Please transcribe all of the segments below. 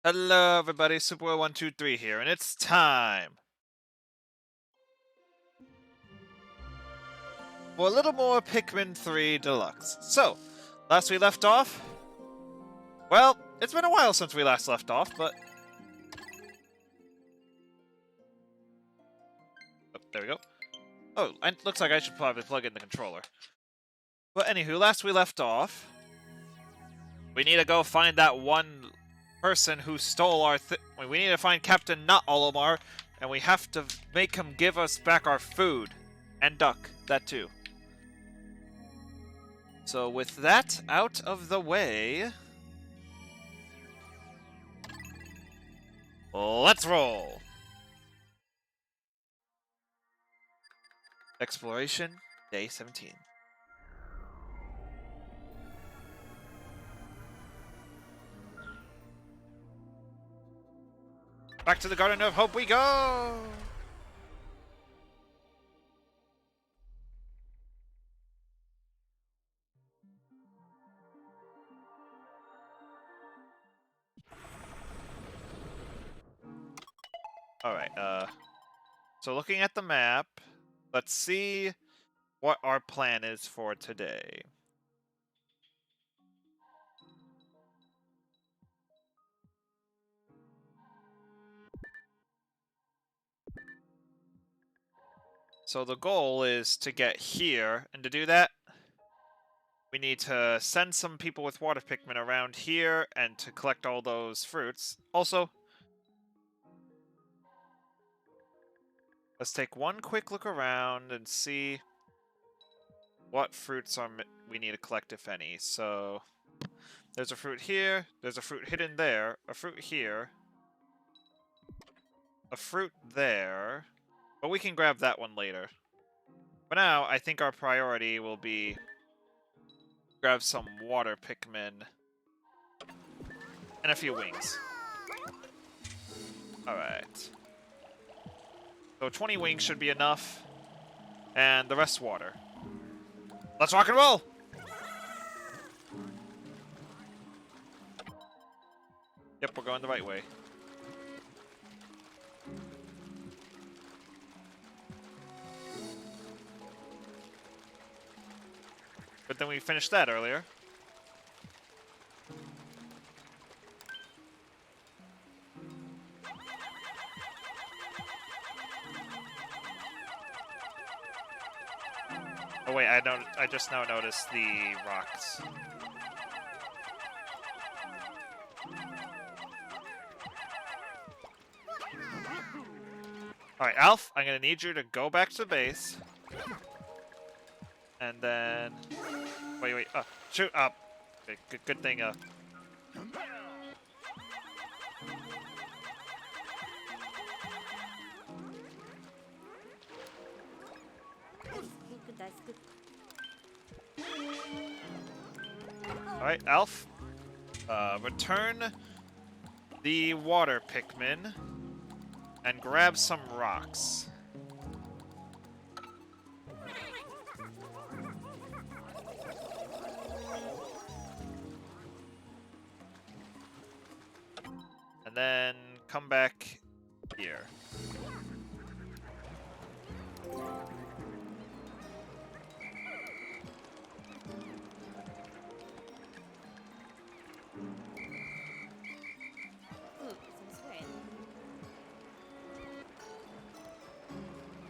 Hello, everybody. Super123 here, and it's time for a little more Pikmin 3 Deluxe. So, last we left off, well, it's been a while since we last left off, but oh, there we go. Oh, it looks like I should probably plug in the controller. But anywho, last we left off, we need to go find that one person who stole our. We need to find Captain Not Olimar, and we have to make him give us back our food and duck. That too. So with that out of the way, let's roll! Exploration, day 17. Back to the Garden of Hope we go! Alright, so looking at the map, let's see what our plan is for today. So the goal is to get here, and to do that, we need to send some people with water Pikmin around here and to collect all those fruits. Also, let's take one quick look around and see what fruits we need to collect, if any. So, there's a fruit here, there's a fruit hidden there, a fruit here, a fruit there, but we can grab that one later. For now, I think our priority will be grab some water Pikmin and a few wings. Alright. So 20 wings should be enough, and the rest water. Let's rock and roll! Yep, we're going the right way. But then we finished that earlier. Oh wait, I just now noticed the rocks. Alright, Alf, I'm gonna need you to go back to base. And then... Wait, shoot up! Okay, good thing, Alright, Alf. Return the water Pikmin and grab some rocks. And then come back here.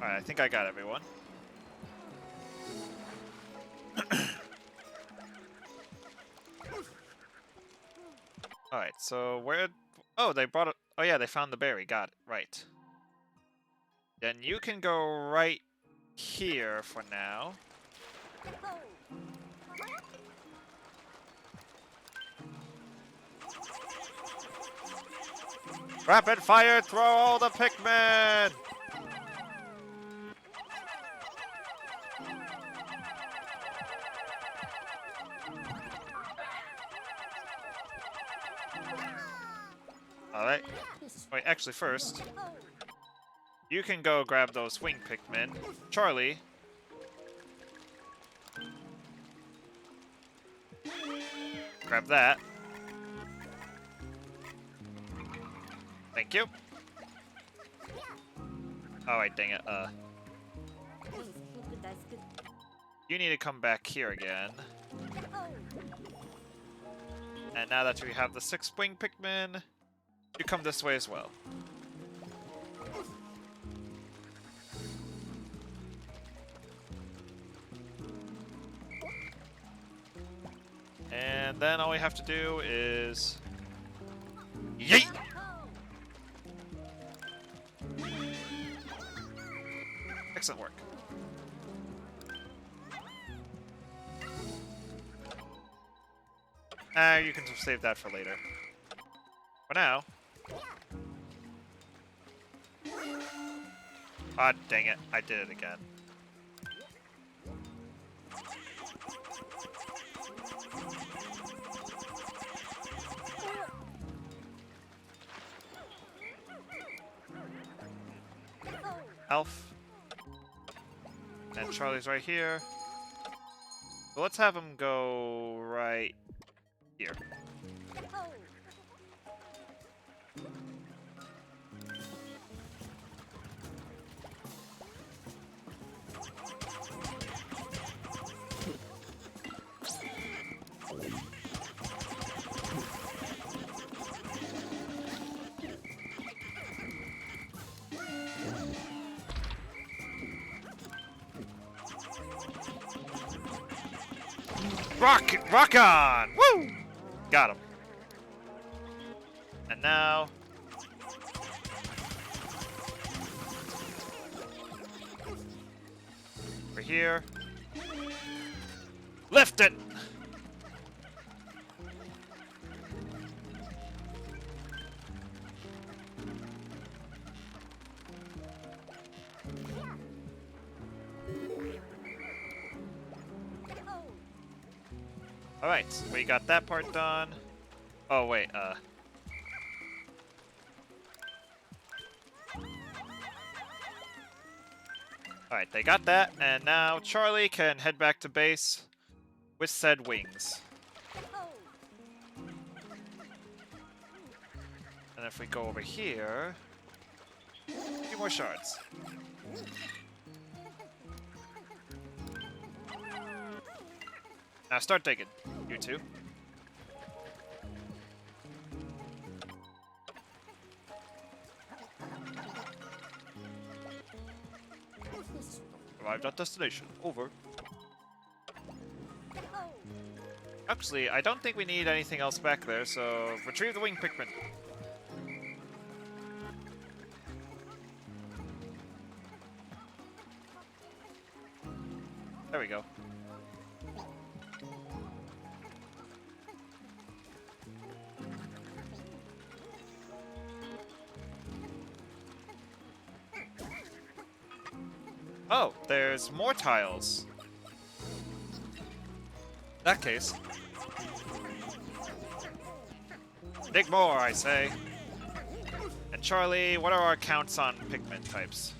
Alright, I think I got everyone. Alright, so where... Oh, they brought it... Oh yeah, they found the berry. Got it. Right. Then you can go right here for now. Rapid fire, throw all the Pikmin! Alright. Wait, actually first, you can go grab those wing Pikmin. Charlie. Grab that. Thank you. Oh, wait, dang it. You need to come back here again. And now that we have the 6-wing Pikmin, you come this way as well. And then all we have to do is... Yeet! Excellent work. You can save that for later. For now... Ah, dang it. I did it again. Elf. And Charlie's right here. So let's have him go right here. Rock on! Woo! Got him. And now... over here. Lift it! Alright, we got that part done. Oh, wait, Alright, they got that, and now Charlie can head back to base with said wings. And if we go over here... a few more shards. Now start digging, you two. Arrived at destination. Over. Actually, I don't think we need anything else back there, so retrieve the wing Pikmin. There we go. Oh, there's more tiles. In that case. Dig more, I say. And Charlie, what are our counts on Pikmin types?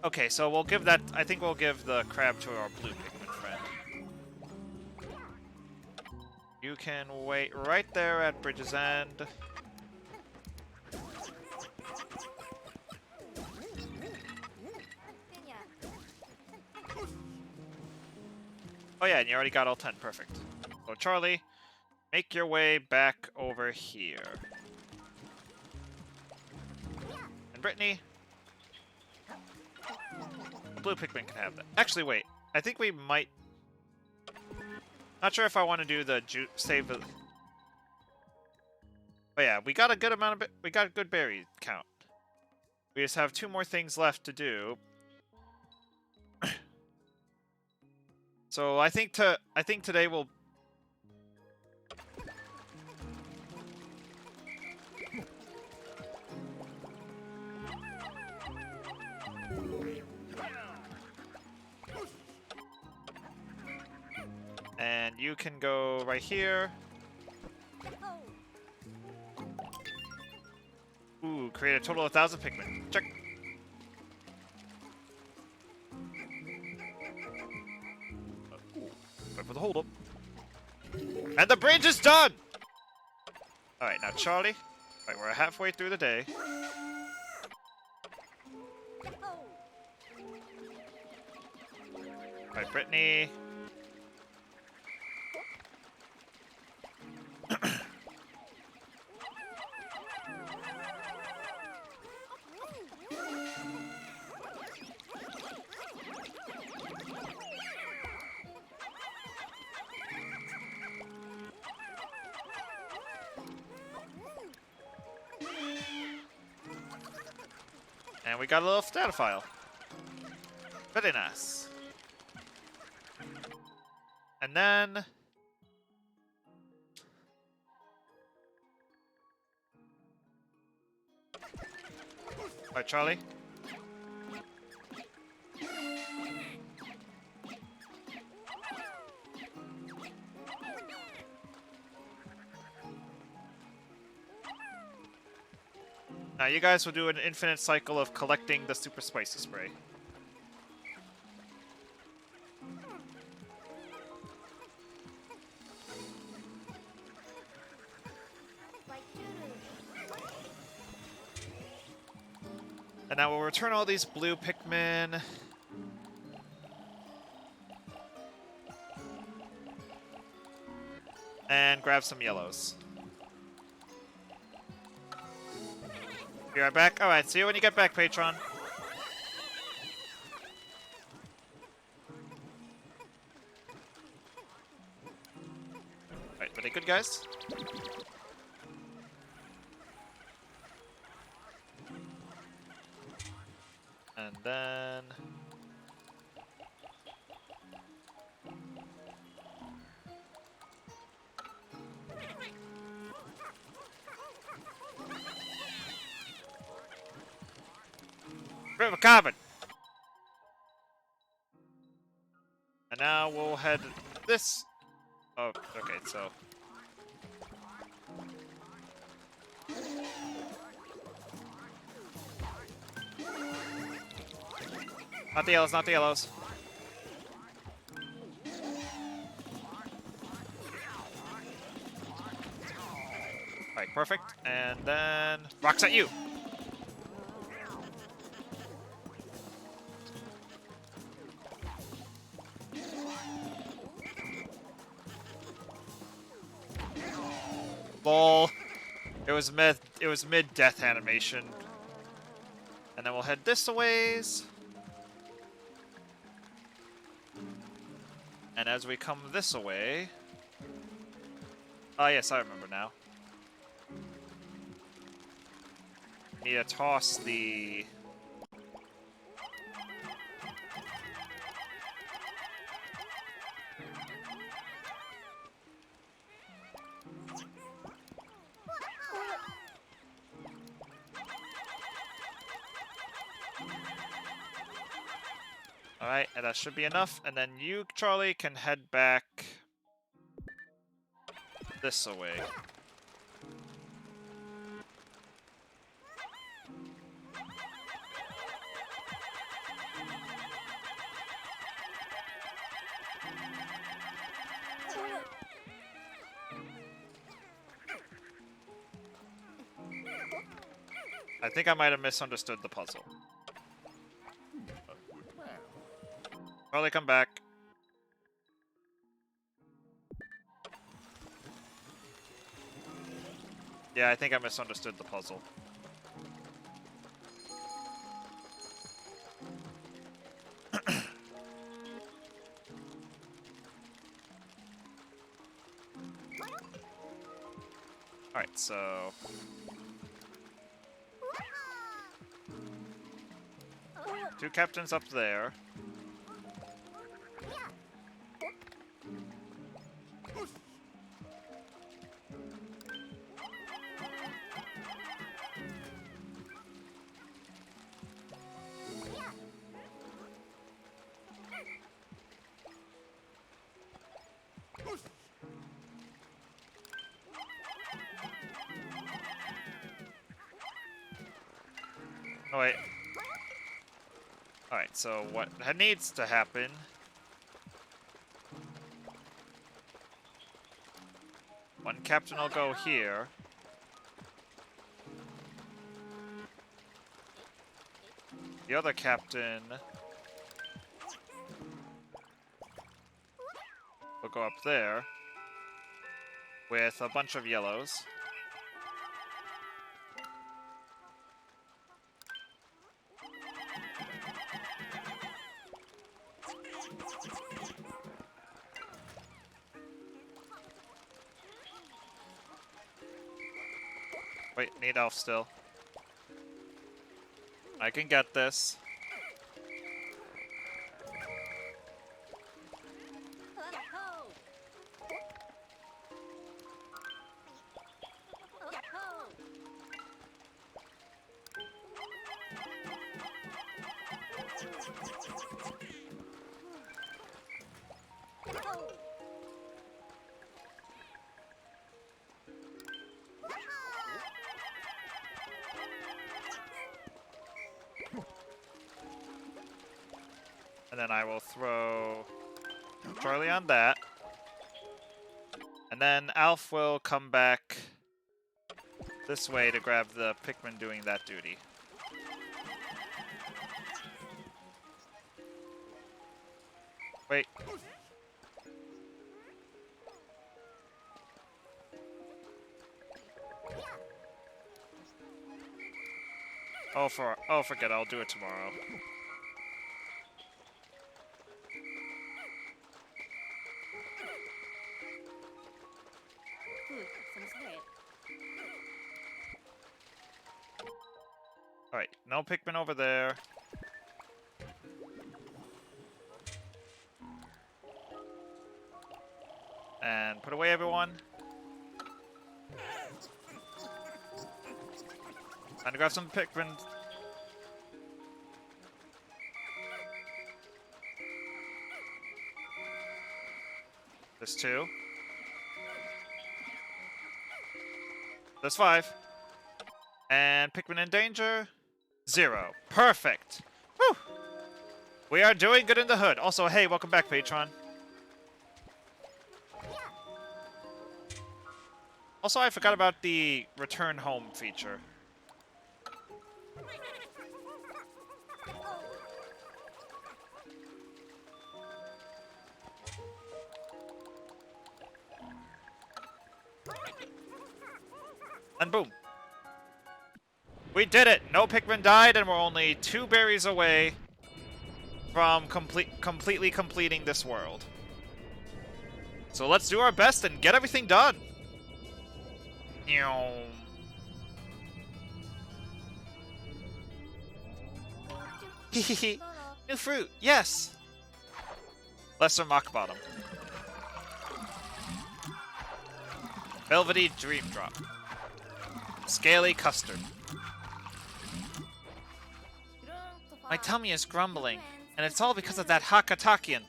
Okay, so we'll give that... I think we'll give the crab to our blue Pikmin friend. You can wait right there at Bridge's End. Oh yeah, and you already got all 10. Perfect. So Charlie, make your way back over here. And Brittany, the blue Pikmin can have that. Actually, wait. I think we might... Not sure if I want to do the save the... But yeah, we got a good amount of... We got a good berry count. We just have 2 more things left to do. So I think today we'll... And you can go right here. Ooh, create a total of 1,000 Pikmin. Check. Wait for the hold up. And the bridge is done! Alright, now Charlie, Right, we're halfway through the day. Right, Brittany. And we got a little data file. Very nice. And then... Alright, Charlie. Now you guys will do an infinite cycle of collecting the super spicy spray. And now we'll return all these blue Pikmin. And grab some yellows. Be right back. Alright, see you when you get back, Patron. Alright, very good, guys. And then... River Carbon! And now we'll head this... Oh, okay, so... Not the yellows, not the yellows. Alright, perfect. And then... Rocks at you! Lol. It was mid-death animation. And then we'll head this a ways. And as we come this away... Oh yes, I remember now. Need to toss the... Alright, and that should be enough. And then you, Charlie, can head back this way. I think I might have misunderstood the puzzle. Charlie, come back. Yeah, I think I misunderstood the puzzle. Alright, so... Two captains up there. Oh, wait. Alright, so what needs to happen... One captain will go here. The other captain will go up there with a bunch of yellows. Wait, need elf still. I can get this. And then I will throw Charlie on that. And then Alf will come back this way to grab the Pikmin doing that duty. Wait. Oh, forget it. I'll do it tomorrow. Alright, no Pikmin over there. And put away everyone. Time to grab some Pikmin. There's 2. There's 5. And Pikmin in danger. 0. Perfect. Whew. We are doing good in the hood. Also, hey, welcome back, Patron. Also, I forgot about the return home feature. And boom. We did it! No Pikmin died, and we're only 2 berries away from completely completing this world. So let's do our best and get everything done! Hehehe. New fruit, yes! Lesser Mock Bottom. Velvety Dream Drop. Scaly Custard. My tummy is grumbling, and it's all because of that Hakatakian.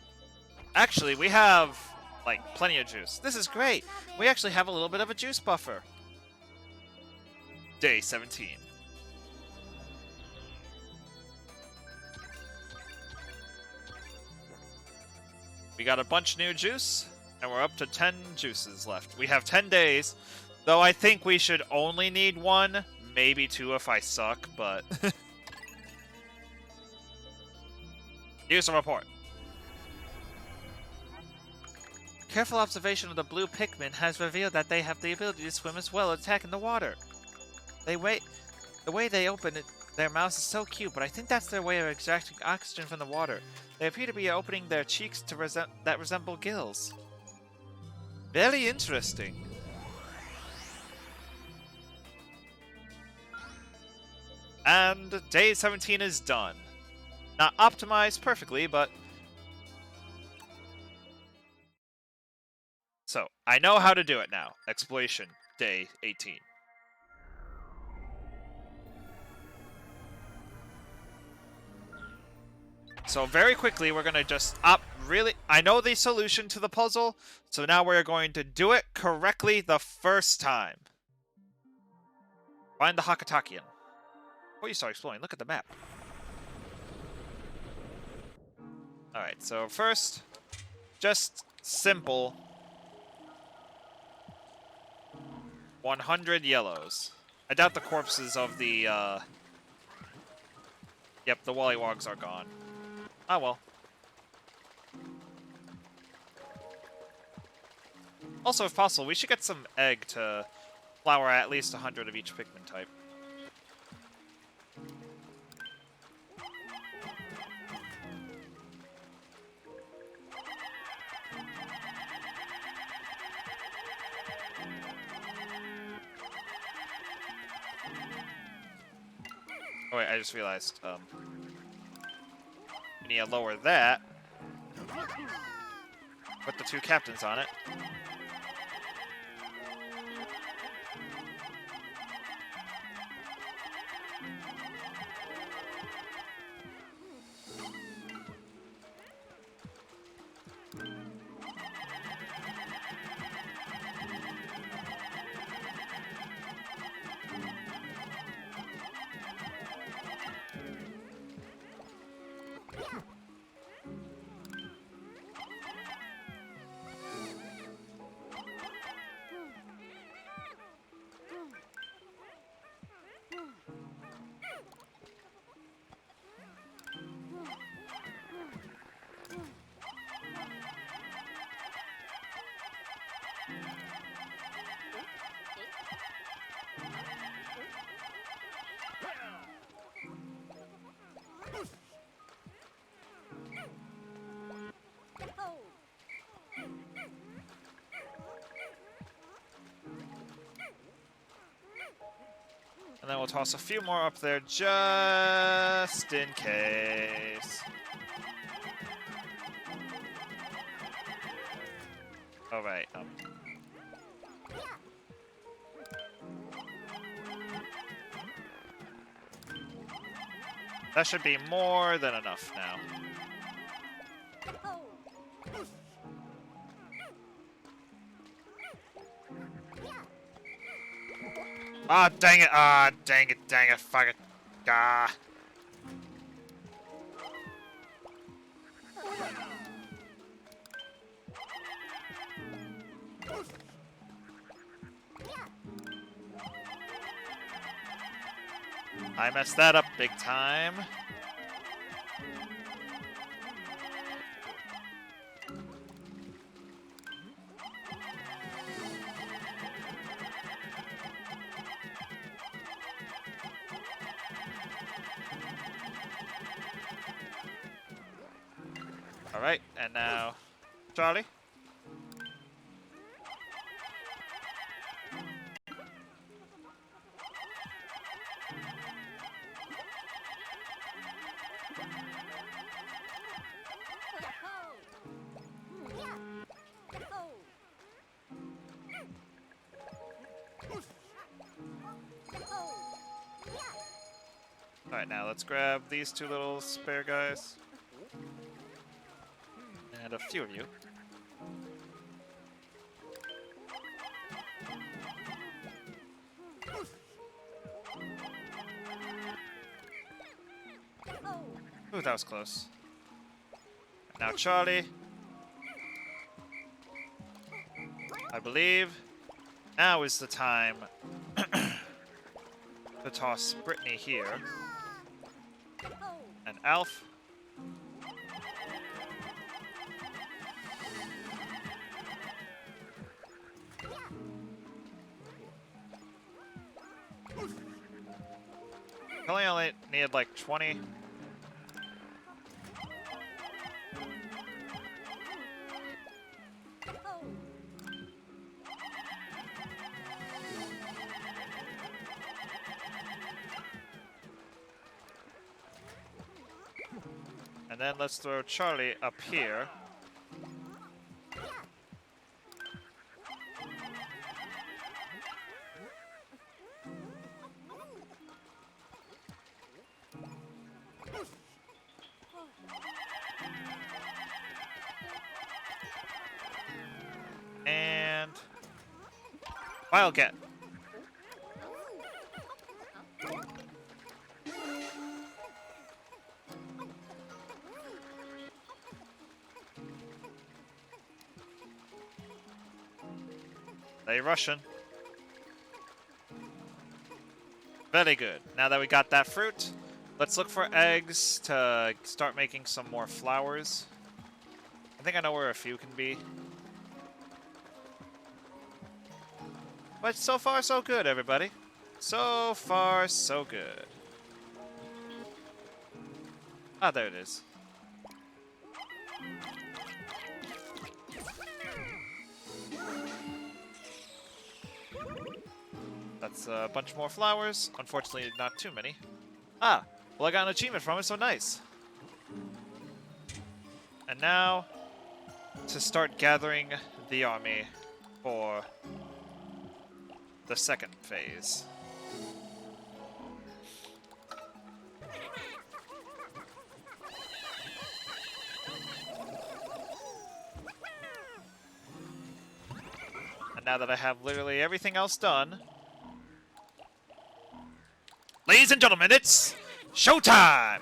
Actually, we have, like, plenty of juice. This is great! We actually have a little bit of a juice buffer. Day 17. We got a bunch of new juice, and we're up to 10 juices left. We have 10 days, though I think we should only need 1, maybe 2 if I suck, but... Use a report. Careful observation of the blue Pikmin has revealed that they have the ability to swim as well as attack in the water. The way they open their mouths is so cute, but I think that's their way of extracting oxygen from the water. They appear to be opening their cheeks to that resemble gills. Very interesting. And day 17 is done. Not optimized perfectly, but... So, I know how to do it now. Exploration, day 18. So very quickly, we're going to just I know the solution to the puzzle, so now we're going to do it correctly the first time. Find the Hakatakian. Before you start exploring, look at the map. Alright, so first, just simple. 100 yellows. I doubt the corpses of the Yep, the Wollywogs are gone. Oh well. Also, if possible, we should get some egg to flower at least 100 of each Pikmin type. Oh wait, I just realized, we need to lower that. Put the 2 captains on it. And then we'll toss a few more up there just in case. Alright, that should be more than enough now. Ah, dang it! Ah, dang it, fuck it. Ah. I messed that up big time. Alright, and now Charlie. Alright, now let's grab these 2 little spare guys. And a few of you. Ooh, that was close. Now Charlie. I believe now is the time to toss Brittany here. And Alf. Probably only needed like 20. And then let's throw Charlie up here. And I'll get. They Russian. Very good. Now that we got that fruit, Let's look for eggs to start making some more flowers. I think I know where a few can be. But so far, so good, everybody. So far, so good. Ah, there it is. That's a bunch more flowers. Unfortunately, not too many. Ah, well, I got an achievement from it, so nice. And now, to start gathering the army for the second phase. And now that I have literally everything else done, ladies and gentlemen, it's showtime!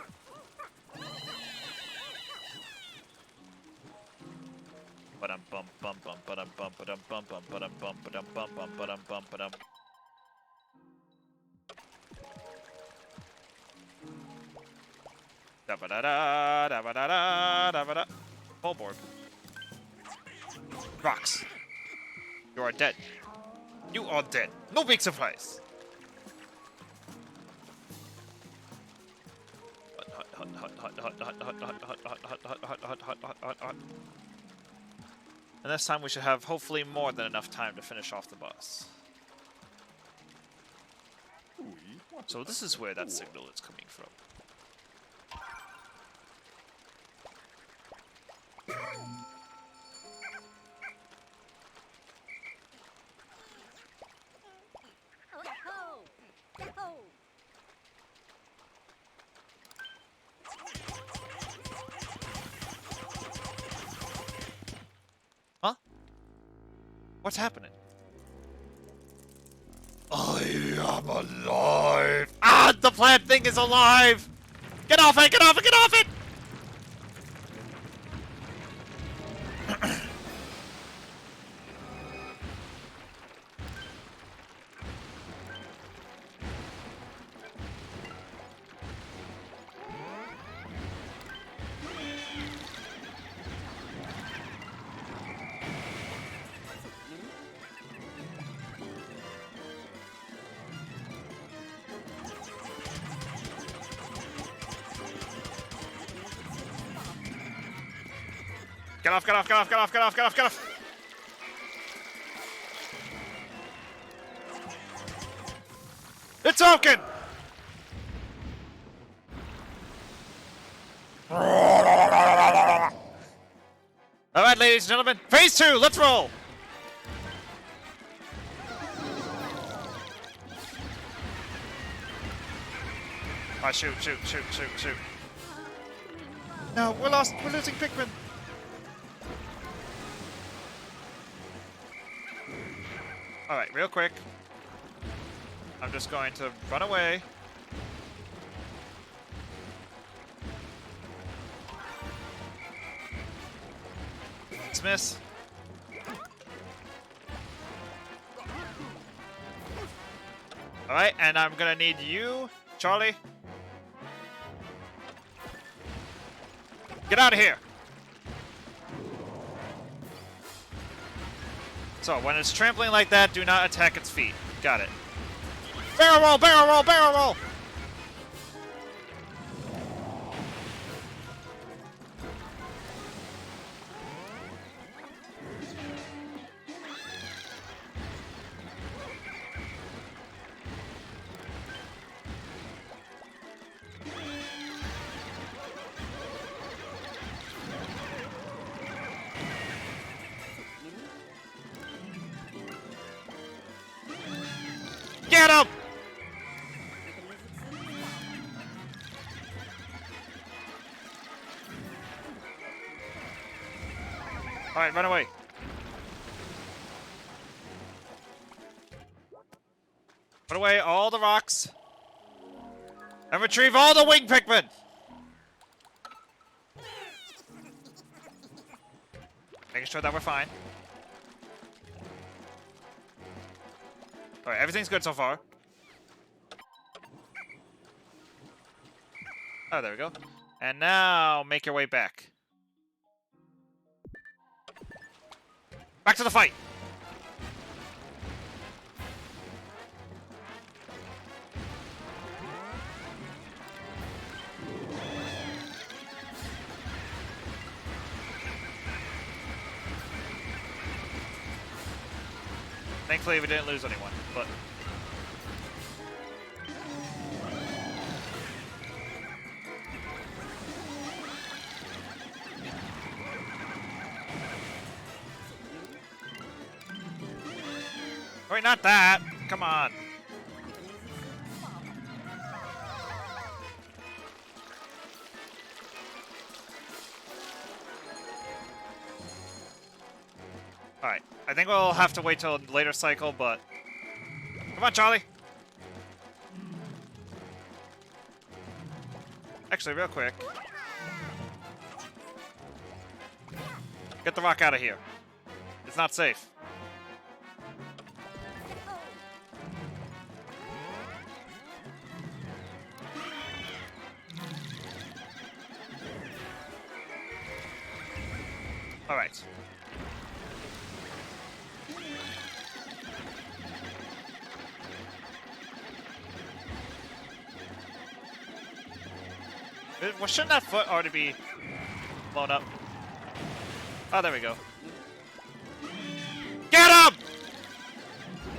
Full board. Rocks. You are dead. You are dead. No big surprise. And this time we should have hopefully more than enough time to finish off the boss. So this is where that signal is coming from. Huh? What's happening? I am alive! Ah! The plant thing is alive! Get off it! Get off it! Get off it! Get off, get off, get off, get off, get off, get off, get off! It's open! Alright, ladies and gentlemen, phase 2, let's roll! Oh, shoot, shoot, shoot, shoot, shoot. No, we're lost, we're losing Pikmin! Alright, real quick. I'm just going to run away. Dismiss. Alright, and I'm gonna need you, Charlie. Get out of here! So, when it's trampling like that, do not attack its feet. Got it. Barrel roll! Barrel roll! Barrel roll! Get him! Alright, run away. Put away all the rocks. And retrieve all the wing Pikmin! Making sure that we're fine. Alright, everything's good so far. Oh, there we go. And now, make your way back. Back to the fight! Thankfully, we didn't lose anyone, but... Wait, not that! Come on! Alright, I think we'll have to wait till a later cycle, but... Come on, Charlie! Actually, real quick. Get the rock out of here. It's not safe. Alright. Well, shouldn't that foot already be blown up? Oh, there we go. Get him!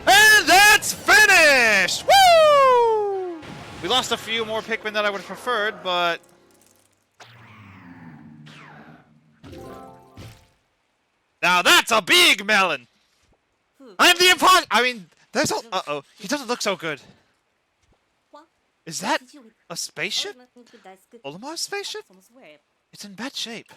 And that's finished! Woo! We lost a few more Pikmin than I would have preferred, but... Now that's a big melon! I'm the imposter! I mean, there's a... Uh-oh. He doesn't look so good. Is that a spaceship? Olimar's spaceship? It's in bad shape.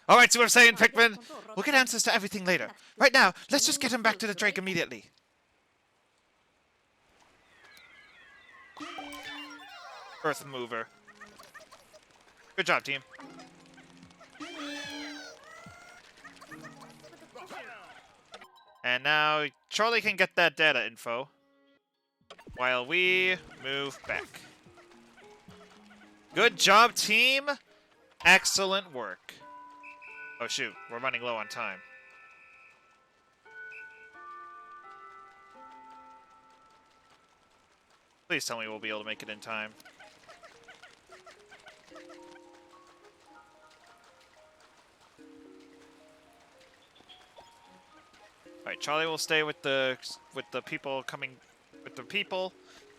Alright, see what I'm saying, Pikmin? We'll get answers to everything later. Right now, let's just get him back to the Drake immediately. Earth mover. Good job, team. And now, Charlie can get that data info. While we move back. Good job, team! Excellent work. Oh shoot, we're running low on time. Please tell me we'll be able to make it in time. Alright, Charlie will stay with the people coming... with the people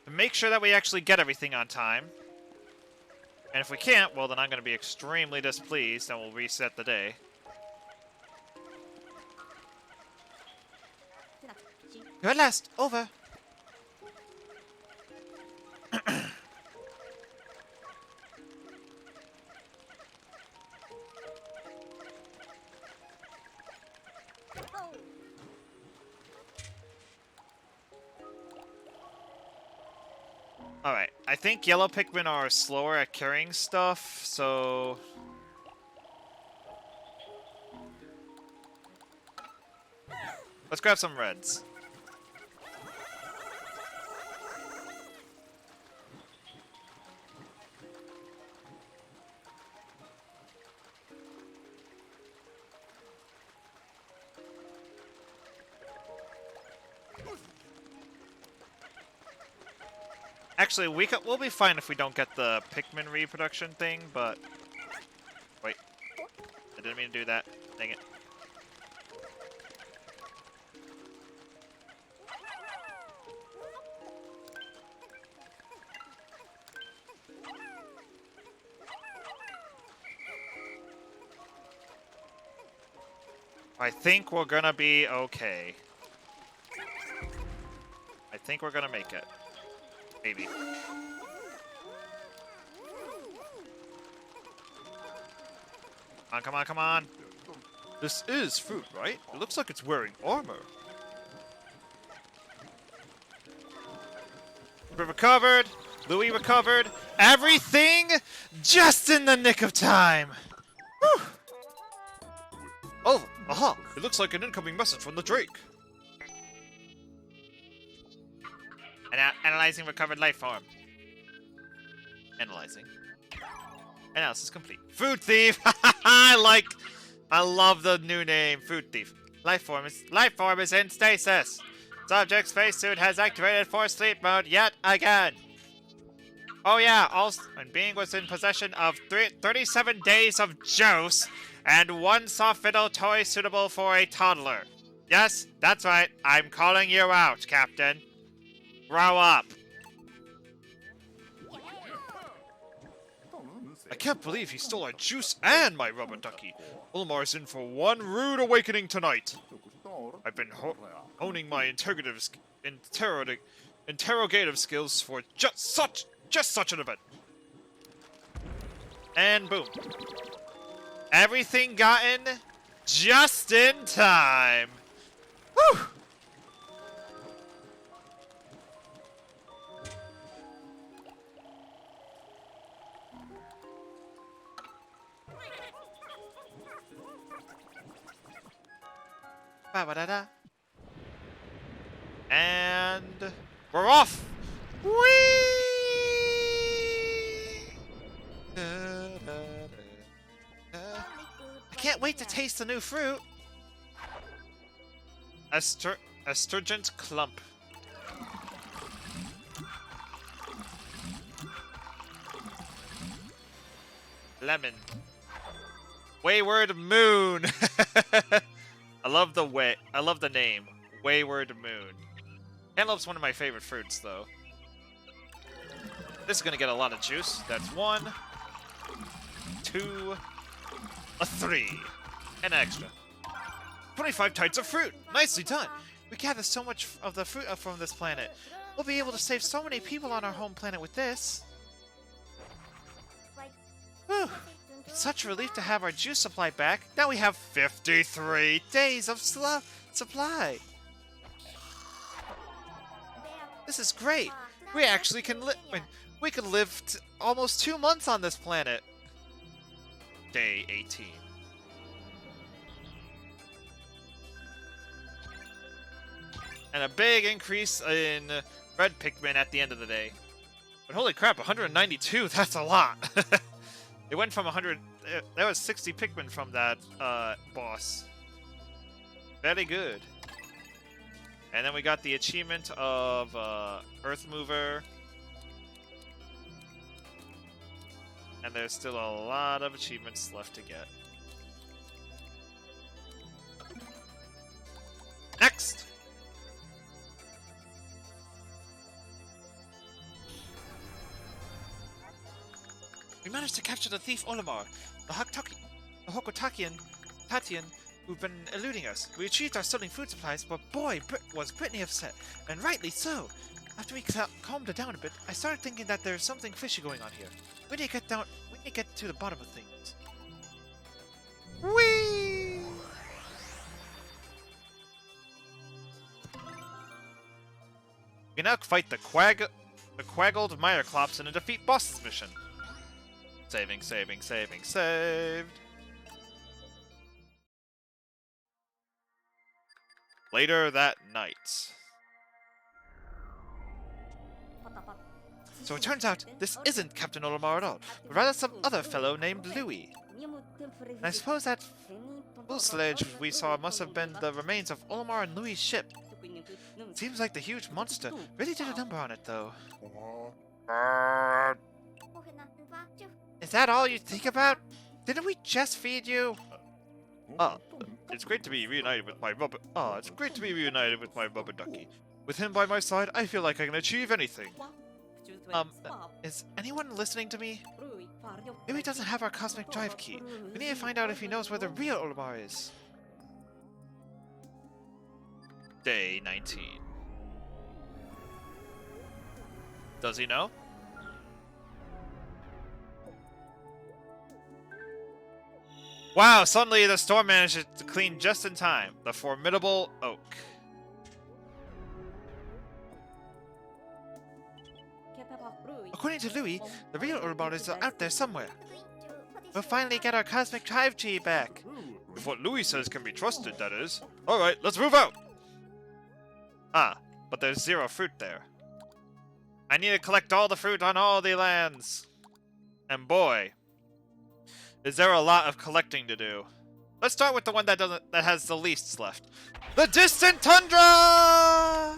to make sure that we actually get everything on time. And if we can't, well then I'm going to be extremely displeased and we'll reset the day. You're at last. Over. Alright, I think yellow Pikmin are slower at carrying stuff, so... Let's grab some reds. Actually, we'll be fine if we don't get the Pikmin reproduction thing, but... Wait. I didn't mean to do that. Dang it. I think we're gonna be okay. I think we're gonna make it. Maybe. Come on, come on. This is fruit, right? It looks like it's wearing armor. We recovered. Louis recovered. Everything just in the nick of time. Whew. Oh, aha. It looks like an incoming message from the Drake. Analyzing recovered life form. Analyzing. Analysis complete. Food thief! I love the new name, Food thief. Life form is in stasis. Subject's spacesuit has activated for sleep mode yet again. Oh yeah, also, and being was in possession of 37 days of juice and one soft fiddle toy suitable for a toddler. Yes, that's right. I'm calling you out, Captain. Grow up. I can't believe he stole our juice and my rubber ducky. Ulmar's in for one rude awakening tonight. I've been honing my interrogative skills for just such an event. And boom. Everything gotten just in time. Whew! Ba-ba-da-da. And we're off! Whee! I can't wait to taste the new fruit. Astringent clump. Lemon. Wayward moon. I love the name. Wayward moon. Cantaloupe's one of my favorite fruits, though. This is gonna get a lot of juice. That's 1, 2, a 3, and an extra. 25 types of fruit. Nicely done. We gather so much of the fruit from this planet. We'll be able to save so many people on our home planet with this. Whew. It's such a relief to have our juice supply back. Now we have 53 days of supply. This is great. We actually can we could live almost 2 months on this planet. Day 18. And a big increase in red Pikmin at the end of the day. But holy crap, 192, that's a lot. It went from 100, there was 60 Pikmin from that boss. Very good. And then we got the achievement of Earth Mover. And there's still a lot of achievements left to get. Next! We managed to capture the thief Olimar, the Hokotakian Tatian who've been eluding us. We achieved our stolen food supplies, but boy, was Brittany upset, and rightly so. After we calmed her down a bit, I started thinking that there's something fishy going on here. We need to get to the bottom of things. Whee! We now fight the Quaggled Meyerclops in a defeat bosses mission. Saving. Saved. Later that night. So it turns out this isn't Captain Olimar at all, but rather some other fellow named Louis. And I suppose that fuselage we saw must have been the remains of Olimar and Louis' ship. Seems like the huge monster really did a number on it, though. Is that all you think about? Didn't we just feed you? It's great to be reunited with my rubber. It's great to be reunited with my rubber ducky. With him by my side, I feel like I can achieve anything. Is anyone listening to me? Louis doesn't have our cosmic drive key. We need to find out if he knows where the real Olimar is. Day 19. Does he know? Wow, suddenly the storm managed to clean just in time. The formidable oak. According to Louis, the real Olimar is out there somewhere. We'll finally get our cosmic drive key back. If what Louis says can be trusted, that is. Alright, let's move out! But there's 0 fruit there. I need to collect all the fruit on all the lands. And boy, is there a lot of collecting to do. Let's start with the one that has the least left. The Distant Tundra!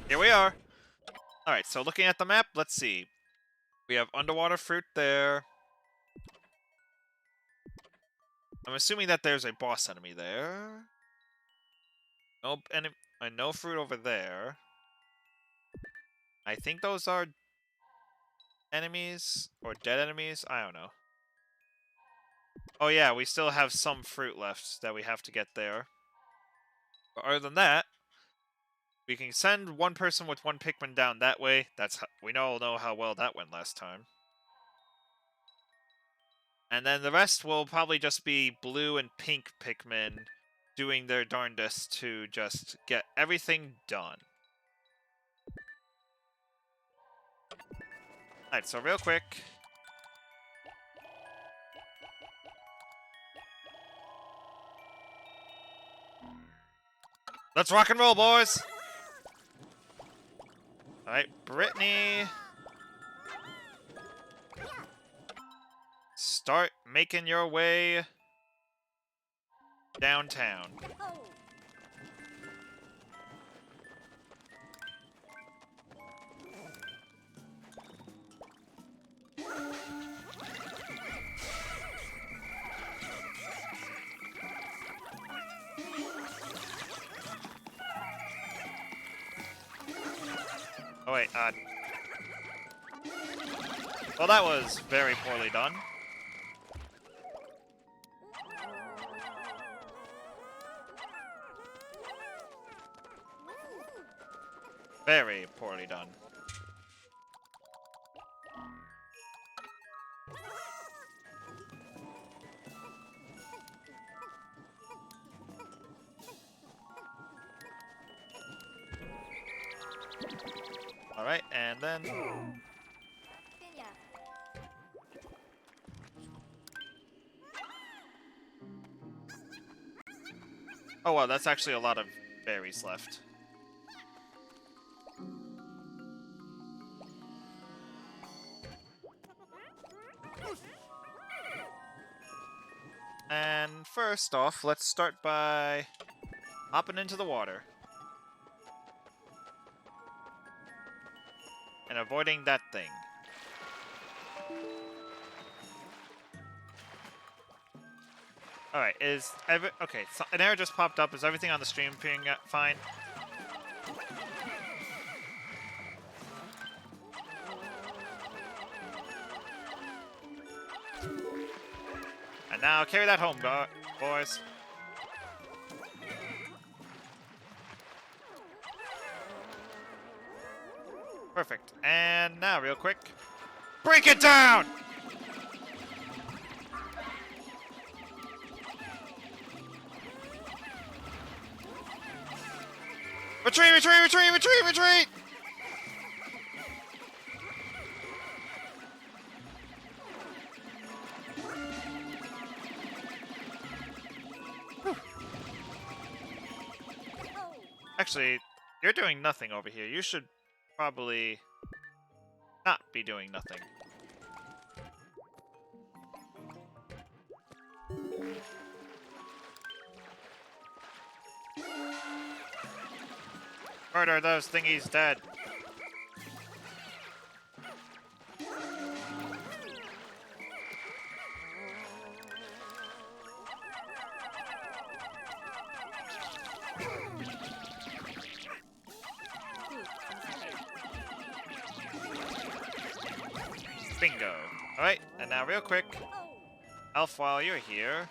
Here we are. Alright, so looking at the map, let's see. We have underwater fruit there. I'm assuming that there's a boss enemy there. Nope, no fruit over there. I think those are enemies or dead enemies. I don't know. Oh yeah, we still have some fruit left that we have to get there. But other than that, we can send one person with one Pikmin down that way. We all know how well that went last time. And then the rest will probably just be blue and pink Pikmin doing their darndest to just get everything done. Alright, so real quick. Let's rock and roll, boys! Alright, Brittany. Start making your way downtown. Oh wait, well, that was very poorly done. Very poorly done. Alright, and then... Oh wow, that's actually a lot of berries left. And first off, let's start by hopping into the water. And avoiding that thing. Alright, okay, so an error just popped up. Is everything on the stream being fine? And now carry that home, boys. Perfect. And now, real quick, break it down! Retreat, retreat, retreat, retreat, retreat! Actually, you're doing nothing over here. You should probably not be doing nothing. Murder those thingies dead. Bingo. Alright, and now real quick, Elf, while you're here,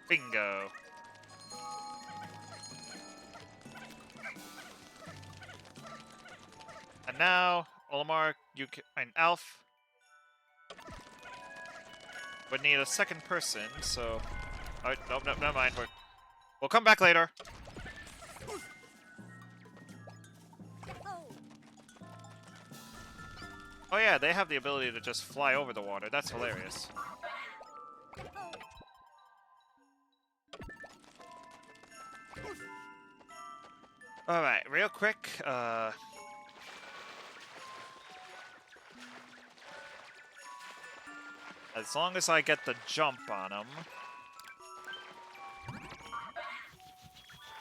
bingo. And now, Olimar, and Alf, would need a second person, so... Oh, nope, nope, never mind. We'll come back later. Oh yeah, they have the ability to just fly over the water. That's hilarious. Alright, real quick, as long as I get the jump on him...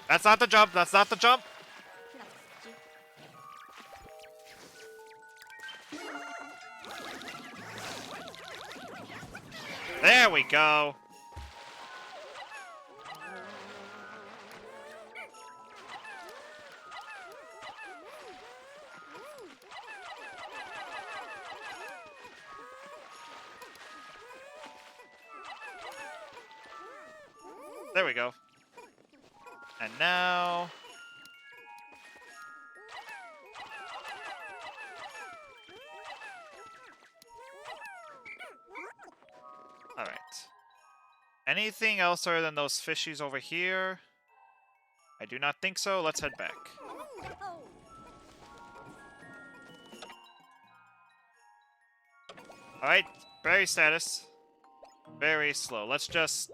That's not the jump! That's not the jump! There we go! There we go. And now... Alright. Anything else other than those fishies over here? I do not think so. Let's head back. Alright, berry status. Very slow. Let's just...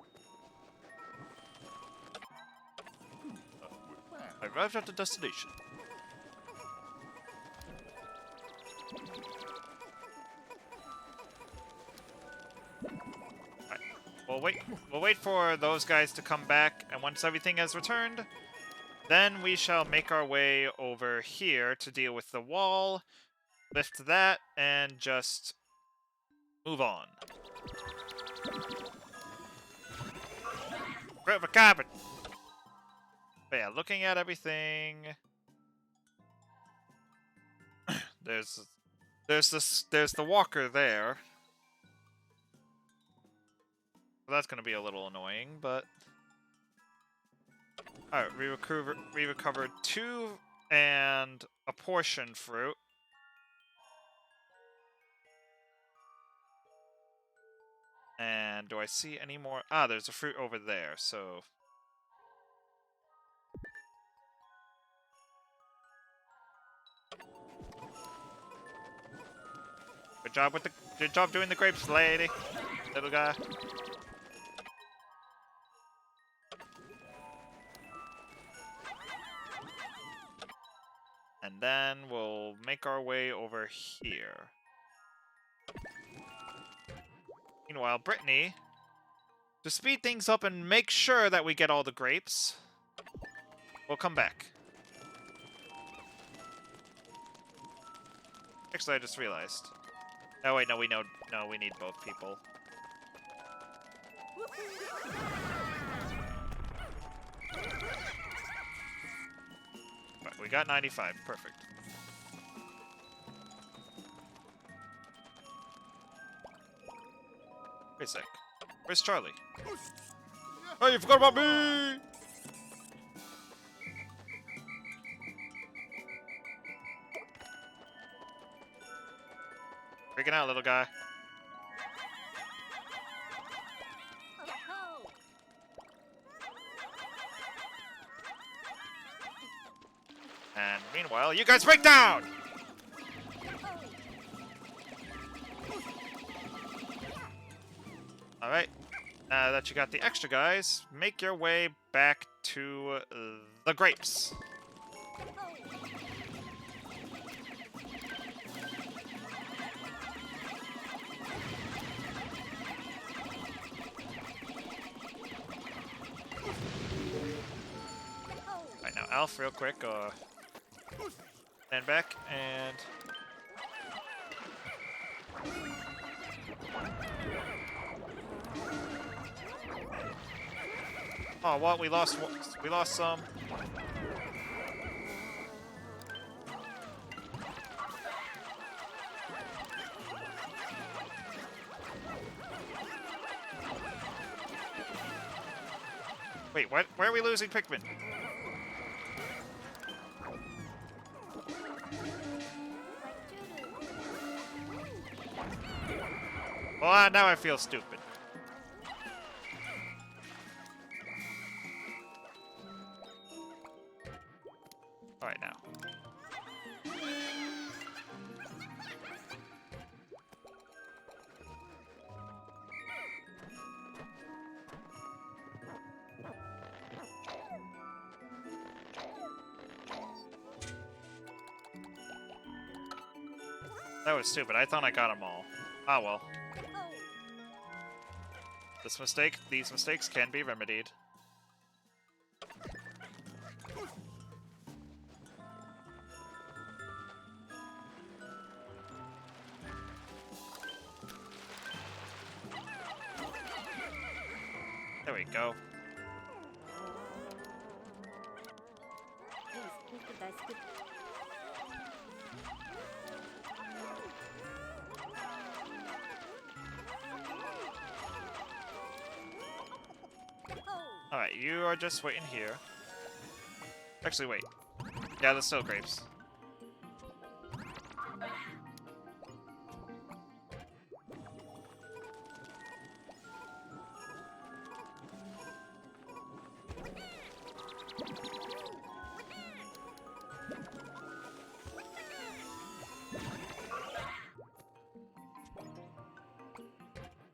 I arrived at the destination. Alright, we'll wait for those guys to come back, and once everything has returned, then we shall make our way over here to deal with the wall, lift that, and just move on. River carpet! But yeah, looking at everything, there's the walker there. So that's gonna be a little annoying, but alright, we recovered 2 and a portion fruit. And do I see any more? Ah, there's a fruit over there, so... Good job doing the grapes, lady. Little guy. And then we'll make our way over here. Meanwhile, Brittany, to speed things up and make sure that we get all the grapes, we'll come back. Actually, I just realized. Oh wait, no, we need both people. Right, we got 95, perfect. Wait a sec. Where's Charlie? Oh, you forgot about me! Freaking out, little guy. And meanwhile, you guys break down! Alright, now that you got the extra guys, make your way back to the grapes. Alright, now Alf, real quick, stand back and... Oh, what? We lost some. Wait, what? Where are we losing Pikmin? Well, now I feel stupid. That was stupid. I thought I got them all. Ah, well. These mistakes can be remedied. There we go. Alright, you are just waiting here. Actually, wait. Yeah, there's still grapes.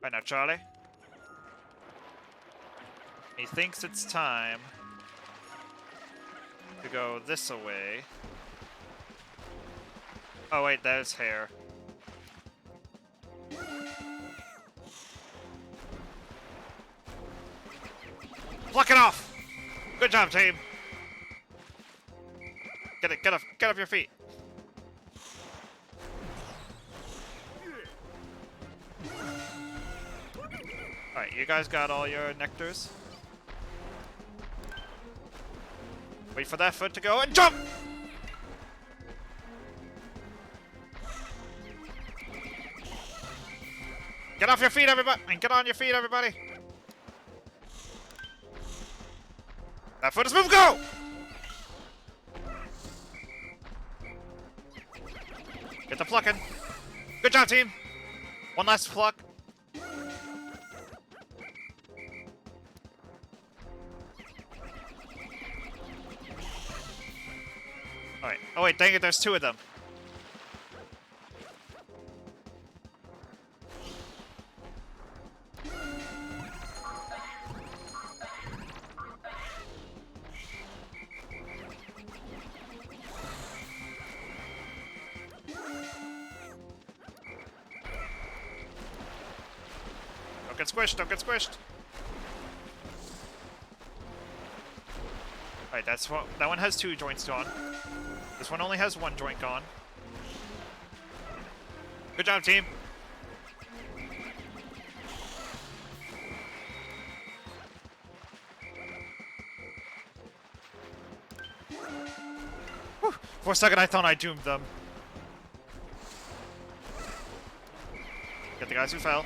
Right now, Charlie. He thinks it's time to go this away. Oh wait, there's hair. Pluck it off! Good job, team! Get off your feet! Alright, you guys got all your nectars? Wait for that foot to go and jump! Get off your feet, everybody! And get on your feet, everybody! That foot is moved, go! Get the plucking. Good job, team! One last pluck. Alright. Oh wait, dang it, there's two of them. Don't get squished, don't get squished. Alright, that one has 2 joints gone. This one only has 1 joint gone. Good job, team. Whew. For a second, I thought I doomed them. Get the guys who fell.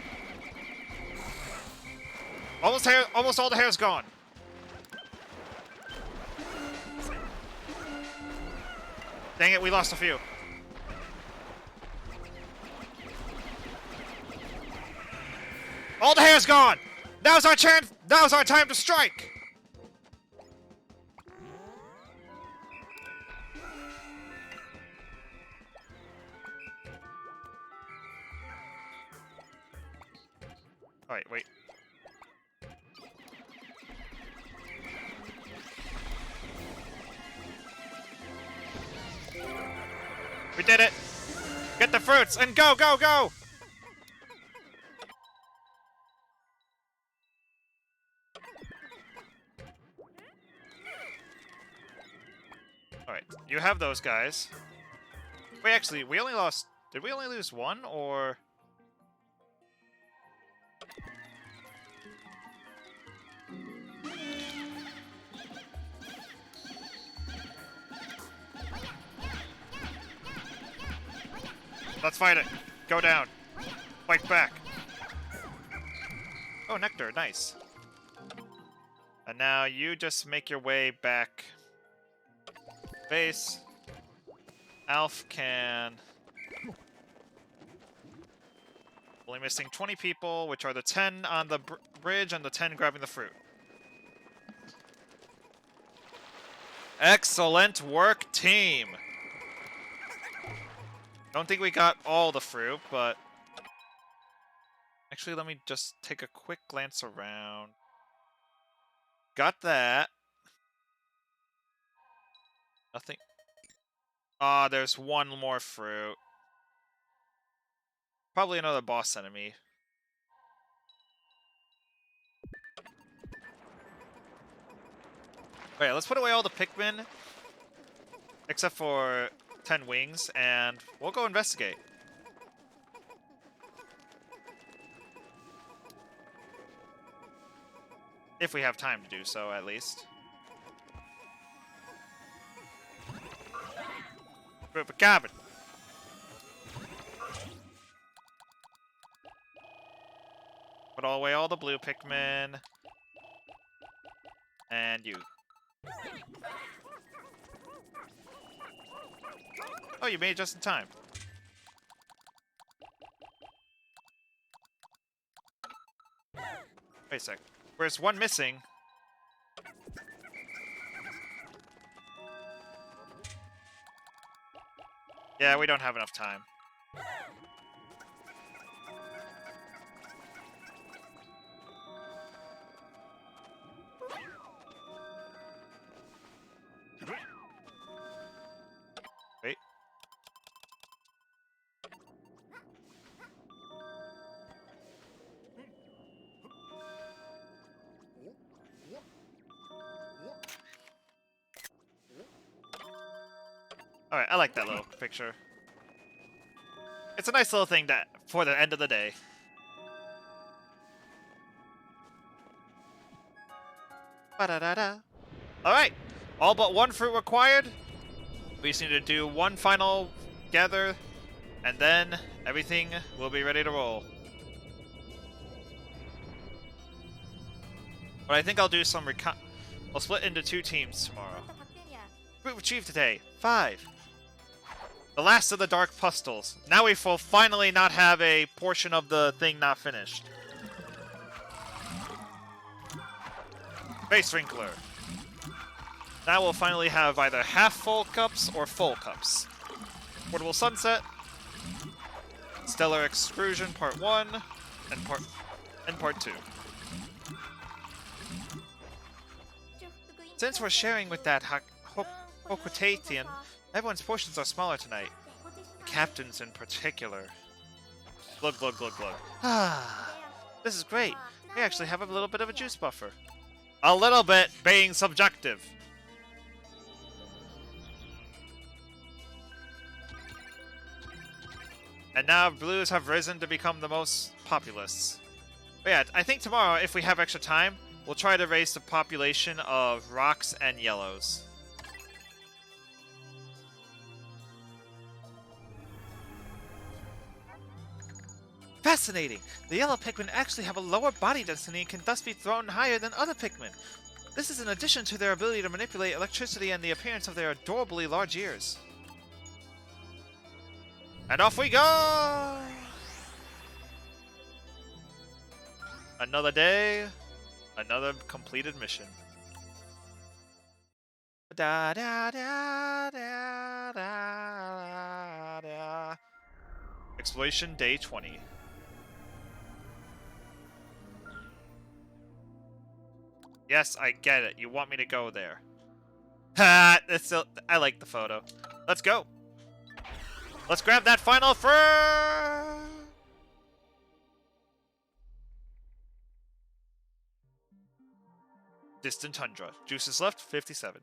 Almost all the hair's gone. Dang it, we lost a few. All the hair's gone! Now's our chance! Now's our time to strike! Alright, wait. We did it! Get the fruits and go, go, go! Alright, you have those guys. Wait, actually, we only lost... Did we only lose 1, or... Let's fight it. Go down. Fight back. Oh, nectar. Nice. And now you just make your way back. Base. Alf can... Only missing 20 people, which are the 10 on the bridge and the 10 grabbing the fruit. Excellent work, team! Don't think we got all the fruit, but... Actually, let me just take a quick glance around. Got that. Nothing. Ah, there's 1 more fruit. Probably another boss enemy. Okay, let's put away all the Pikmin, except for 10 wings, and we'll go investigate. If we have time to do so, at least. Group of cabin. Put away all the blue Pikmin. And you. Oh, you made it just in time. Wait a sec. There's one missing. Yeah, we don't have enough time. Wait. Alright, I like that little picture. It's a nice little thing for the end of the day. Ba-da-da-da. Alright, all but one fruit required. We just need to do one final gather, and then everything will be ready to roll. But I think I'll do some I'll split into 2 teams tomorrow. Fruit achieved today, 5. The last of the dark pustles. Now we will finally not have a portion of the thing not finished. Face Wrinkler. Now we'll finally have either half-full cups or full cups. Portable Sunset. Stellar Excursion Part 1 and Part 2. Since we're sharing with that Hoquitatian, everyone's portions are smaller tonight. The captain's in particular. Glug, glug, glug, glug. Ah, this is great. We actually have a little bit of a juice buffer. A little bit being subjective. And now blues have risen to become the most populous. But yeah, I think tomorrow, if we have extra time, we'll try to raise the population of rocks and yellows. Fascinating! The yellow Pikmin actually have a lower body density and can thus be thrown higher than other Pikmin. This is in addition to their ability to manipulate electricity and the appearance of their adorably large ears. And off we go! Another day, another completed mission. Da da da da da da. Exploration Day 20. Yes, I get it. You want me to go there. Ha! I like the photo. Let's go. Let's grab that final fur! Distant Tundra. Juices left, 57.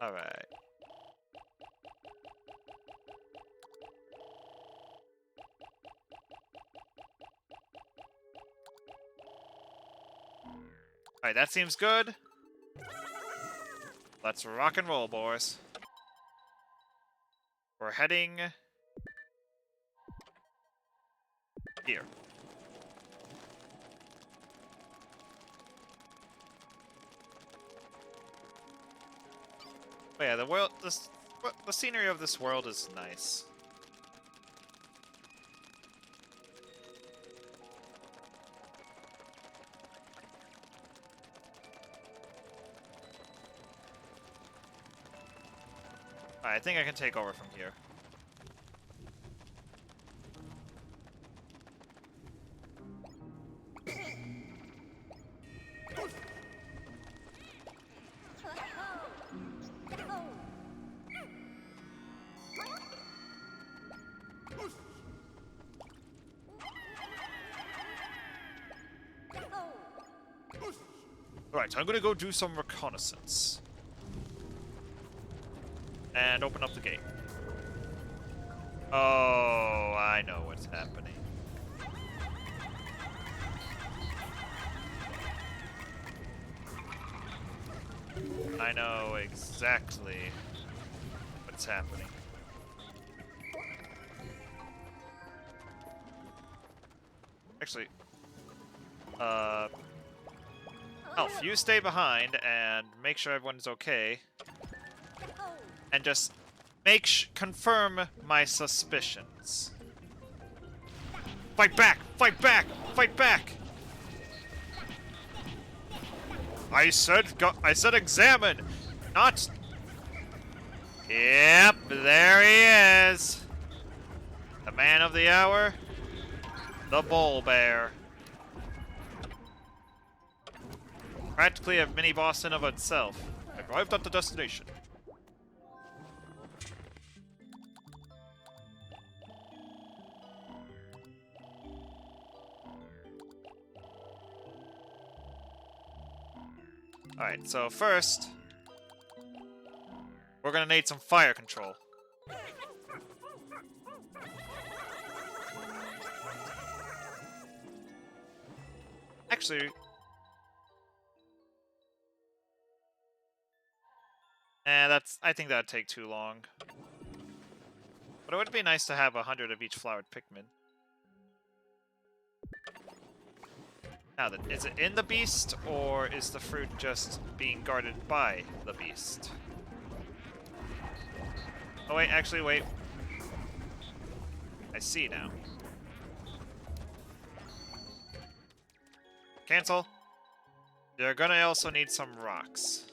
Alright. Alright, that seems good. Let's rock and roll, boys. We're heading here. But yeah, the scenery of this world is nice. Alright, I think I can take over from here. Alright, I'm gonna go do some reconnaissance. And open up the gate. Oh, I know what's happening. I know exactly what's happening. Actually, Elf, you stay behind and make sure everyone's okay. And just confirm my suspicions. Fight back! Fight back! Fight back! I said examine, not. Yep, there he is. The man of the hour, the bull bear. Practically a mini boss in of itself. I've arrived at the destination. Alright, so first, we're gonna need some fire control. Actually, I think that'd take too long. But it would be nice to have 100 of each flowered Pikmin. Now then, is it in the beast, or is the fruit just being guarded by the beast? Oh wait, actually wait. I see now. Cancel. You're gonna also need some rocks.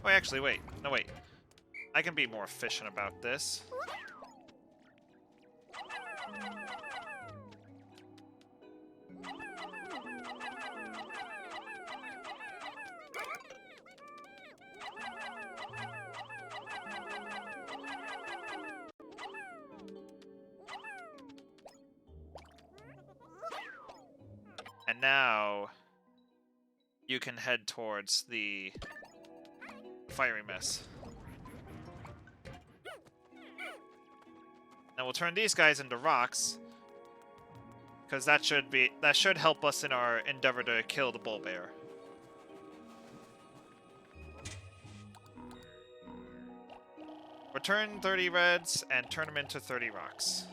Oh, actually, wait. No, wait. I can be more efficient about this. And now you can head towards the fiery mess. Now we'll turn these guys into rocks, because that should help us in our endeavor to kill the bull bear. Return 30 reds and turn them into 30 rocks.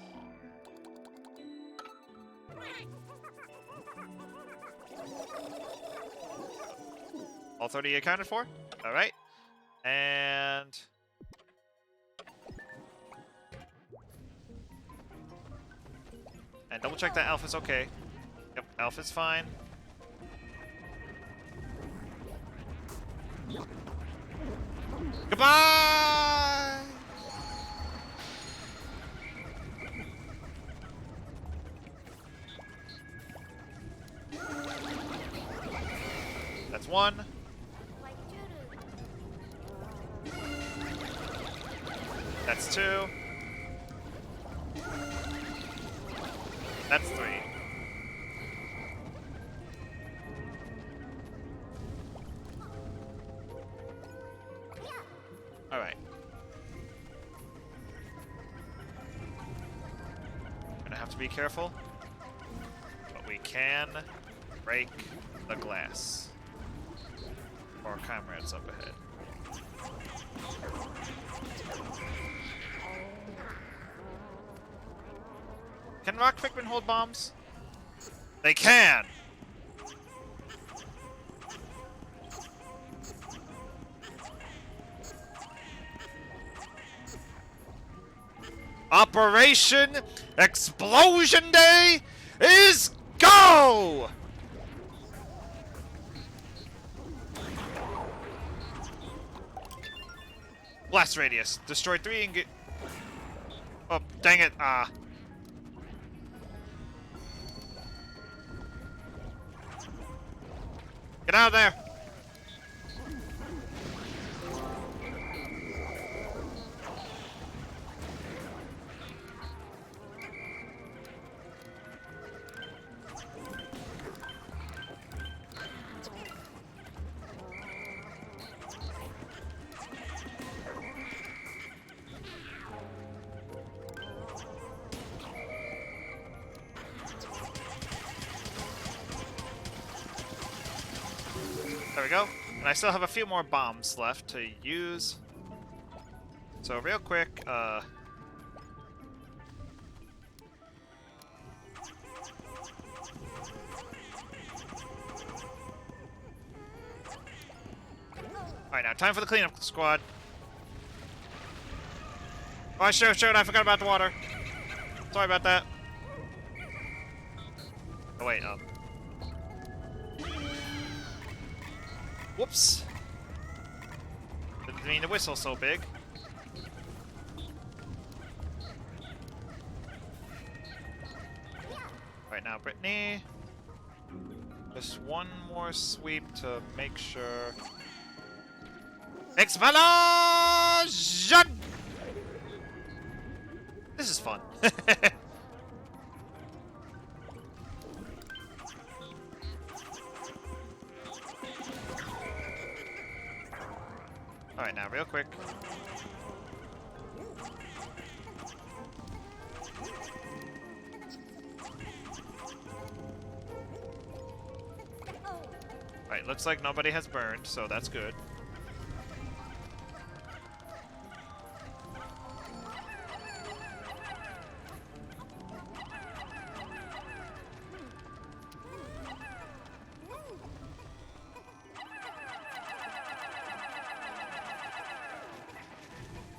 All 30 accounted for? Alright. And double check that Alpha's okay. Yep, Alpha's fine. Goodbye! That's one. That's two. That's three. Alright. Gonna have to be careful. But we can break the glass. Our comrades up ahead. Can rock Pikmin hold bombs? They can! Operation Explosion Day is go! Blast radius. Destroy 3 and get... Oh, dang it. Get out of there! There we go. And I still have a few more bombs left to use. So real quick, Alright, now time for the cleanup squad. Oh, shoot, I forgot about the water. Sorry about that. Oh, wait, whoops. Didn't mean the whistle's so big. Right now, Brittany. Just one more sweep to make sure. Explosion! This is fun. Alright, now, real quick. Alright, looks like nobody has burned, so that's good.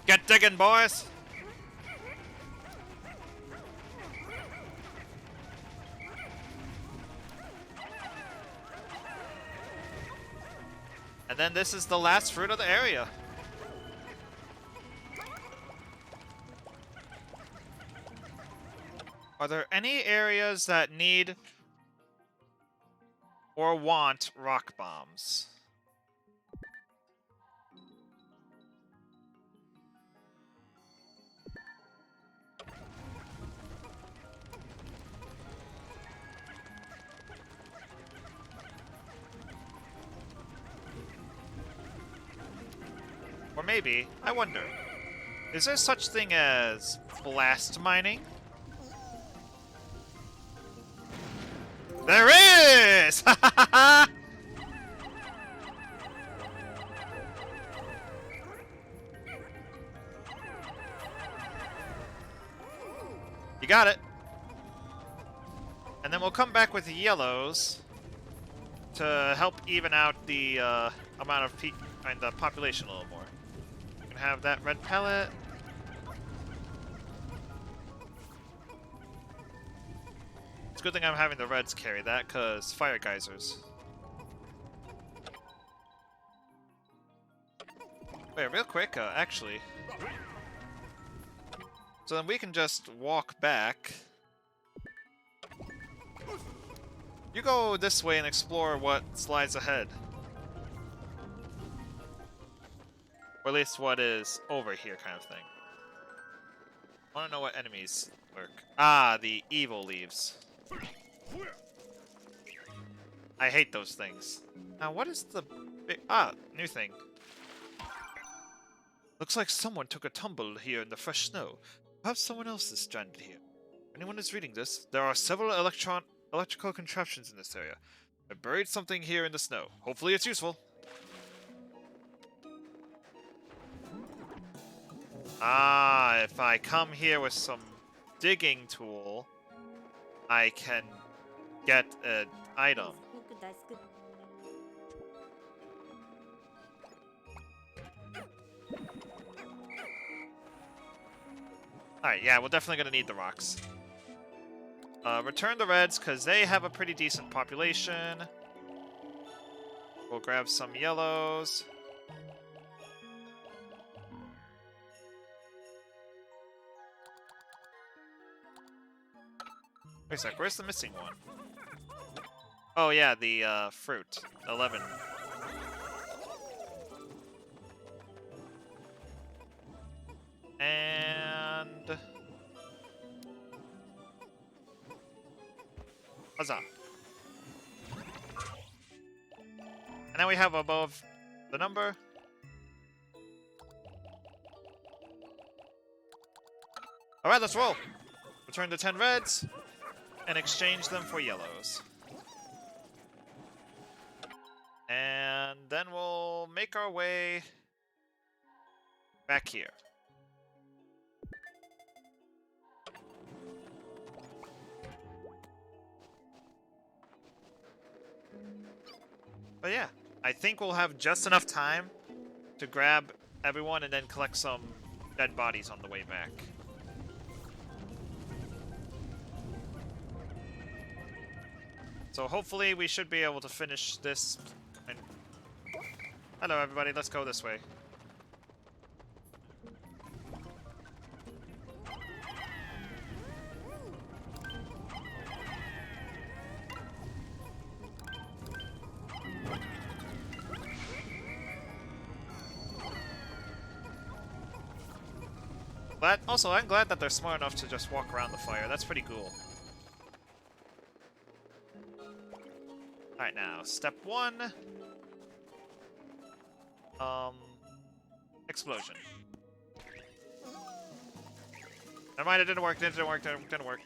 Get digging, boys! And then this is the last fruit of the area. Are there any areas that need or want rock bombs? Or maybe, I wonder, is there such thing as blast mining? There is! You got it. And then we'll come back with the yellows to help even out the amount of the population a little more. You can have that red pellet. It's a good thing I'm having the reds carry that, because fire geysers. Wait, real quick, actually. So then we can just walk back. You go this way and explore what lies ahead. Or at least what is over here, kind of thing. I want to know what enemies lurk. Ah, the evil leaves. I hate those things. Now, what is the big... Ah, new thing. Looks like someone took a tumble here in the fresh snow. Perhaps someone else is stranded here. If anyone is reading this, there are several electrical contraptions in this area. I buried something here in the snow. Hopefully it's useful. Ah, if I come here with some digging tool, I can get an item. Alright, yeah, we're definitely gonna need the rocks. Return the reds, because they have a pretty decent population. We'll grab some yellows. Wait a sec, where's the missing one? Oh yeah, the fruit. 11. And... Huzzah. And now we have above the number. Alright, let's roll! Return the 10 reds, and exchange them for yellows. And... then we'll make our way back here. But yeah, I think we'll have just enough time to grab everyone and then collect some dead bodies on the way back. So hopefully we should be able to finish this. And hello everybody, let's go this way. Also, I'm glad that they're smart enough to just walk around the fire. That's pretty cool. Alright, now, step 1. Explosion. Never mind, it didn't work, it didn't work, it didn't work.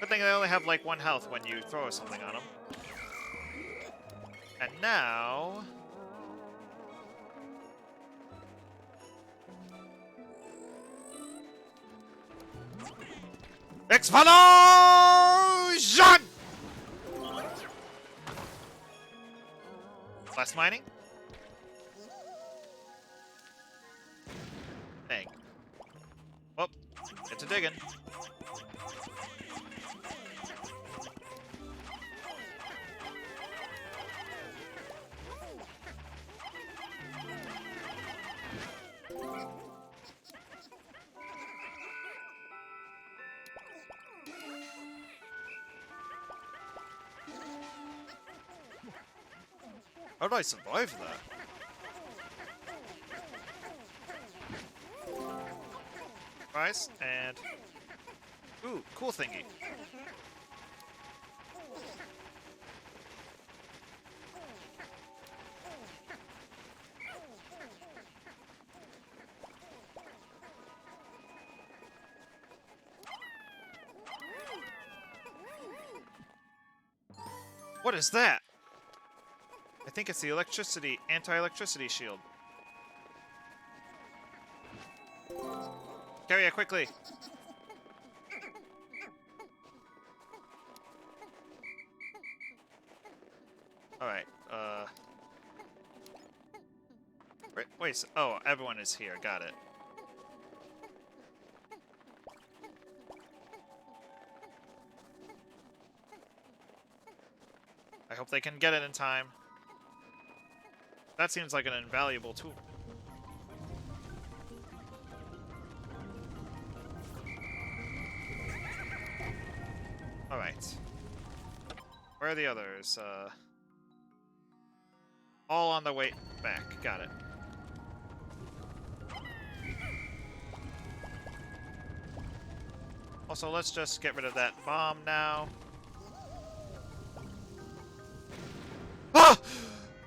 Good thing they only have like 1 health when you throw something on them. And now... Explosion! Last mining? Dang. Oh, get to digging. How did I survive that? Price and... Ooh, cool thingy. What is that? I think it's the anti-electricity shield. Carry it quickly. Alright, wait, oh, everyone is here, got it. I hope they can get it in time. That seems like an invaluable tool. Alright. Where are the others? All on the way back. Got it. Also, let's just get rid of that bomb now. Ah!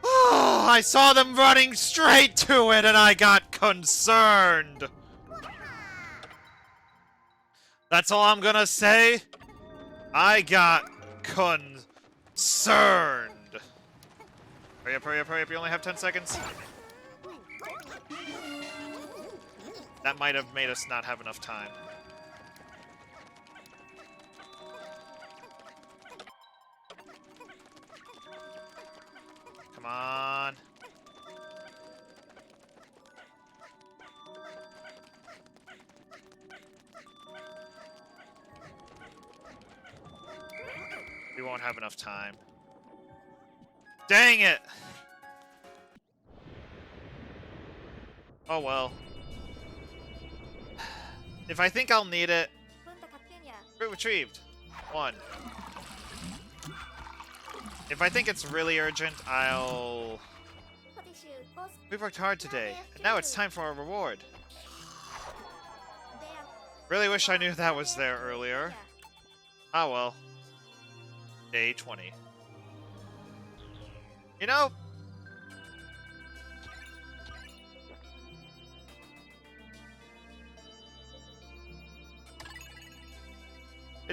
Oh, I saw them running straight to it and I got concerned. That's all I'm gonna say. I got concerned. Hurry up, hurry up, hurry up. You only have 10 seconds. That might have made us not have enough time. Come on. We won't have enough time. Dang it! Oh well. If I think I'll need it... Retrieved. 1. If I think it's really urgent, I'll... We've worked hard today, and now it's time for a reward. Really wish I knew that was there earlier. Ah well. Day 20. You know...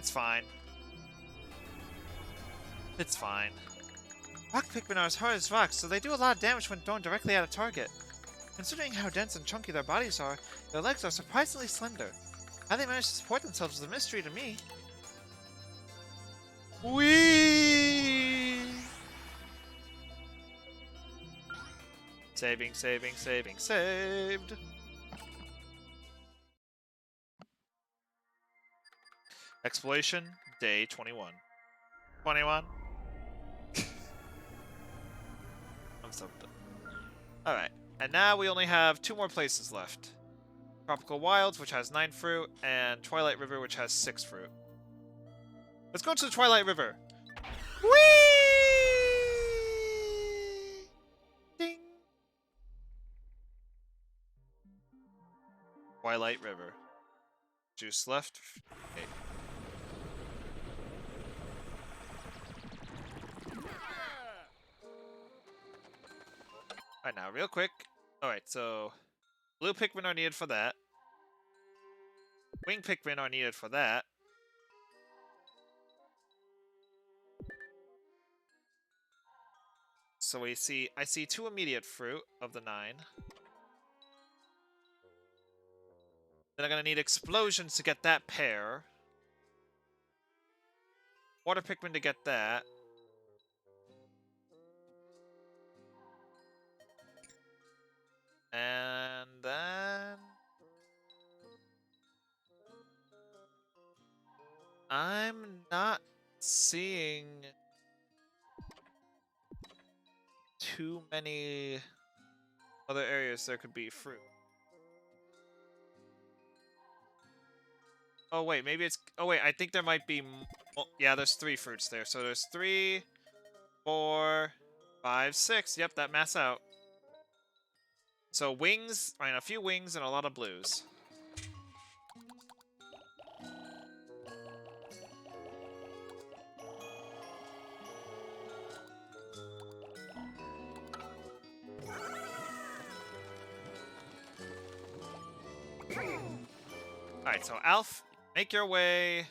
It's fine. It's fine. Rock Pikmin are as hard as rocks, so they do a lot of damage when thrown directly at a target. Considering how dense and chunky their bodies are, their legs are surprisingly slender. How they manage to support themselves is a mystery to me. Whee! Saving, saving, saving, saved! Exploration, day 21. 21? I'm so done. Alright, and now we only have 2 more places left. Tropical Wilds, which has 9 fruit, and Twilight River, which has 6 fruit. Let's go to the Twilight River! Whee! Ding! Twilight River. Juice left. Okay. Alright, now, real quick. Alright, so... Blue Pikmin are needed for that. Wing Pikmin are needed for that. So I see 2 immediate fruit of the 9. Then I'm gonna need explosions to get that pair. Water Pikmin to get that. And then... I'm not seeing too many other areas there could be fruit. Oh wait, maybe it's... Oh wait, I think there might be... Oh, yeah, there's 3 fruits there. So there's 3, 4, 5, 6. Yep, that maths out. So wings, I mean, a few wings and a lot of blues. Alright, so Alf, make your way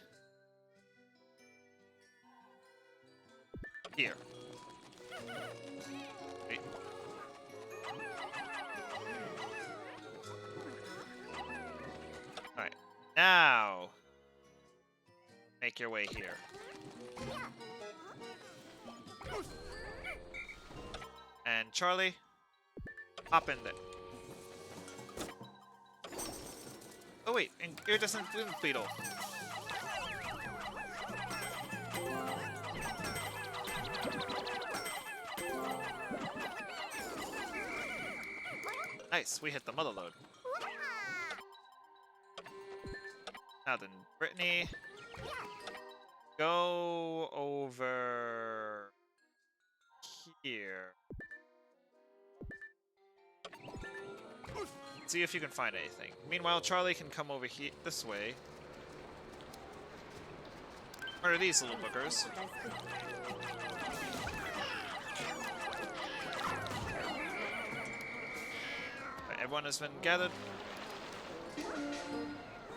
here. Wait. Alright, now make your way here. And Charlie, hop in there. Oh wait, and iridescent bloom beetle. Nice, we hit the mother lode. Now then, Brittany, go over here. See if you can find anything. Meanwhile, Charlie can come over here this way. What are these little boogers? Right, everyone has been gathered.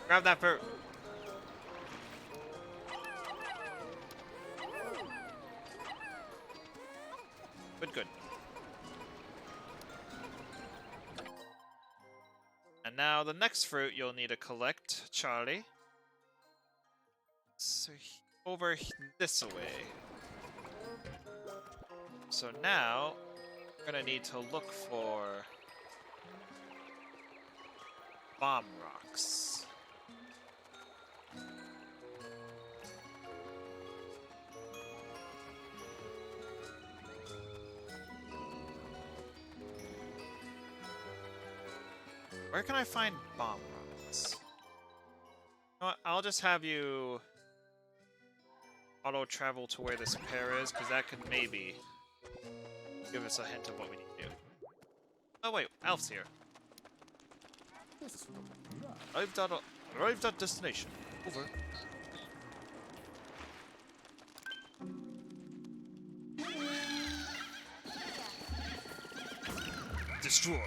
Grab that fruit. Good. And now the next fruit you'll need to collect, Charlie. So over this way. So now we're gonna need to look for bomb rocks. Where can I find bomb rocks? You know what? I'll just have you auto travel to where this pair is, because that could maybe give us a hint of what we need to do. Oh wait, Alf's here. Arrived at destination. Over. Destroy.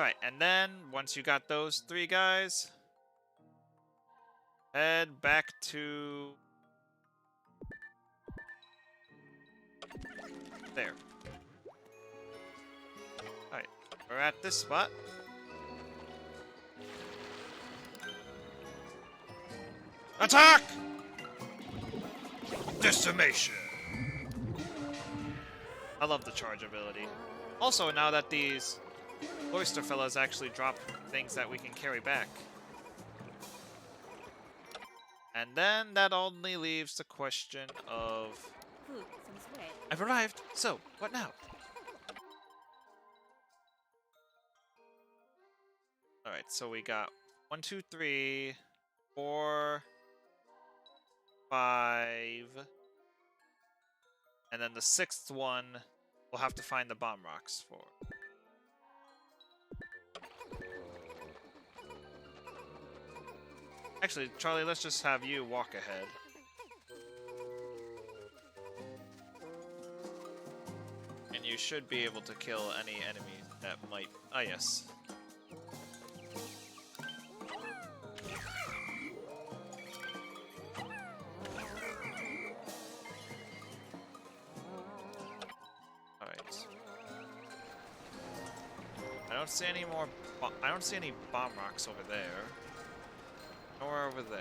Alright, and then, once you got those 3 guys, head back to... there. Alright, we're at this spot. Attack! Decimation! I love the charge ability. Also, now that these oyster fellas actually drop things that we can carry back. And then that only leaves the question of... I've arrived, so what now? Alright, so we got 1, 2, 3, 4, 5, and then the 6th one we'll have to find the bomb rocks for. Actually, Charlie, let's just have you walk ahead. And you should be able to kill any enemy that might... Ah, yes. Alright. I don't see any more... I don't see any bomb rocks over there. Nor over there.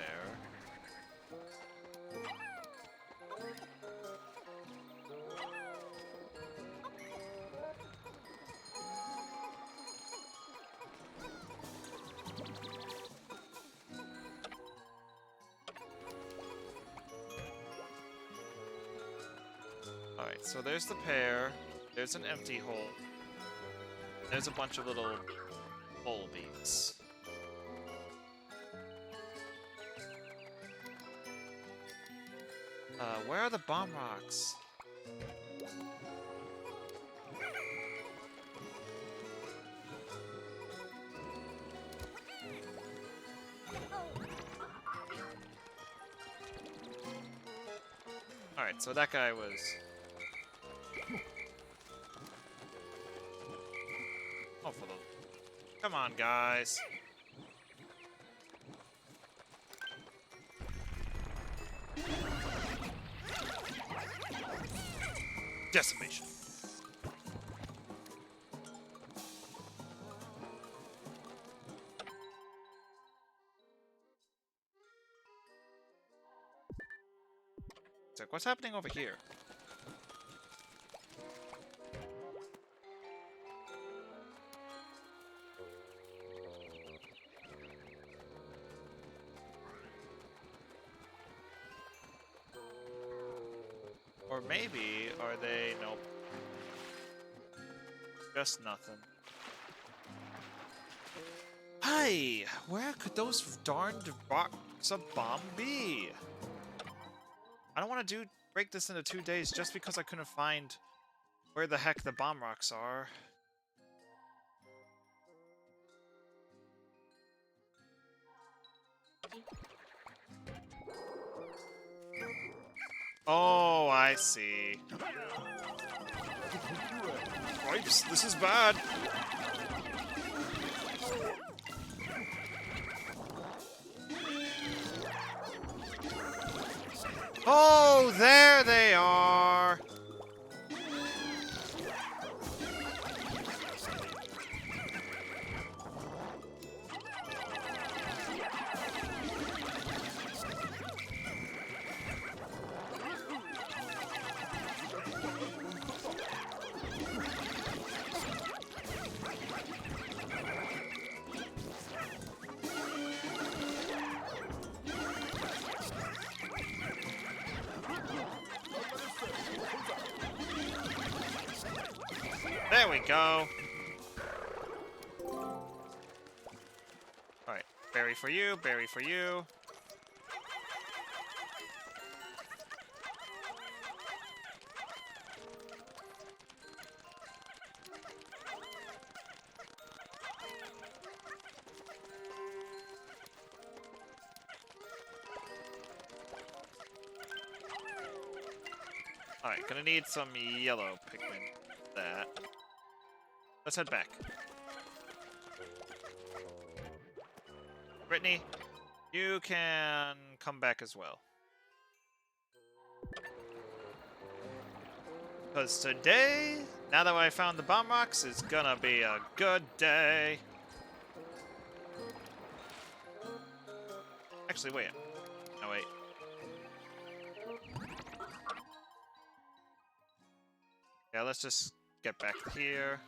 Alright, so there's the pair. There's an empty hole. There's a bunch of little hole beaks. Where are the bomb rocks? Alright, so that guy was... Oh, for the... Come on, guys. Decimation. It's like, what's happening over here? Or maybe, are they... Nope. Just nothing. Hi! Where could those darned rocks of bomb be? I don't want to break this into 2 days just because I couldn't find where the heck the bomb rocks are. Oh, I see. Wipes, this is bad. Oh, there they are. There we go. Alright, berry for you, berry for you. Alright, gonna need some yellow Pikmin. That. Let's head back. Brittany, you can come back as well. Because today, now that I found the bomb rocks, is gonna be a good day. Actually, wait. No, wait. Yeah, let's just get back here.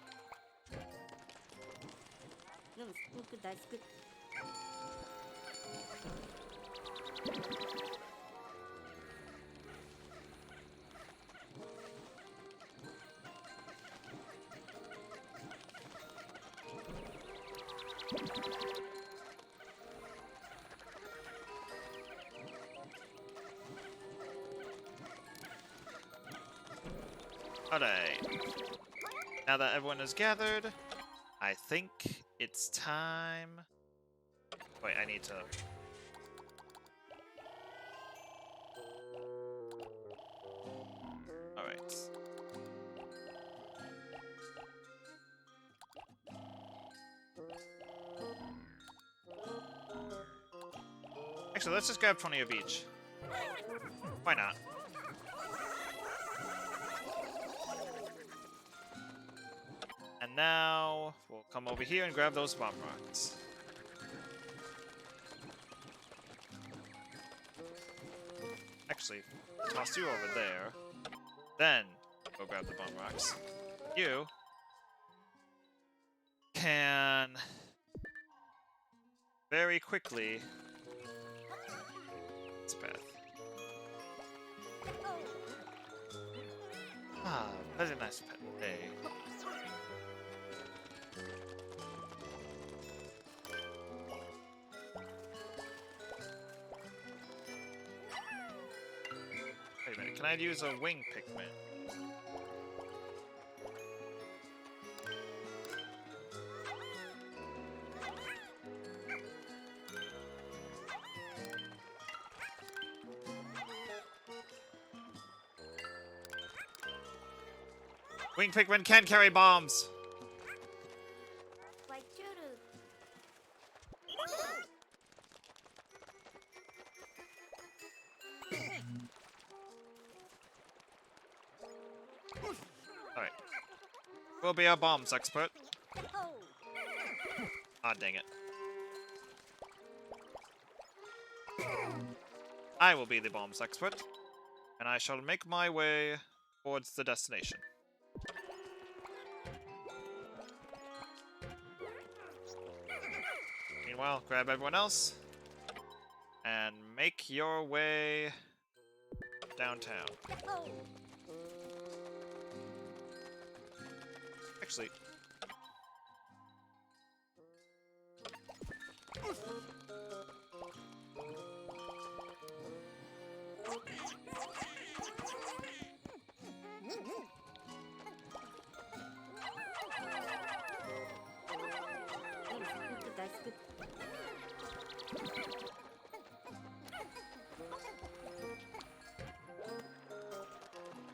Alright. Now that everyone is gathered, I think it's time... Wait, I need to... Alright. Actually, let's just grab 20 of each. Why not? And now, we'll come over here and grab those bomb rocks. Actually, toss you over there. Then, go grab the bomb rocks. You can very quickly... this path. Ah, very nice pet day. Wait a minute, can I use a wing Pikmin? Wing Pikmin can carry bombs! Alright. We'll be a bombs expert. Ah, dang it. I will be the bombs expert, and I shall make my way towards the destination. Meanwhile, grab everyone else, and make your way downtown. Actually...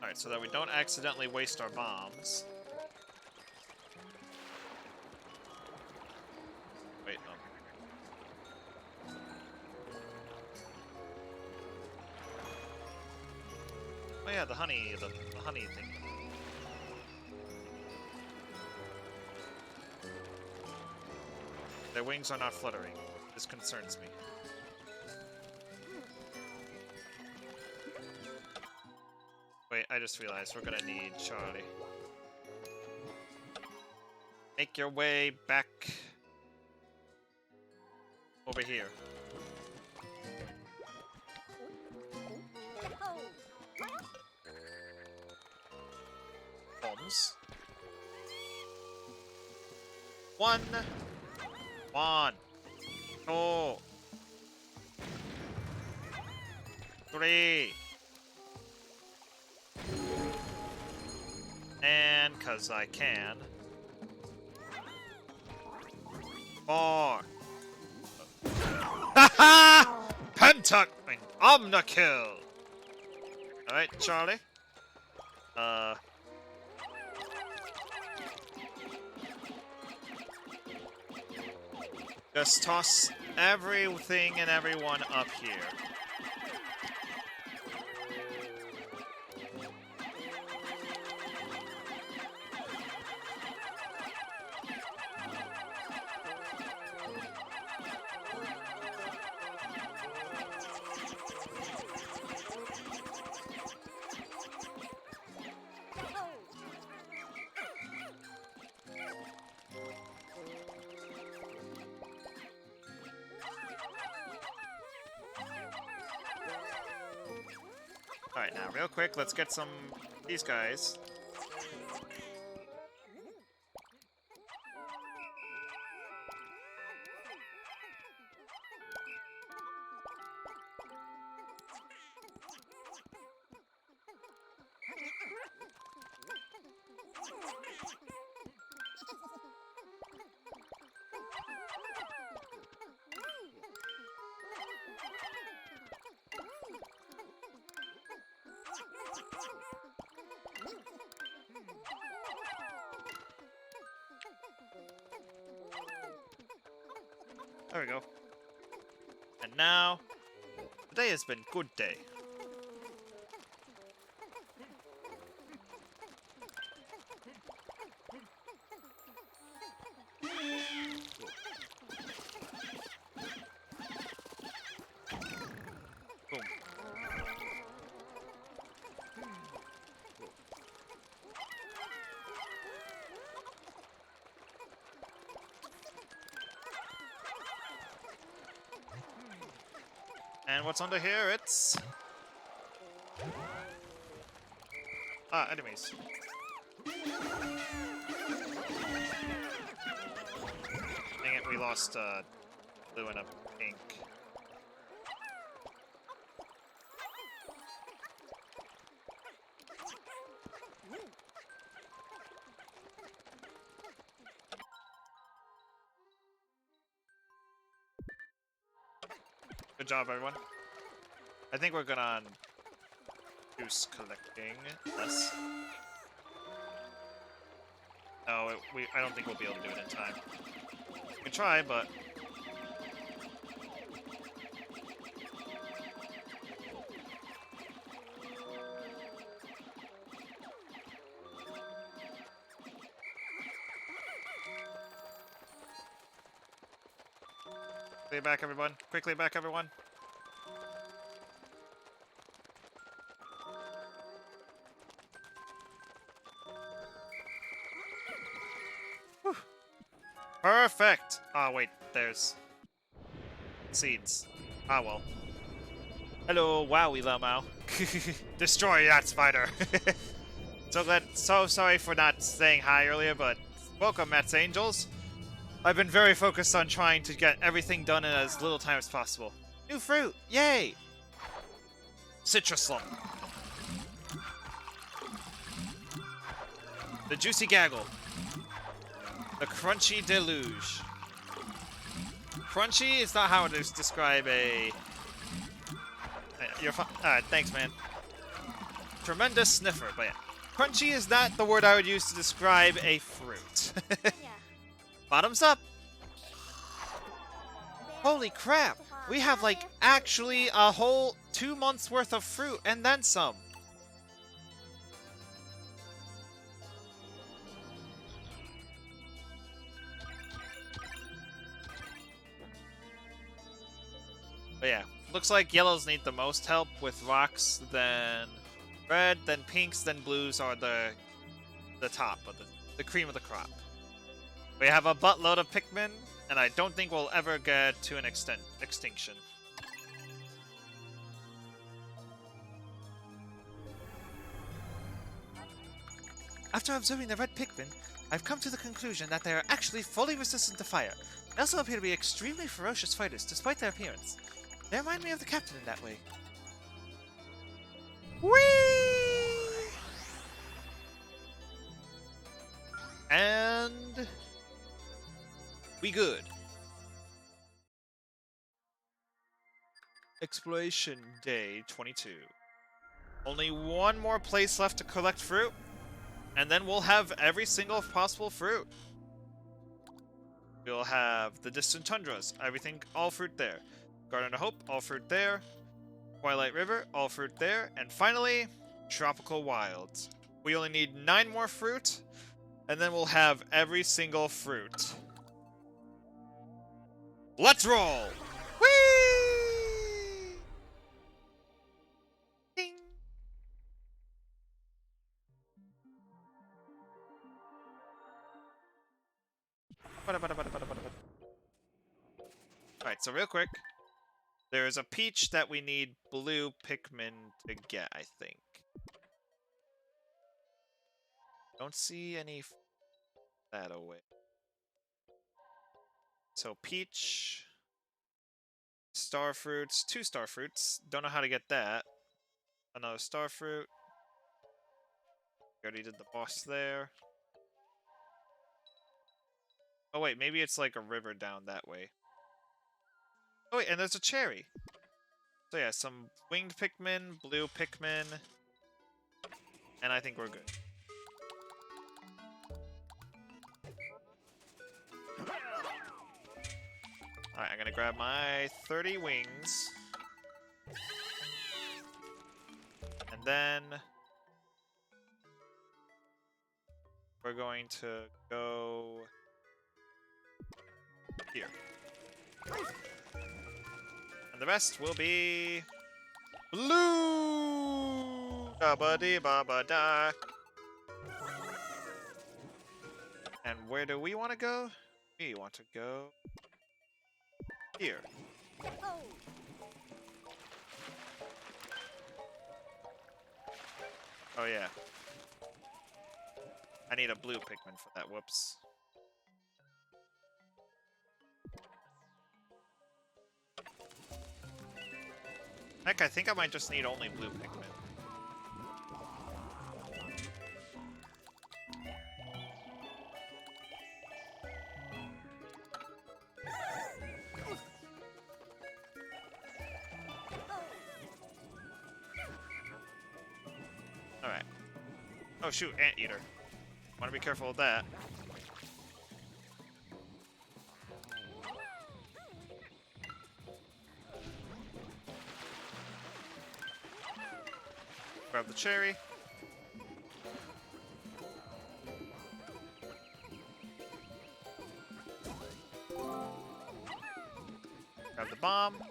Alright, so that we don't accidentally waste our bombs. Wait, no. Oh yeah, the honey thing. Their wings are not fluttering. This concerns me. Wait, I just realized we're gonna need Charlie. Make your way back over here. Bombs. One, 2, 3. And, 'cause I can. 4. Haha! Pentakill! Omnikill! Alright, Charlie. Just toss everything and everyone up here. Alright, now real quick, let's get some these guys. There we go. And now, today has been good day. Boom. And what's under here? It's... enemies. Dang it, we lost, blue and a pink. Good job, everyone. I think we're good on juice collecting. Less. No, I don't think we'll be able to do it in time. We can try, but... Lay back, everyone. Quickly back, everyone. Whew. Perfect! Ah, wait, there's... seeds. Ah, well. Hello, wowie Lamau. Destroy that spider! So sorry for not saying hi earlier, but welcome, Matt's Angels. I've been very focused on trying to get everything done in as little time as possible. New fruit! Yay! Citrus Slump. The Juicy Gaggle. The Crunchy Deluge. Crunchy is not how to describe a... You're fine. Alright, thanks, man. Tremendous Sniffer, but yeah. Crunchy is not the word I would use to describe a fruit. Yeah. Bottoms up! Holy crap! We have, like, actually a whole 2 months worth of fruit and then some. But yeah, looks like yellows need the most help with rocks, then red, then pinks, then blues are the top of the cream of the crop. We have a buttload of Pikmin, and I don't think we'll ever get to an extinction. After observing the red Pikmin, I've come to the conclusion that they are actually fully resistant to fire. They also appear to be extremely ferocious fighters, despite their appearance. They remind me of the captain in that way. Whee! And... we good. Exploration Day 22. Only one more place left to collect fruit, and then we'll have every single possible fruit. We'll have the Distant Tundras, everything, all fruit there. Garden of Hope, all fruit there. Twilight River, all fruit there. And finally, Tropical Wilds. We only need 9 more fruit, and then we'll have every single fruit. Let's roll! Whee! Ding! Alright, so real quick. There's a peach that we need blue Pikmin to get, I think. Don't see any that away. So peach, star fruits, 2 star fruits. Don't know how to get that. Another star fruit. We already did the boss there. Oh wait, maybe it's like a river down that way. Oh wait, and there's a cherry. So yeah, some winged Pikmin, blue Pikmin, and I think we're good. Alright, I'm gonna grab my 30 wings. And then we're going to go here. And the rest will be blue! Da-ba-dee-ba-ba-da. And where do we want to go? We want to go here. Oh yeah. I need a blue Pikmin for that, whoops. Heck, I think I might just need only blue Pikmin. Alright. Oh shoot, anteater. Want to be careful with that. Grab the cherry. Grab the bomb.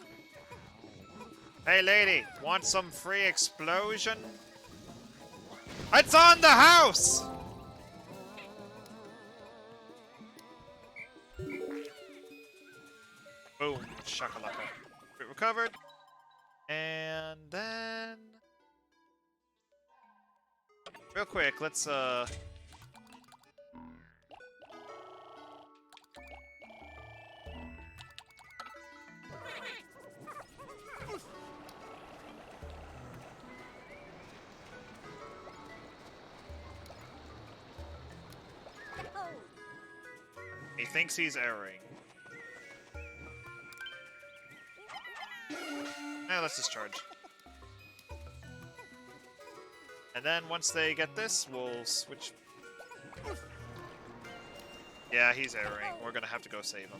Hey lady, want some free explosion? It's on the house! Boom, shakalaka. Fruit recovered. And then... real quick, let's, he thinks he's erring. Now let's discharge. And then once they get this, we'll switch. Yeah, he's erring. We're gonna have to go save him.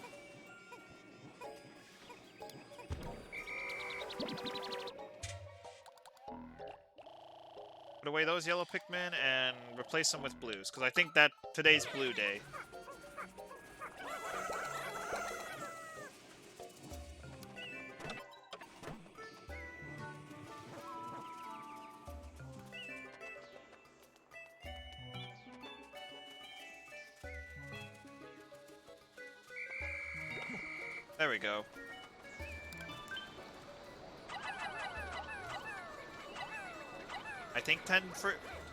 Put away those yellow Pikmin and replace them with blues, because I think that today's blue day. There we go. I think 10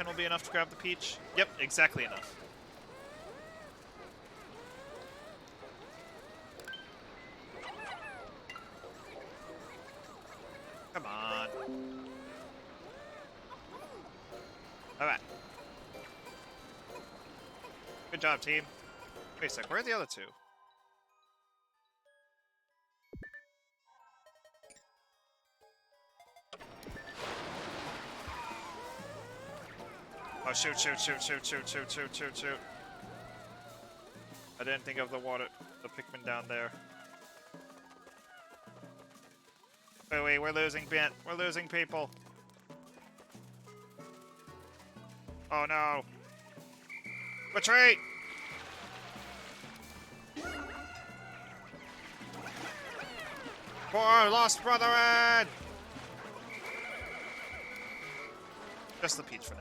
will be enough to grab the peach. Yep, exactly enough. Come on. Alright. Good job, team. Wait a sec, where are the other two? Oh, shoot. I didn't think of the water. the Pikmin down there. Wait, we're losing Bent. We're losing people. Oh no. Retreat! For our lost brethren! Just the Peach for now.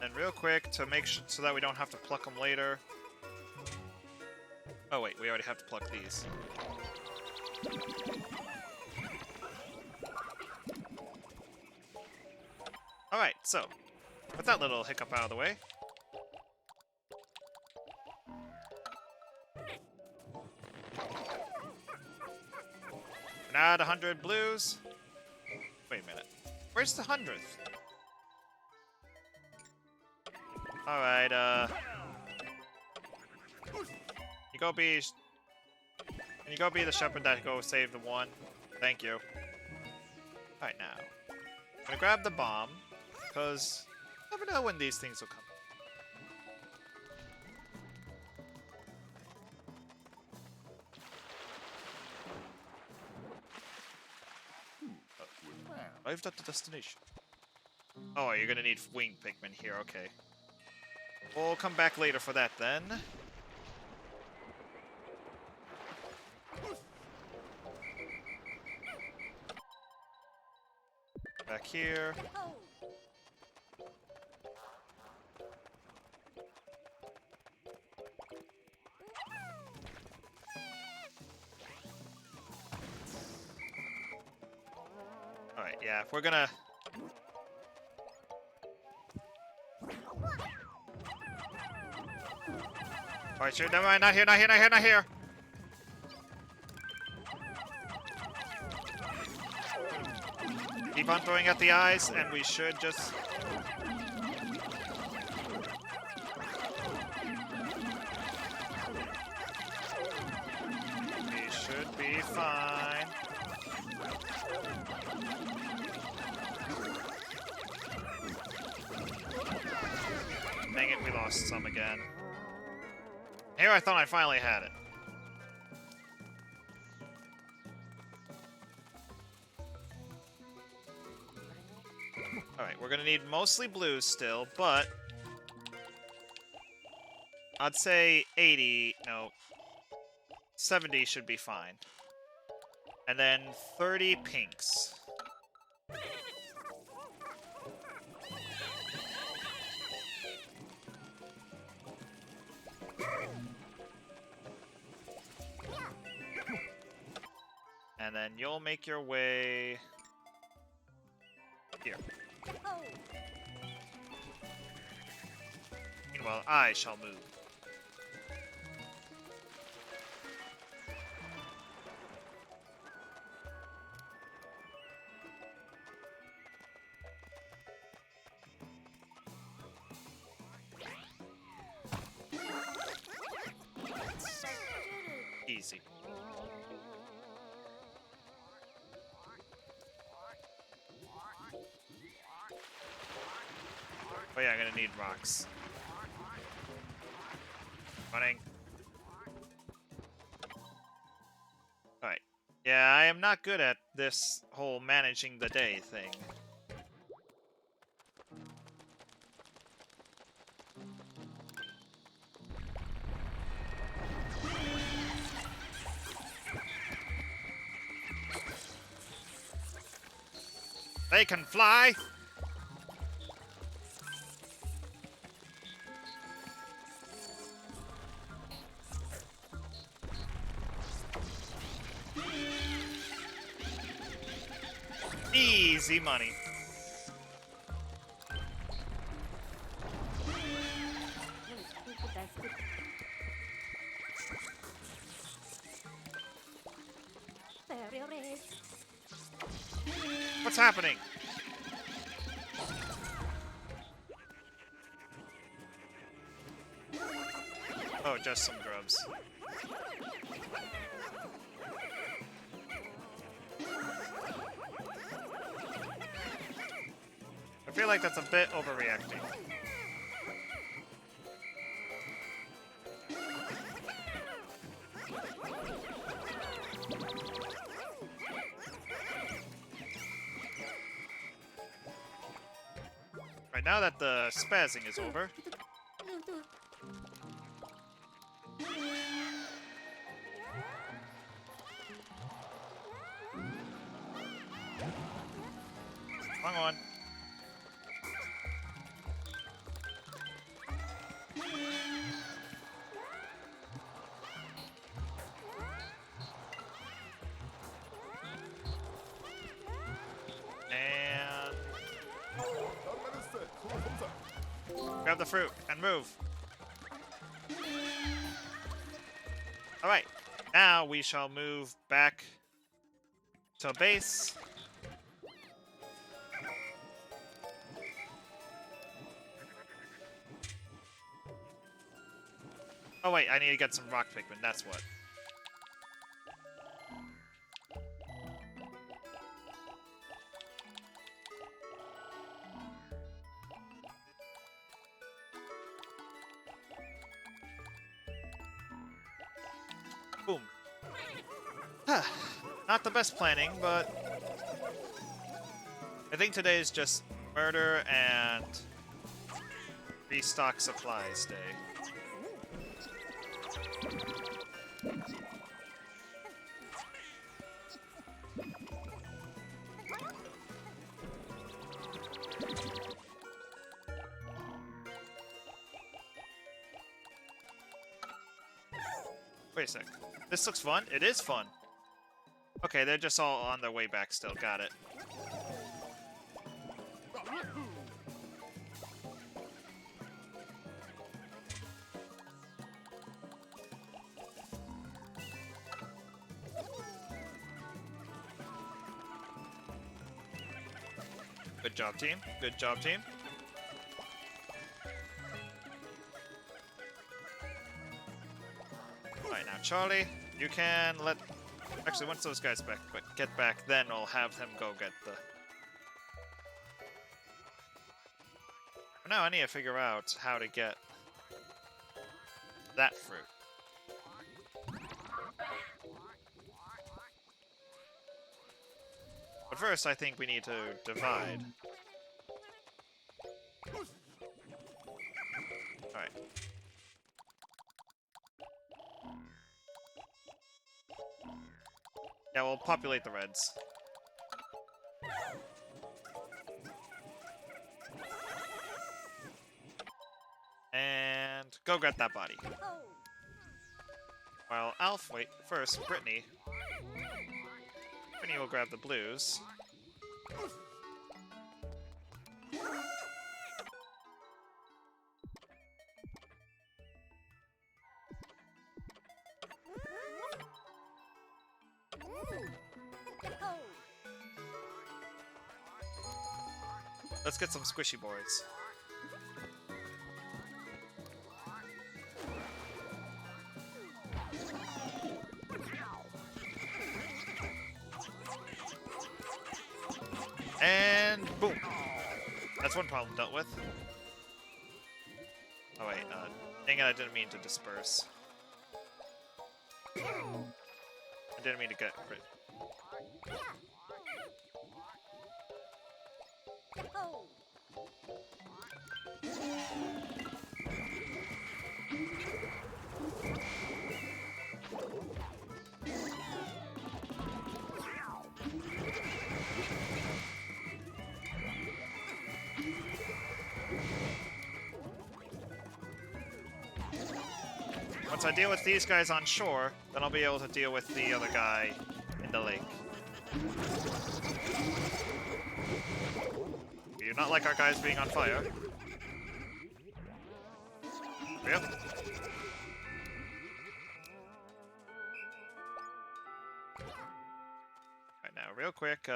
And real quick, to make sure so that we don't have to pluck them later. Oh wait, we already have to pluck these. Alright, so, with that little hiccup out of the way. And add 100 blues. Wait a minute. Where's the 100th? Alright, You go be... Can you go be the shepherd that go save the one? Thank you. Alright, now. I'm gonna grab the bomb, because you never know when these things will come. Arrived at the destination. Oh, you're gonna need winged Pikmin here, okay. We'll come back later for that then. Back here. Alright, yeah, if we're gonna... Alright, sure, never mind, not here, not here, not here, not here! Keep on throwing at the eyes, and we should just... We should be fine. Dang it, we lost some again. Here I thought I finally had it. Alright, we're gonna need mostly blues still, but... I'd say 80, no, 70 should be fine. And then 30 pinks. And then you'll make your way here. Meanwhile, I shall move. Easy. Oh yeah, I'm gonna need rocks. Running. Alright. Yeah, I am not good at this whole managing the day thing. They can fly! Easy money. What's happening? Oh, just some grubs. like that's a bit overreacting. Right, now that the spazzing is over... Wrong one. And... grab the fruit and move. Alright, now we shall move back to base. Oh wait, I need to get some rock Pikmin, that's what. Boom. Not the best planning, but... I think today is just murder and restock supplies day. Wait a sec. This looks fun? It is fun. Okay, they're just all on their way back still. Got it. Good job, team. Good job, team. Alright, now Charlie, you can let... Actually, once those guys get back, then I'll have him go get the... For now, I need to figure out how to get that fruit. But first, I think we need to divide. Alright. Yeah, we'll populate the reds. And go get that body. While Alf, wait, first, Brittany. Brittany will grab the blues. Let's get some squishy boards. And boom! That's one problem dealt with. Oh wait, dang it, I didn't mean to disperse. I didn't mean to get rid. Once I deal with these guys on shore, then I'll be able to deal with the other guy in the lake. Do you not like our guys being on fire? Yep. Right now, real quick,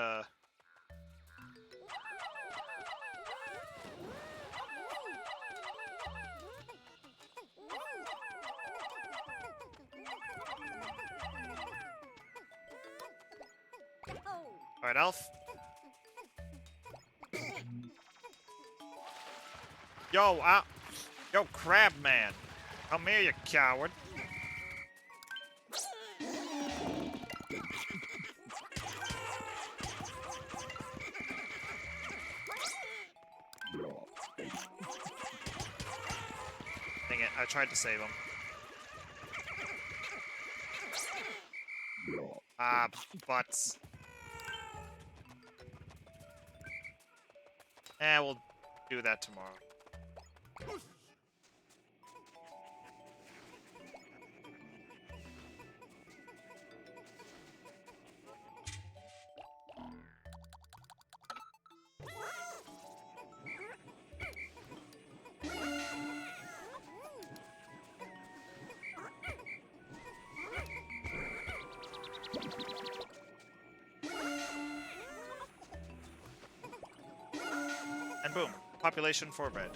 Alright, Alf. Yo, yo, Crab Man. Come here, you coward. Dang it, I tried to save him. Ah, butts. We'll do that tomorrow. And boom, population 4 red.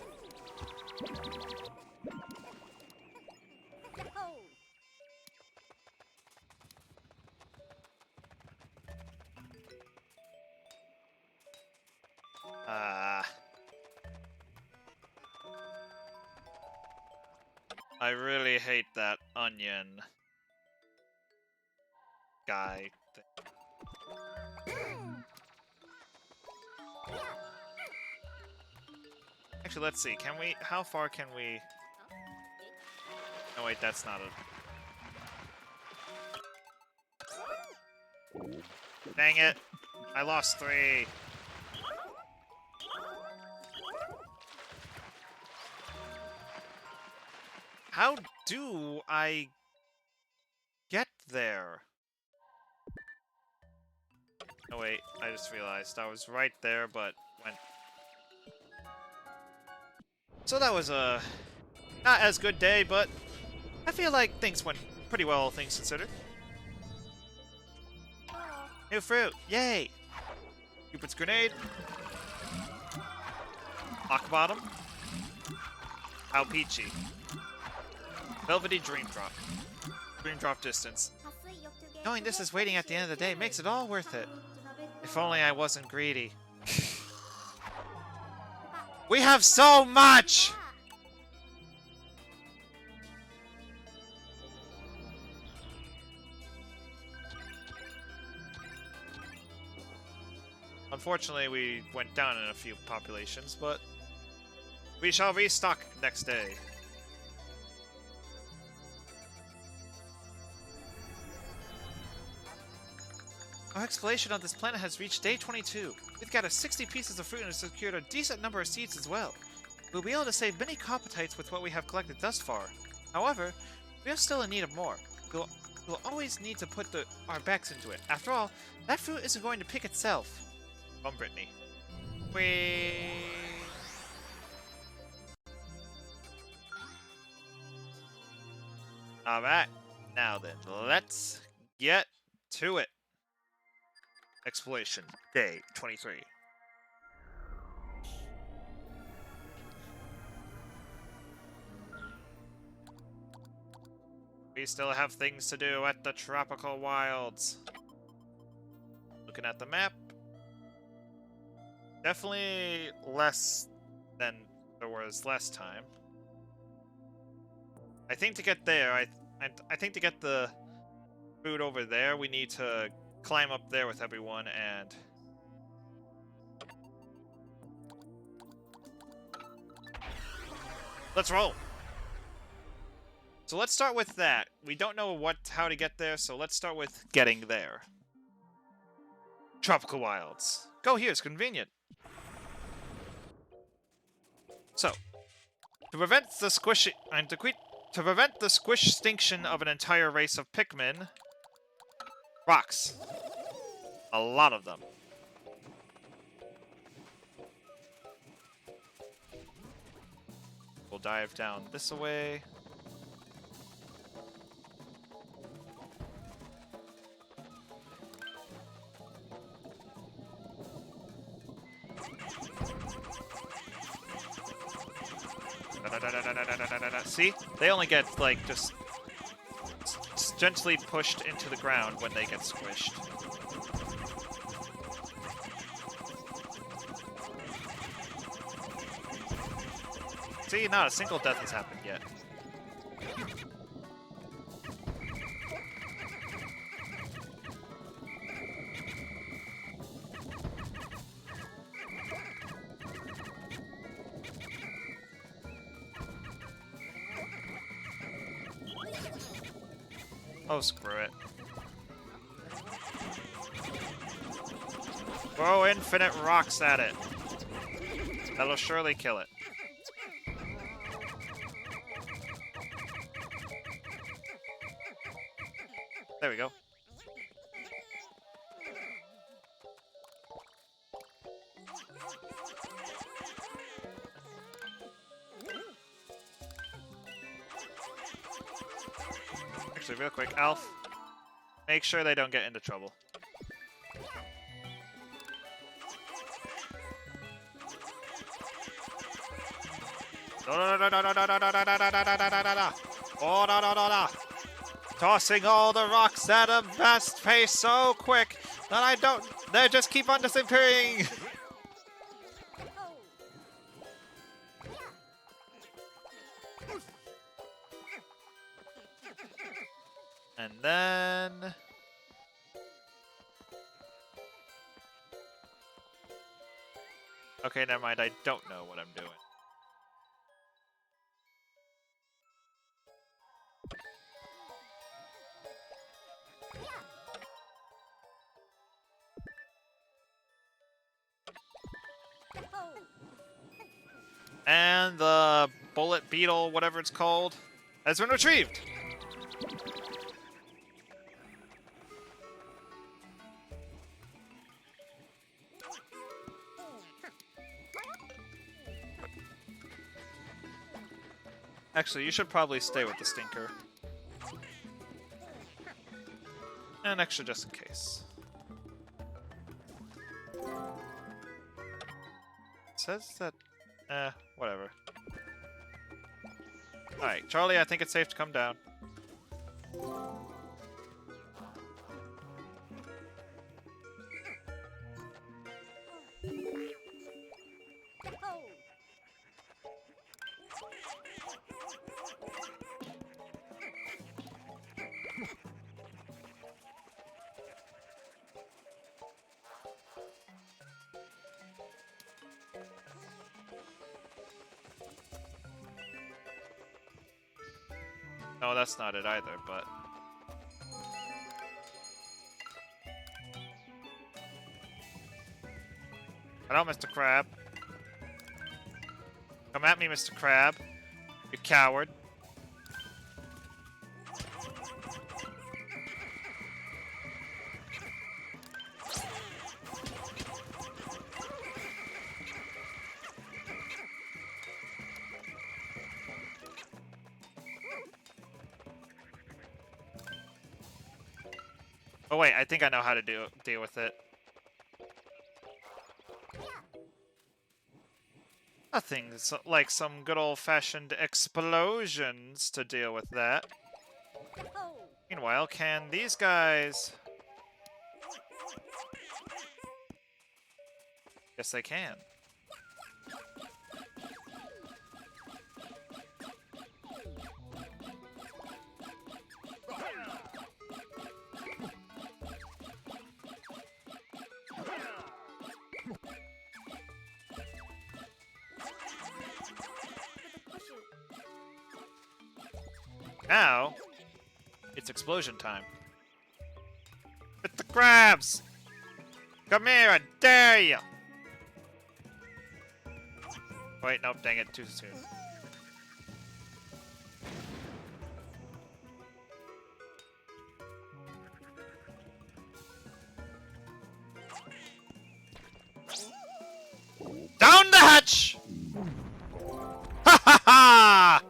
I really hate that onion guy thing. Actually, let's see. Can we? How far can we? Oh wait, that's not a. Dang it! I lost 3. How do I get there? Oh wait, I just realized I was right there, but went. So that was a not as good day, but I feel like things went pretty well, all things considered. New fruit, yay! Cupid's grenade. Lock bottom. How peachy. Velvety Dream Drop. Dream Drop distance. Knowing this is waiting at the end of the day makes it all worth it. If only I wasn't greedy. We have so much! Unfortunately, we went down in a few populations, but we shall restock next day. Our exploration on this planet has reached day 22. We've gathered 60 pieces of fruit and secured a decent number of seeds as well. We'll be able to save many Copatites with what we have collected thus far. However, we are still in need of more. We'll always need to put our backs into it. After all, that fruit isn't going to pick itself. From Brittany. Whee! Alright, now then, let's get to it. Exploration, day 23. We still have things to do at the tropical wilds. Looking at the map. Definitely less than there was last time. I think to get there, I think to get the food over there, we need to climb up there with everyone and let's roll. So let's start with that. We don't know how to get there, so let's start with getting there. Tropical wilds. Go here, it's convenient. So, to prevent the squish extinction of an entire race of Pikmin, rocks. A lot of them. We'll dive down this way. See? They only get, like, just gently pushed into the ground when they get squished. See, not a single death has happened yet. Oh, screw it. Throw infinite rocks at it. That'll surely kill it. There we go. Actually, real quick, Alf, make sure they don't get into trouble. Tossing all the rocks at a fast pace so quick that I don't. They just keep on disappearing. And then. Okay, never mind. I don't know what I'm doing. And the bullet beetle, whatever it's called, has been retrieved. Actually, you should probably stay with the stinker. And extra just in case. It says that... whatever. Alright, Charlie, I think it's safe to come down. No, that's not it either, but... Hello, Mr. Crab. Come at me, Mr. Crab. You coward. Oh wait, I think I know how to deal with it. Nothing like some good old-fashioned explosions to deal with that. Meanwhile, can these guys... Yes, they can. Now, it's explosion time. With the crabs! Come here, I dare you! Wait, nope, dang it, too soon. Down the hatch! Ha ha ha!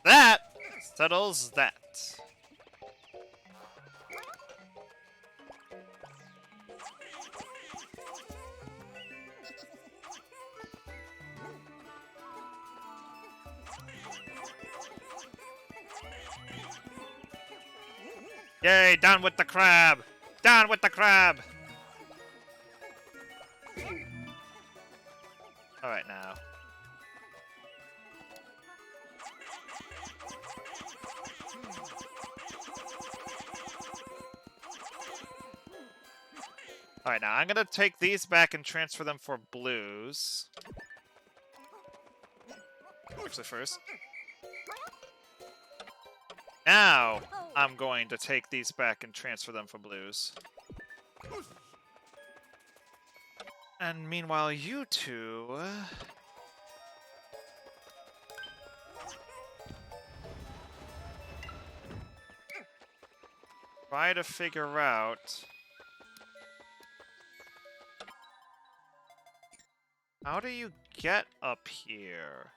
That settles that. Yay, down with the crab! Down with the crab! Alright, now. Alright, now I'm gonna take these back and transfer them for blues. Actually, first. Now, I'm going to take these back and transfer them for blues. And meanwhile, you two... try to figure out... how do you get up here?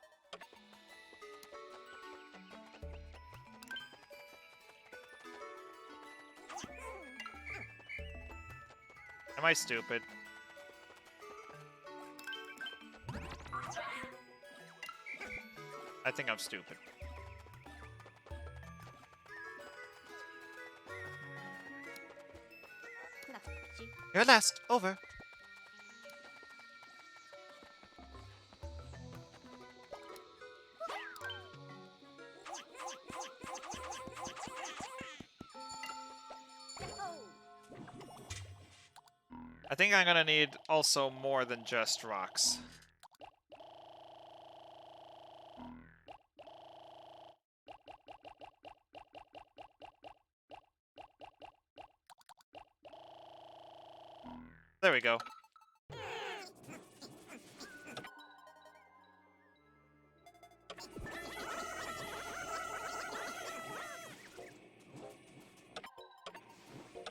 Am I stupid? I think I'm stupid. You're last. Over. I think I'm gonna need also more than just rocks. There we go.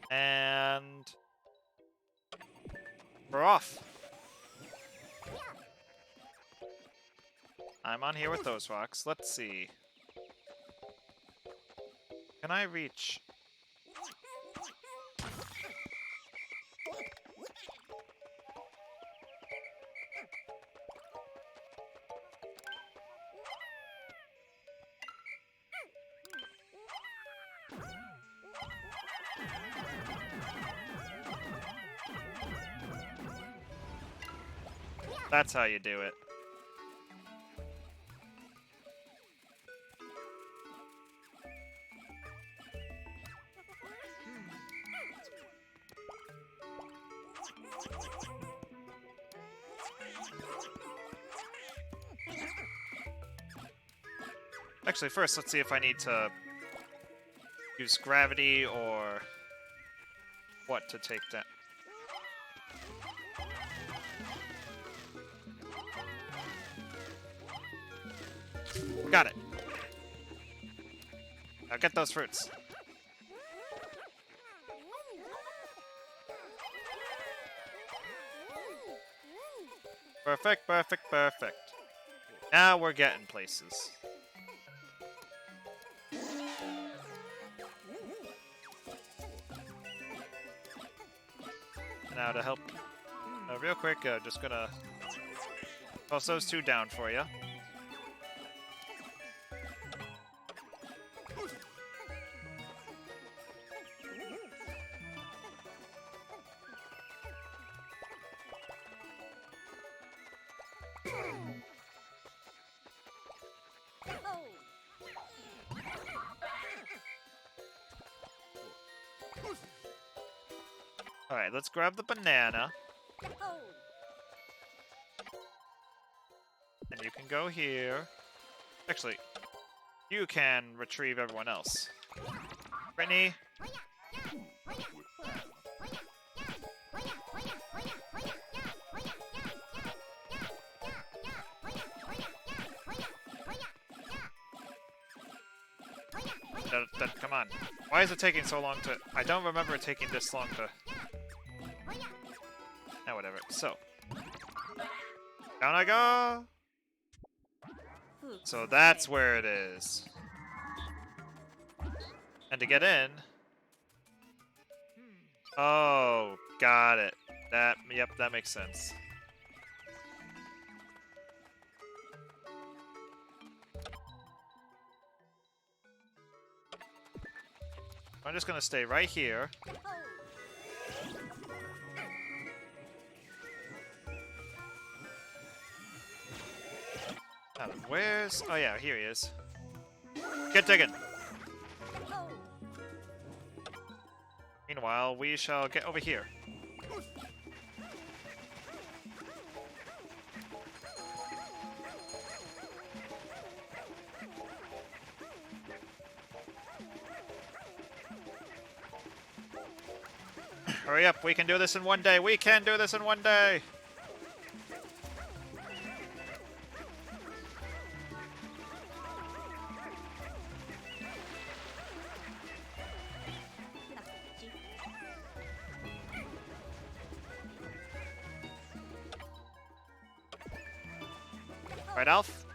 And... we're off. I'm on here with those rocks. Let's see. Can I reach... That's how you do it. Actually, first, let's see if I need to use gravity or what to take that. Got it. Now get those fruits. Perfect, perfect, perfect. Now we're getting places. Now to help, real quick, just gonna toss those two down for you. Alright, let's grab the banana. And you can go here. Actually, you can retrieve everyone else. Brittany. Come on. Why is it taking so long to... I don't remember it taking this long to... Now, whatever. So. Down I go! So that's where it is. And to get in... Oh, got it. Yep, that makes sense. I'm just gonna stay right here. Where's... Oh yeah, here he is. Get digging! Meanwhile, we shall get over here. Hurry up, we can do this in one day! We can do this in one day! Right, Alf?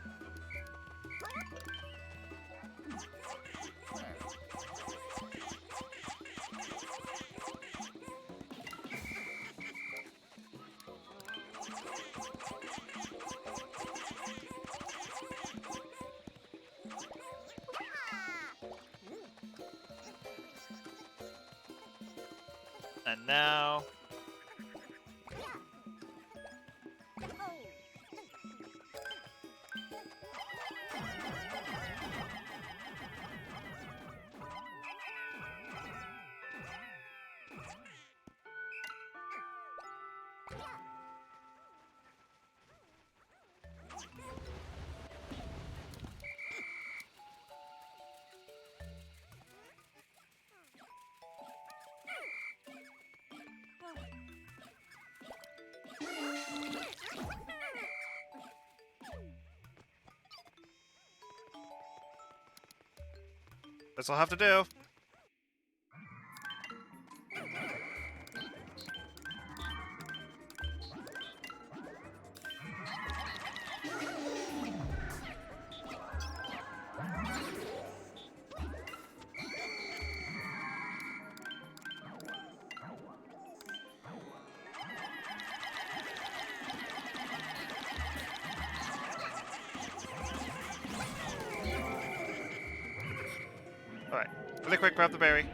And now... this'll have to do. Alright, really quick, grab the berry.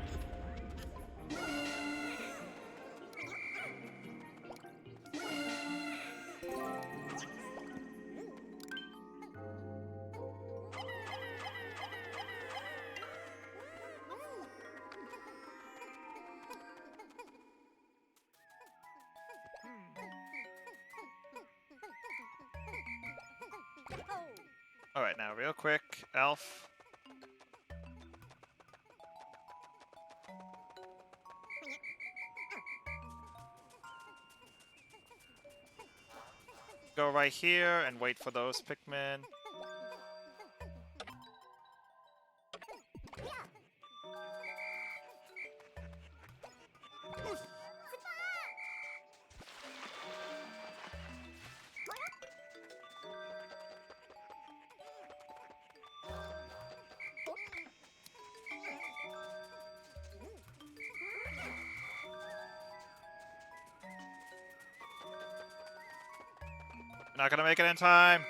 Alright, now real quick, Alf. Go right here and wait for those Pikmin. Not gonna make it in time.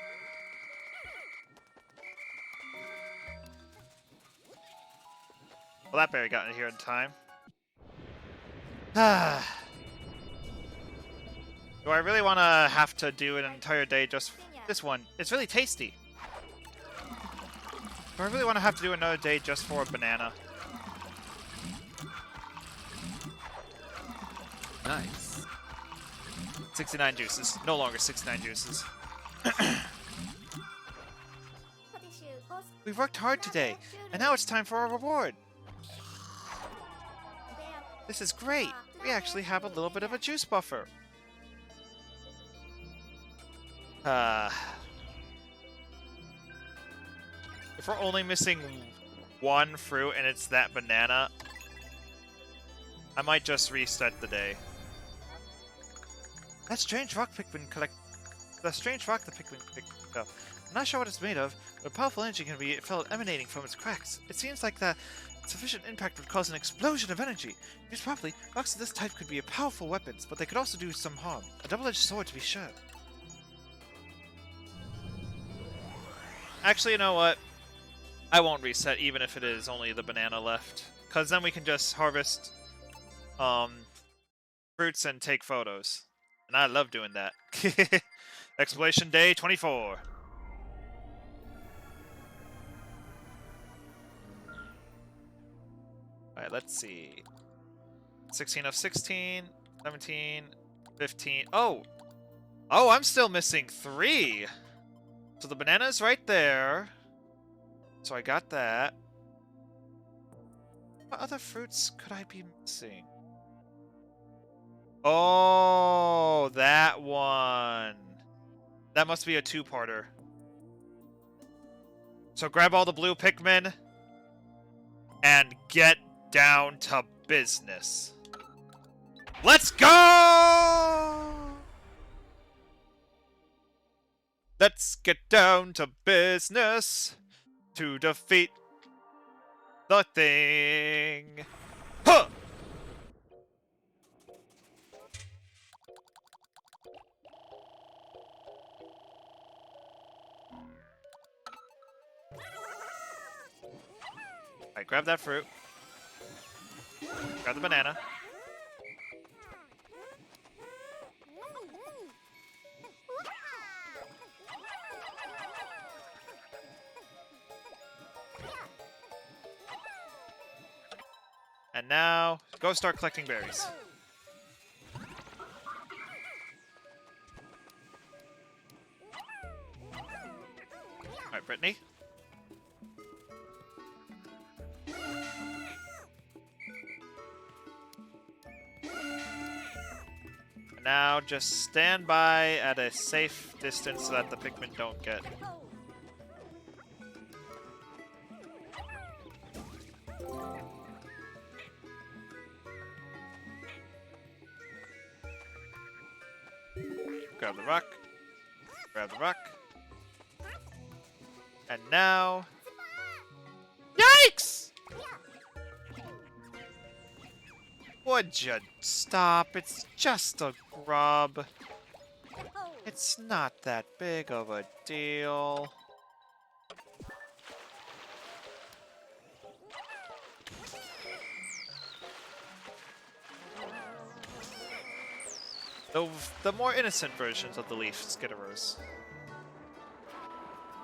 Well, that berry got in here in time. Do I really want to have to do an entire day just for this one? It's really tasty. Do I really want to have to do another day just for a banana? Nice. 69 juices. No longer 69 juices. We've worked hard today, and now it's time for our reward. This is great. We actually have a little bit of a juice buffer. If we're only missing one fruit and it's that banana, I might just reset the day. That strange rock the Pikmin picked up. I'm not sure what it's made of, but powerful energy can be felt emanating from its cracks. It seems like that sufficient impact would cause an explosion of energy. Used properly, rocks of this type could be powerful weapons, but they could also do some harm. A double-edged sword to be sure. Actually, you know what? I won't reset even if it is only the banana left. Because then we can just harvest fruits and take photos. And I love doing that. Exploration day 24. Alright, let's see. 16 of 16, 17, 15. Oh! Oh, I'm still missing 3! So the banana's right there. So I got that. What other fruits could I be missing? Oh, that one. That must be a two-parter. So grab all the blue Pikmin and get down to business. Let's go! Let's get down to business to defeat the thing. Huh! Alright, grab that fruit. Grab the banana. And now, go start collecting berries. Alright, Brittany. And now, just stand by at a safe distance so that the Pikmin don't get... Grab the rock. Grab the rock. And now... Yikes! Would you stop? It's just a grub. It's not that big of a deal. The more innocent versions of the leaf skitterers.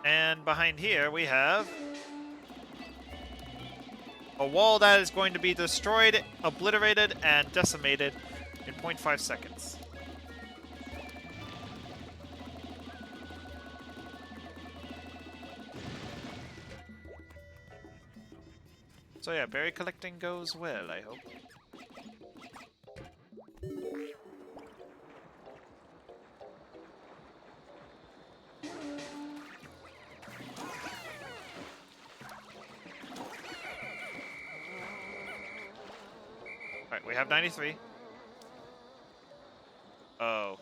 And behind here we have a wall that is going to be destroyed, obliterated, and decimated in 0.5 seconds. So yeah, berry collecting goes well, I hope. Alright, we have 93. Oh.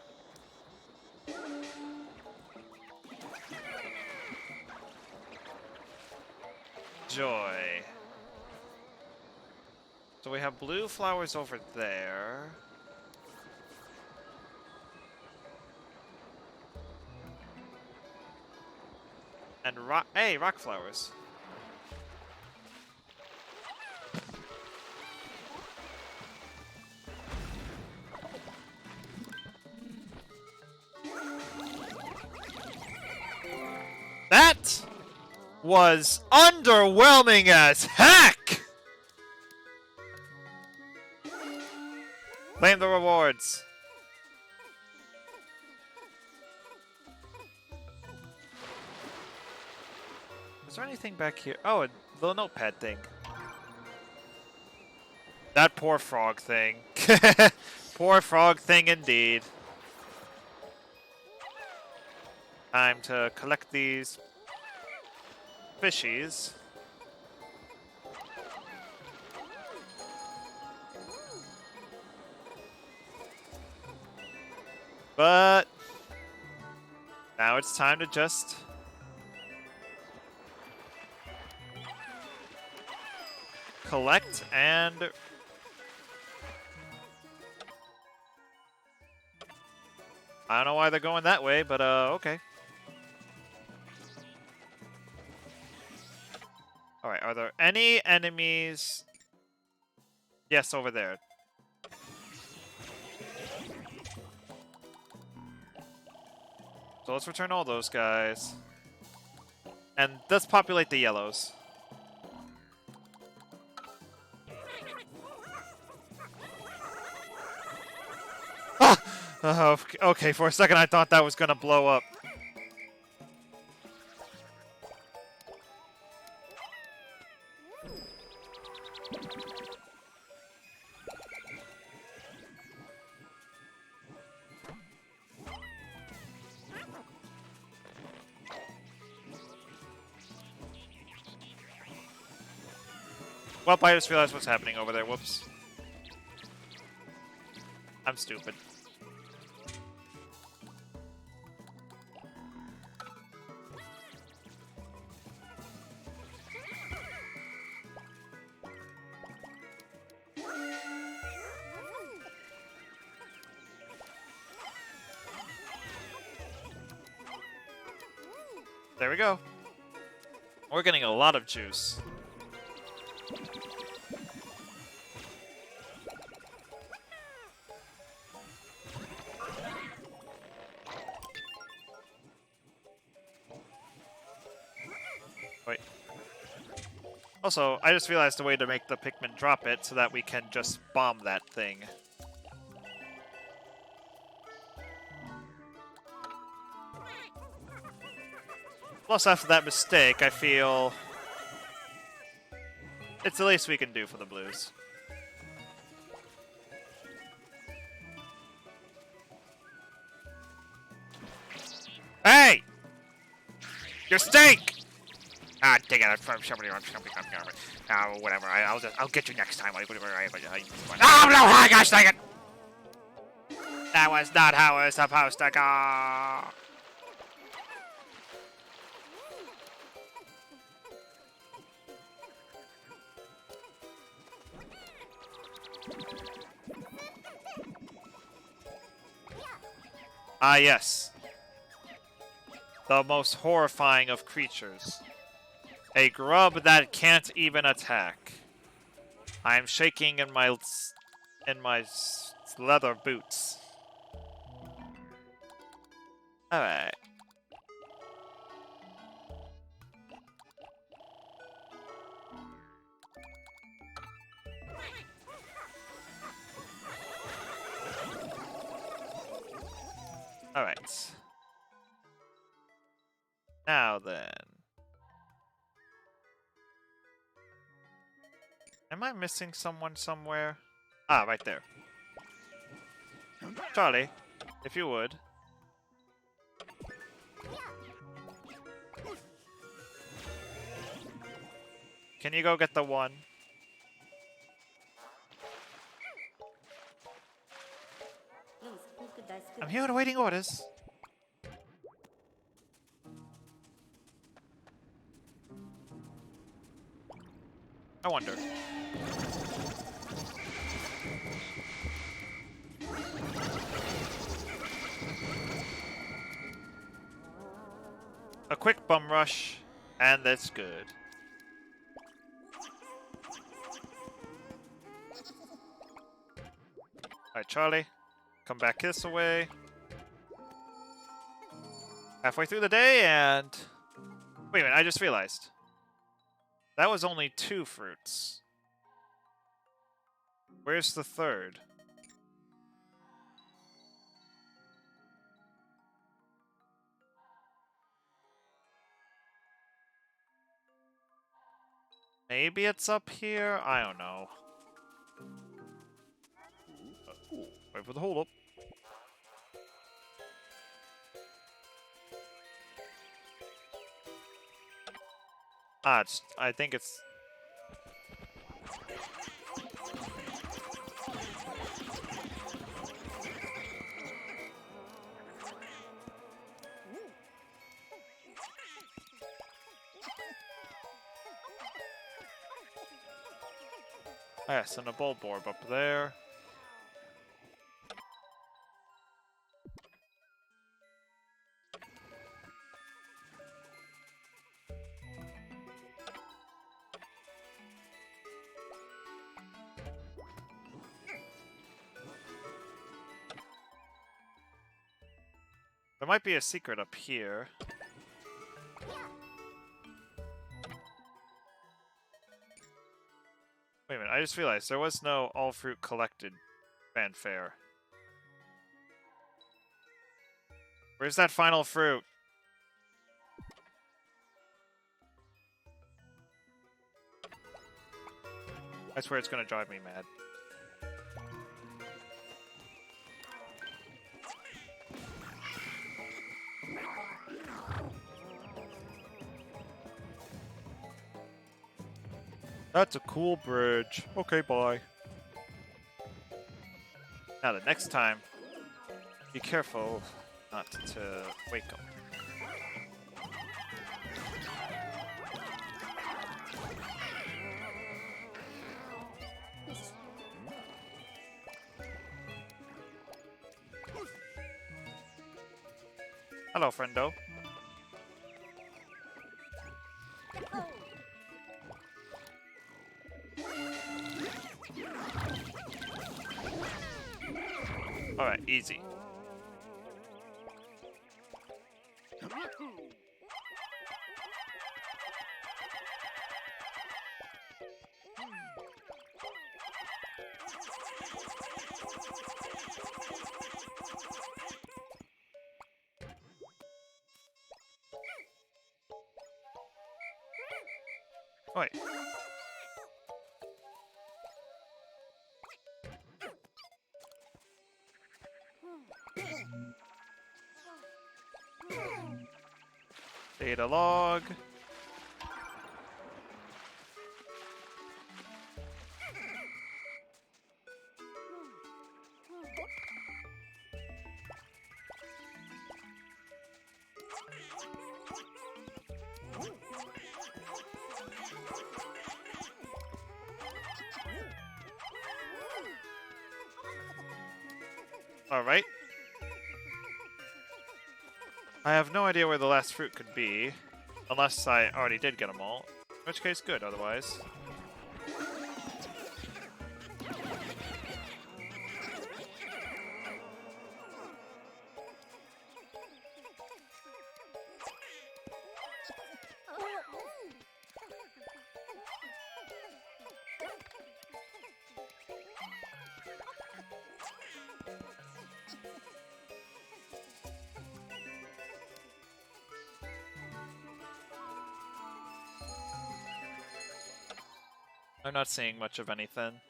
Joy. So we have blue flowers over there. And rock, hey, rock flowers. That was underwhelming as heck! Claim the rewards. Is there anything back here? Oh, a little notepad thing. That poor frog thing. Poor frog thing indeed. Time to collect these fishies. But now it's time to just collect and I don't know why they're going that way, but okay. Alright, are there any enemies? Yes, over there. So let's return all those guys. And let's populate the yellows. Ah! Okay, for a second I thought that was gonna blow up. Well, I just realized what's happening over there. Whoops. I'm stupid. There we go. We're getting a lot of juice. Wait. Also, I just realized a way to make the Pikmin drop it so that we can just bomb that thing. Plus, after that mistake, I feel it's the least we can do for the Blues. Hey! Your steak! Ah, take it from somebody. Whatever. I'll get you next time. Oh no! Gosh dang it! That was not how it was supposed to go. Ah, yes. The most horrifying of creatures. A grub that can't even attack. I am shaking in my leather boots. Alright. Alright. Now then. Am I missing someone somewhere? Ah, right there. Charlie, if you would. Can you go get the one? I'm here awaiting orders. I wonder. A quick bum rush, and that's good. Alright, Charlie. Come back this way. Halfway through the day, and... Wait a minute, I just realized. That was only 2 fruits. Where's the third? Maybe it's up here? I don't know. Wait for the hold up. Ah, I think it's... Oh yes, and a Bulborb up there. There might be a secret up here. Wait a minute, I just realized there was no all fruit collected fanfare. Where's that final fruit? I swear it's gonna drive me mad. That's a cool bridge. Okay, bye. Now, the next time, be careful not to wake him. Hello, friendo. Alright, easy. Wait. Data log. Alright. I have no idea where the last fruit could be. Unless I already did get them all. In which case, good, otherwise. I'm not seeing much of anything.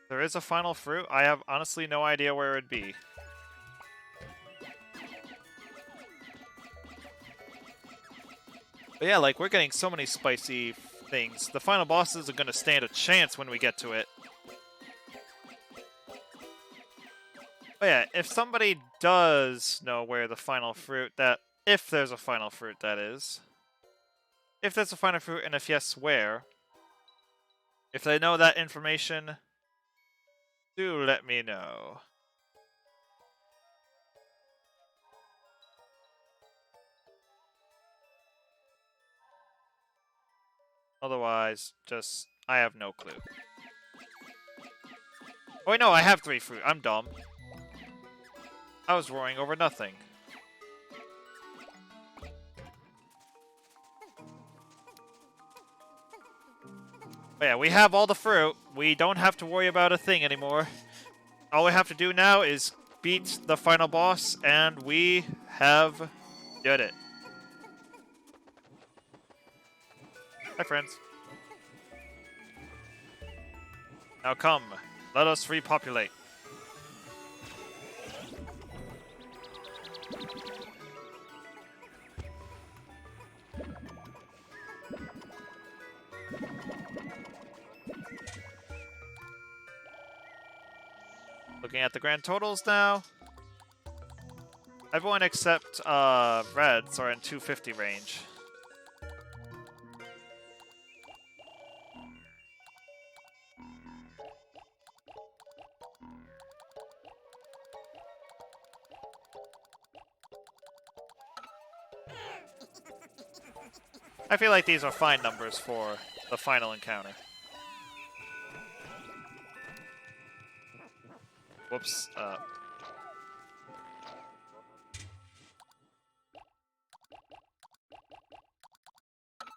There is a final fruit. I have honestly no idea where it'd be. But yeah, like, we're getting so many spicy things. The final boss isn't going to stand a chance when we get to it. But yeah, if somebody does know where the final fruit if there's a final fruit, that is. If there's a final fruit, and if yes, where? If they know that information, do let me know. Otherwise, I have no clue. Oh wait, no, I have 3 fruit. I'm dumb. I was roaring over nothing. But yeah, we have all the fruit. We don't have to worry about a thing anymore. All we have to do now is beat the final boss, and we have did it. Hi, friends. Now come, let us repopulate. Looking at the grand totals now. Everyone except Reds are in 250 range. I feel like these are fine numbers for the final encounter. Whoops.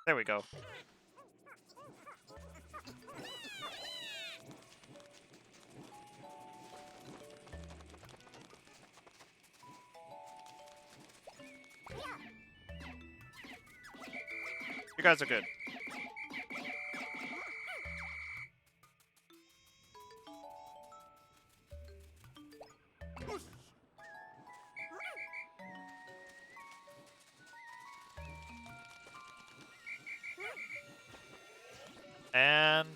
There we go. You guys are good. And...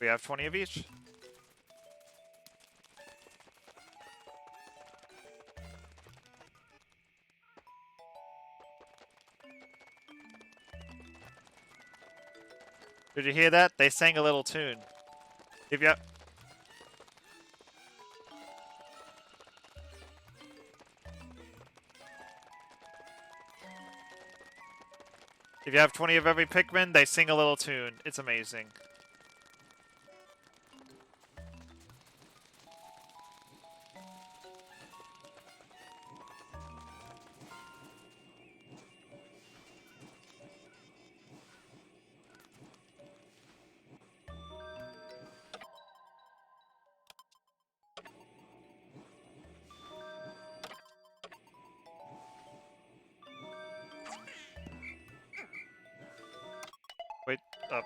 we have 20 of each. Did you hear that? They sang a little tune. If you... If you have 20 of every Pikmin, they sing a little tune. It's amazing. Wait, up.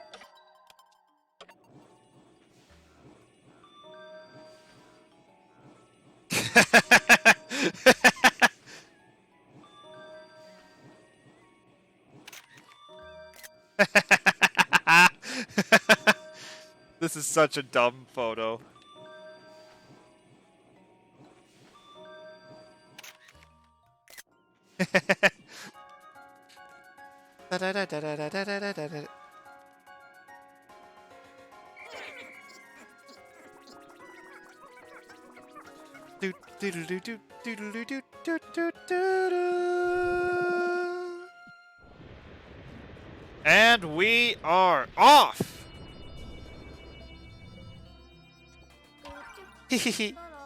This is such a dumb photo. And we are off!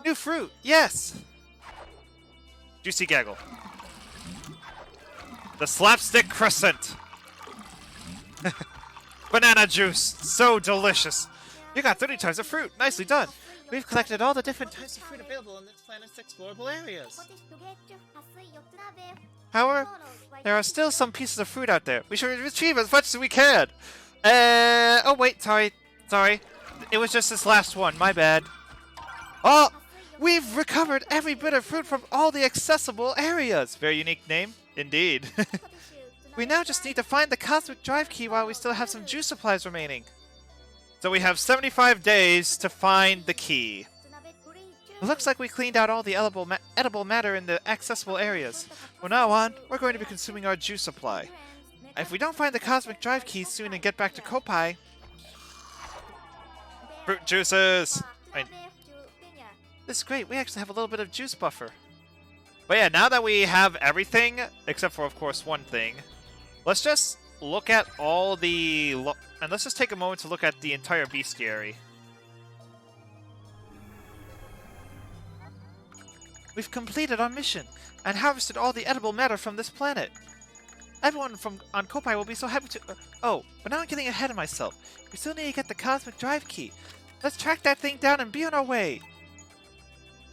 New fruit, yes! Juicy gaggle. The slapstick crescent. Banana juice, so delicious. You got 30 types of fruit, nicely done. We've collected all the different types of fruit available in this planet's explorable areas. However, there are still some pieces of fruit out there. We should retrieve as much as we can. Oh wait, sorry. It was just this last one, my bad. Oh, we've recovered every bit of fruit from all the accessible areas. Very unique name, indeed. We now just need to find the cosmic drive key while we still have some juice supplies remaining. So we have 75 days to find the key. It looks like we cleaned out all the edible matter in the accessible areas. From now on, we're going to be consuming our juice supply. If we don't find the cosmic drive key soon and get back to Kopai... Fruit juices! This is great, we actually have a little bit of juice buffer. But yeah, now that we have everything, except for, of course, one thing, let's just look at all the... and let's just take a moment to look at the entire bestiary. We've completed our mission and harvested all the edible matter from this planet. Everyone on Kopai will be so happy to... oh, but now I'm getting ahead of myself. We still need to get the cosmic drive key. Let's track that thing down and be on our way.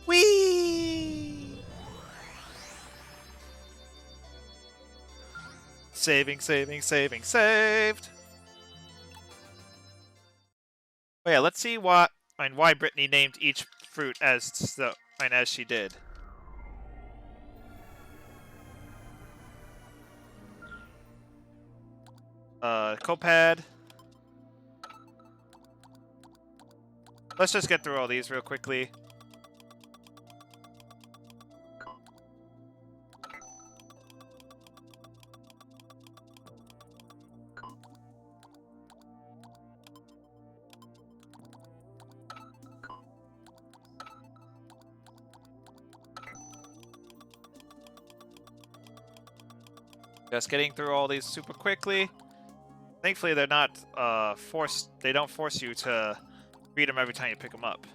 Whee! Saving, saved. Oh yeah, let's see why Brittany named each fruit as she did. Copad. Let's just get through all these real quickly. Just getting through all these super quickly. Thankfully, they're not forced. They don't force you to read them every time you pick them up.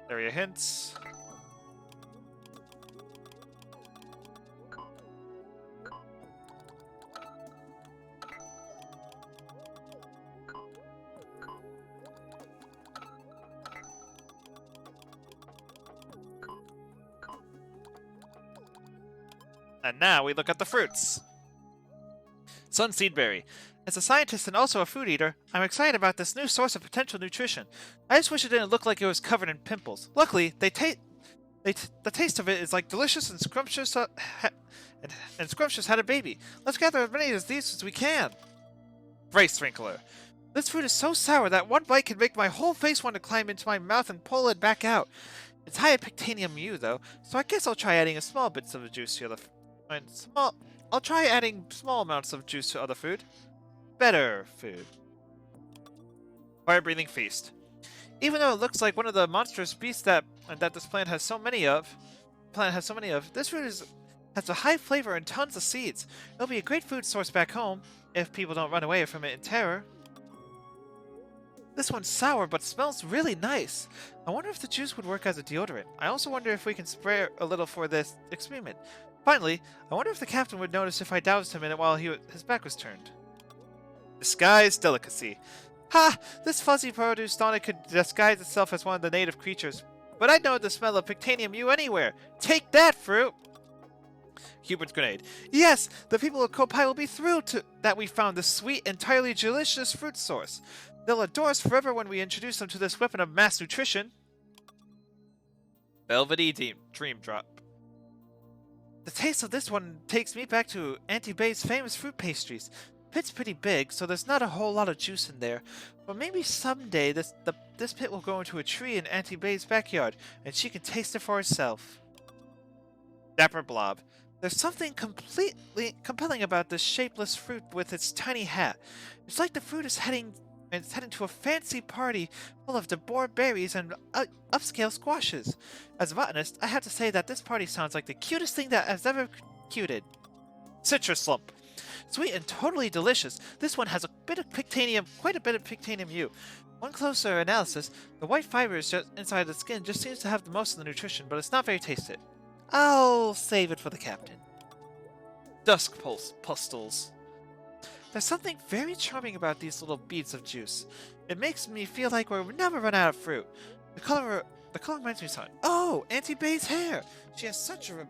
There are your hints. And now we look at the fruits. Sunseed berry. As a scientist and also a food eater, I'm excited about this new source of potential nutrition. I just wish it didn't look like it was covered in pimples. Luckily, the taste of it is like delicious and scrumptious, and scrumptious had a baby. Let's gather as many of these as we can. Rice sprinkler. This fruit is so sour that one bite can make my whole face want to climb into my mouth and pull it back out. It's high in Pictanium U though, so I guess I'll try adding a small bits of the juice to I'll try adding small amounts of juice to other food. Better food. Fire-breathing feast. Even though it looks like one of the monstrous beasts that this plant has so many of, this fruit has a high flavor and tons of seeds. It'll be a great food source back home if people don't run away from it in terror. This one's sour but smells really nice. I wonder if the juice would work as a deodorant. I also wonder if we can spray a little for this experiment. Finally, I wonder if the captain would notice if I doused him in it while his back was turned. Disguised delicacy. Ha! This fuzzy produce thought it could disguise itself as one of the native creatures. But I'd know the smell of Pictanium U anywhere. Take that, fruit! Hubert's grenade. Yes! The people of Kopai will be thrilled that we found this sweet, entirely delicious fruit source. They'll adore us forever when we introduce them to this weapon of mass nutrition. Velvety Dream Drop. The taste of this one takes me back to Auntie Bay's famous fruit pastries. The pit's pretty big, so there's not a whole lot of juice in there. But maybe someday this pit will grow into a tree in Auntie Bay's backyard, and she can taste it for herself. Dapper Blob. There's something completely compelling about this shapeless fruit with its tiny hat. It's like the fruit is heading to a fancy party full of devoured berries and upscale squashes. As a botanist, I have to say that this party sounds like the cutest thing that has ever cuted. Citrus Lump. Sweet and totally delicious, this one has quite a bit of Pictanium U. One closer analysis, the white fibers just inside the skin just seems to have the most of the nutrition, but it's not very tasty. I'll save it for the captain. Dusk Pustules. There's something very charming about these little beads of juice. It makes me feel like we'll never run out of fruit. The color reminds me of something. Oh, Auntie Bay's hair! She has such a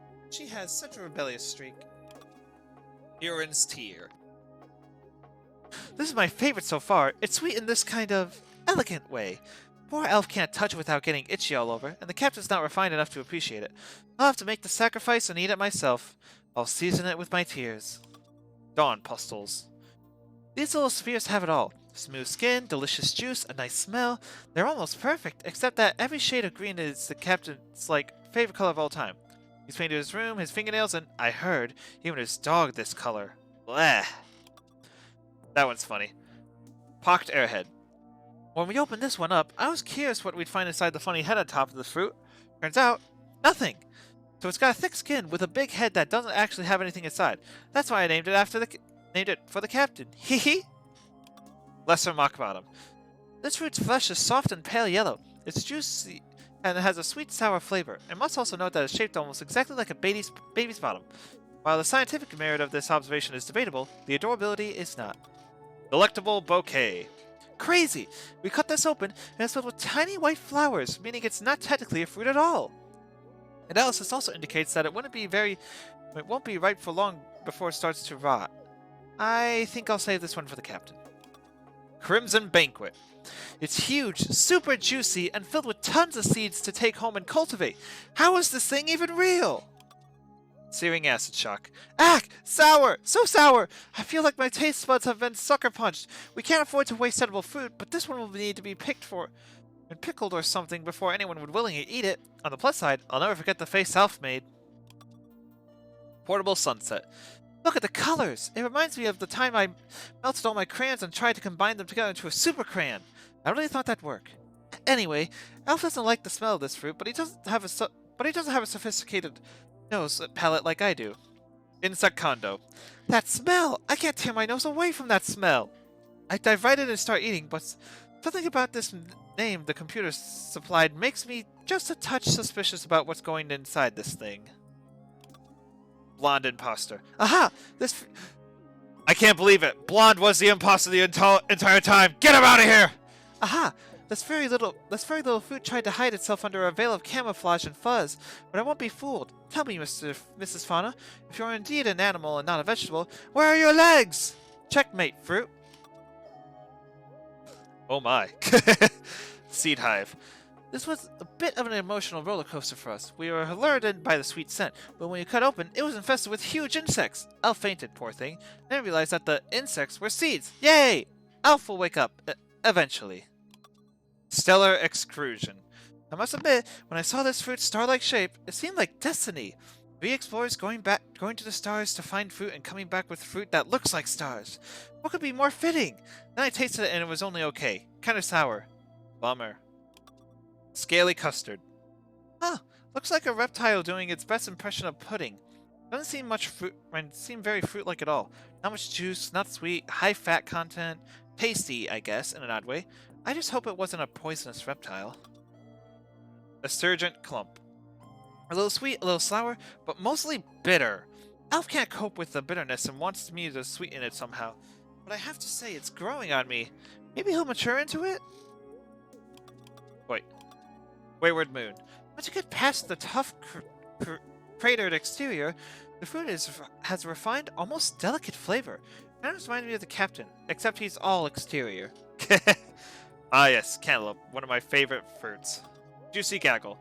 rebellious streak. Urine's Tear. This is my favorite so far. It's sweet in this kind of elegant way. Poor elf can't touch it without getting itchy all over, and the captain's not refined enough to appreciate it. I'll have to make the sacrifice and eat it myself. I'll season it with my tears. Dawn Pustules. These little spheres have it all. Smooth skin, delicious juice, a nice smell. They're almost perfect, except that every shade of green is the captain's, favorite color of all time. He's painted his room, his fingernails, and, I heard, even his dog this color. Bleh. That one's funny. Pocked Airhead. When we opened this one up, I was curious what we'd find inside the funny head on top of the fruit. Turns out, nothing. So it's got a thick skin with a big head that doesn't actually have anything inside. That's why I named it for the captain. Hee hee. Lesser Mock Bottom. This fruit's flesh is soft and pale yellow. It's juicy and it has a sweet sour flavor. I must also note that it's shaped almost exactly like a baby's bottom. While the scientific merit of this observation is debatable, the adorability is not. Delectable Bouquet. Crazy! We cut this open and it's filled with tiny white flowers, meaning it's not technically a fruit at all. Analysis also indicates that it won't be ripe for long before it starts to rot. I think I'll save this one for the captain. Crimson Banquet. It's huge, super juicy, and filled with tons of seeds to take home and cultivate. How is this thing even real? Searing Acid Shock. Ack! Sour! So sour! I feel like my taste buds have been sucker punched. We can't afford to waste edible fruit, but this one will need to be pickled or something before anyone would willingly eat it. On the plus side, I'll never forget the face Alf made. Portable Sunset. Look at the colors! It reminds me of the time I melted all my crayons and tried to combine them together into a super crayon. I really thought that'd work. Anyway, Elf doesn't like the smell of this fruit, but he doesn't have a sophisticated nose palate like I do. Insect condo. That smell! I can't tear my nose away from that smell! I dive right in and start eating, but something about this name the computer supplied makes me just a touch suspicious about what's going inside this thing. Blonde imposter. Aha! I can't believe it! Blonde was the imposter the entire time! Get him out of here! Aha! This very little fruit tried to hide itself under a veil of camouflage and fuzz, but I won't be fooled. Tell me, Mrs. Fauna, if you're indeed an animal and not a vegetable, where are your legs? Checkmate, fruit. Oh my. Seed hive. This was a bit of an emotional roller coaster for us. We were lured in by the sweet scent, but when we cut open, it was infested with huge insects. Elf fainted, poor thing. Then realized that the insects were seeds. Yay! Elf will wake up, eventually. Stellar excursion. I must admit, when I saw this fruit's star-like shape, it seemed like destiny. We explorers going to the stars to find fruit and coming back with fruit that looks like stars. What could be more fitting? Then I tasted it and it was only okay. Kinda sour. Bummer. Scaly custard. Huh, looks like a reptile doing its best impression of pudding. Doesn't seem much fruit, seem very fruit-like at all. Not much juice, not sweet, high fat content. Tasty, I guess, in an odd way. I just hope it wasn't a poisonous reptile. Astringent clump. A little sweet, a little sour, but mostly bitter. Elf can't cope with the bitterness and wants me to sweeten it somehow. But I have to say, it's growing on me. Maybe he'll mature into it? Wait. Wayward Moon. Once you get past the tough, cratered exterior, the fruit has a refined, almost delicate flavor. Kind of reminds me of the captain, except he's all exterior. Ah yes, cantaloupe, one of my favorite fruits. Juicy gaggle.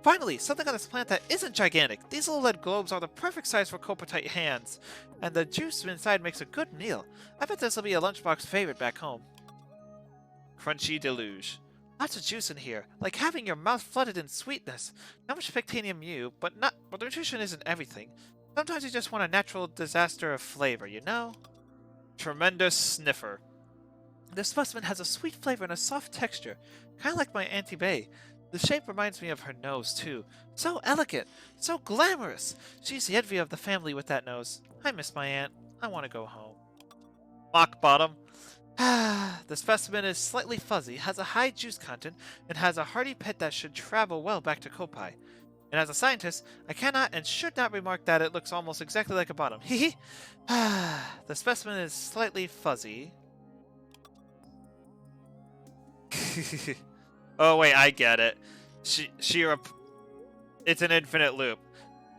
Finally, something on this plant that isn't gigantic. These little lead globes are the perfect size for Coppertite hands, and the juice inside makes a good meal. I bet this will be a lunchbox favorite back home. Crunchy deluge. Lots of juice in here, like having your mouth flooded in sweetness. Not much Pictanium U, but nutrition isn't everything. Sometimes you just want a natural disaster of flavor, you know? Tremendous sniffer. This specimen has a sweet flavor and a soft texture, kind of like my Auntie Bay. The shape reminds me of her nose, too. So elegant, so glamorous. She's the envy of the family with that nose. I miss my aunt. I want to go home. Mock bottom. The specimen is slightly fuzzy, has a high juice content, and has a hearty pit that should travel well back to Kopai. And as a scientist, I cannot and should not remark that it looks almost exactly like a bottom. Hehe. The specimen is slightly fuzzy. Oh wait, I get it. It's an infinite loop.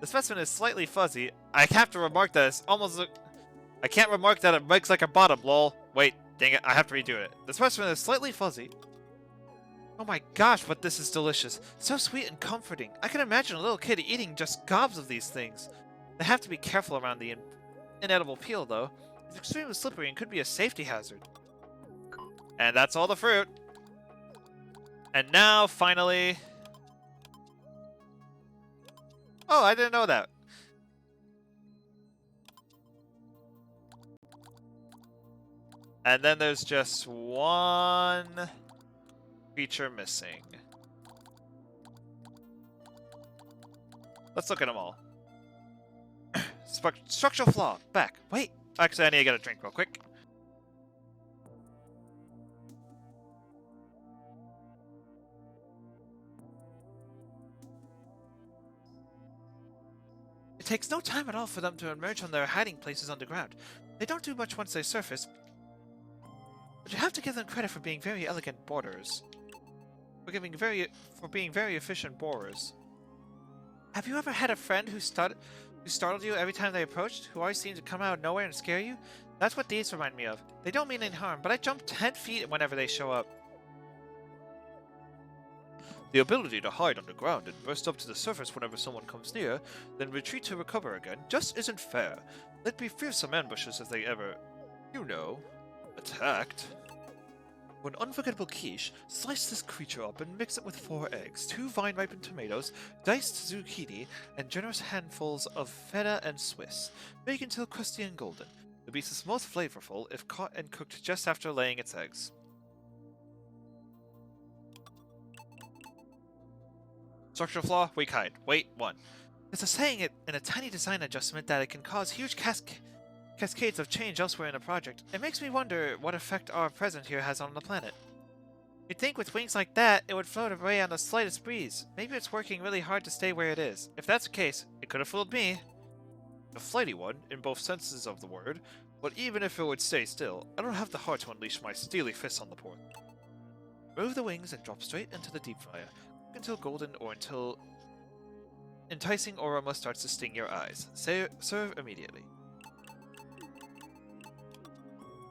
The specimen is slightly fuzzy. I have to remark that it's almost. I can't remark that it makes like a bottom. Lol. Wait, dang it! I have to redo it. The specimen is slightly fuzzy. Oh my gosh, but this is delicious. So sweet and comforting. I can imagine a little kid eating just gobs of these things. They have to be careful around the inedible peel, though. It's extremely slippery and could be a safety hazard. And that's all the fruit. And now, finally... Oh, I didn't know that. And then there's just one feature missing. Let's look at them all. Structural flaw. Back. Wait. Actually, I need to get a drink real quick. It takes no time at all for them to emerge from their hiding places underground. They don't do much once they surface, but you have to give them credit for being very elegant borers. For being very efficient borers. Have you ever had a friend who startled you every time they approached, who always seemed to come out of nowhere and scare you? That's what these remind me of. They don't mean any harm, but I jump 10 feet whenever they show up. The ability to hide underground and burst up to the surface whenever someone comes near, then retreat to recover again, just isn't fair. They'd be fearsome ambushes if they ever, you know, attacked. For an unforgettable quiche, slice this creature up and mix it with 4 eggs, 2 vine-ripened tomatoes, diced zucchini, and generous handfuls of feta and Swiss. Bake until crusty and golden. The beast is most flavorful if caught and cooked just after laying its eggs. Structural flaw, weak hide. Wait, 1. There's a saying in a tiny design adjustment that it can cause huge cascades of change elsewhere in a project. It makes me wonder what effect our presence here has on the planet. You'd think with wings like that, it would float away on the slightest breeze. Maybe it's working really hard to stay where it is. If that's the case, it could have fooled me. A flighty one, in both senses of the word, but even if it would stay still, I don't have the heart to unleash my steely fists on the port. Remove the wings and drop straight into the deep fryer. Cook until golden or until enticing aroma starts to sting your eyes. Serve immediately.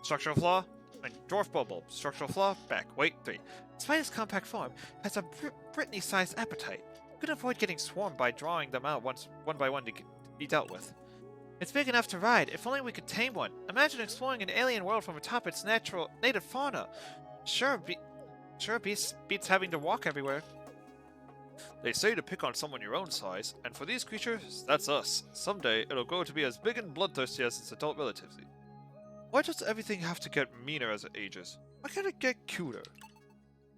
Structural flaw? And dwarf bulb. Structural flaw, back. Wait, 3. Despite its compact form, it has a Britney-sized appetite. You can avoid getting swarmed by drawing them out one by one to be dealt with. It's big enough to ride, if only we could tame one. Imagine exploring an alien world from atop its native fauna. Sure beats having to walk everywhere. They say to pick on someone your own size, and for these creatures, that's us. Someday, it'll grow to be as big and bloodthirsty as its adult relatives. Why does everything have to get meaner as it ages? Why can't it get cuter?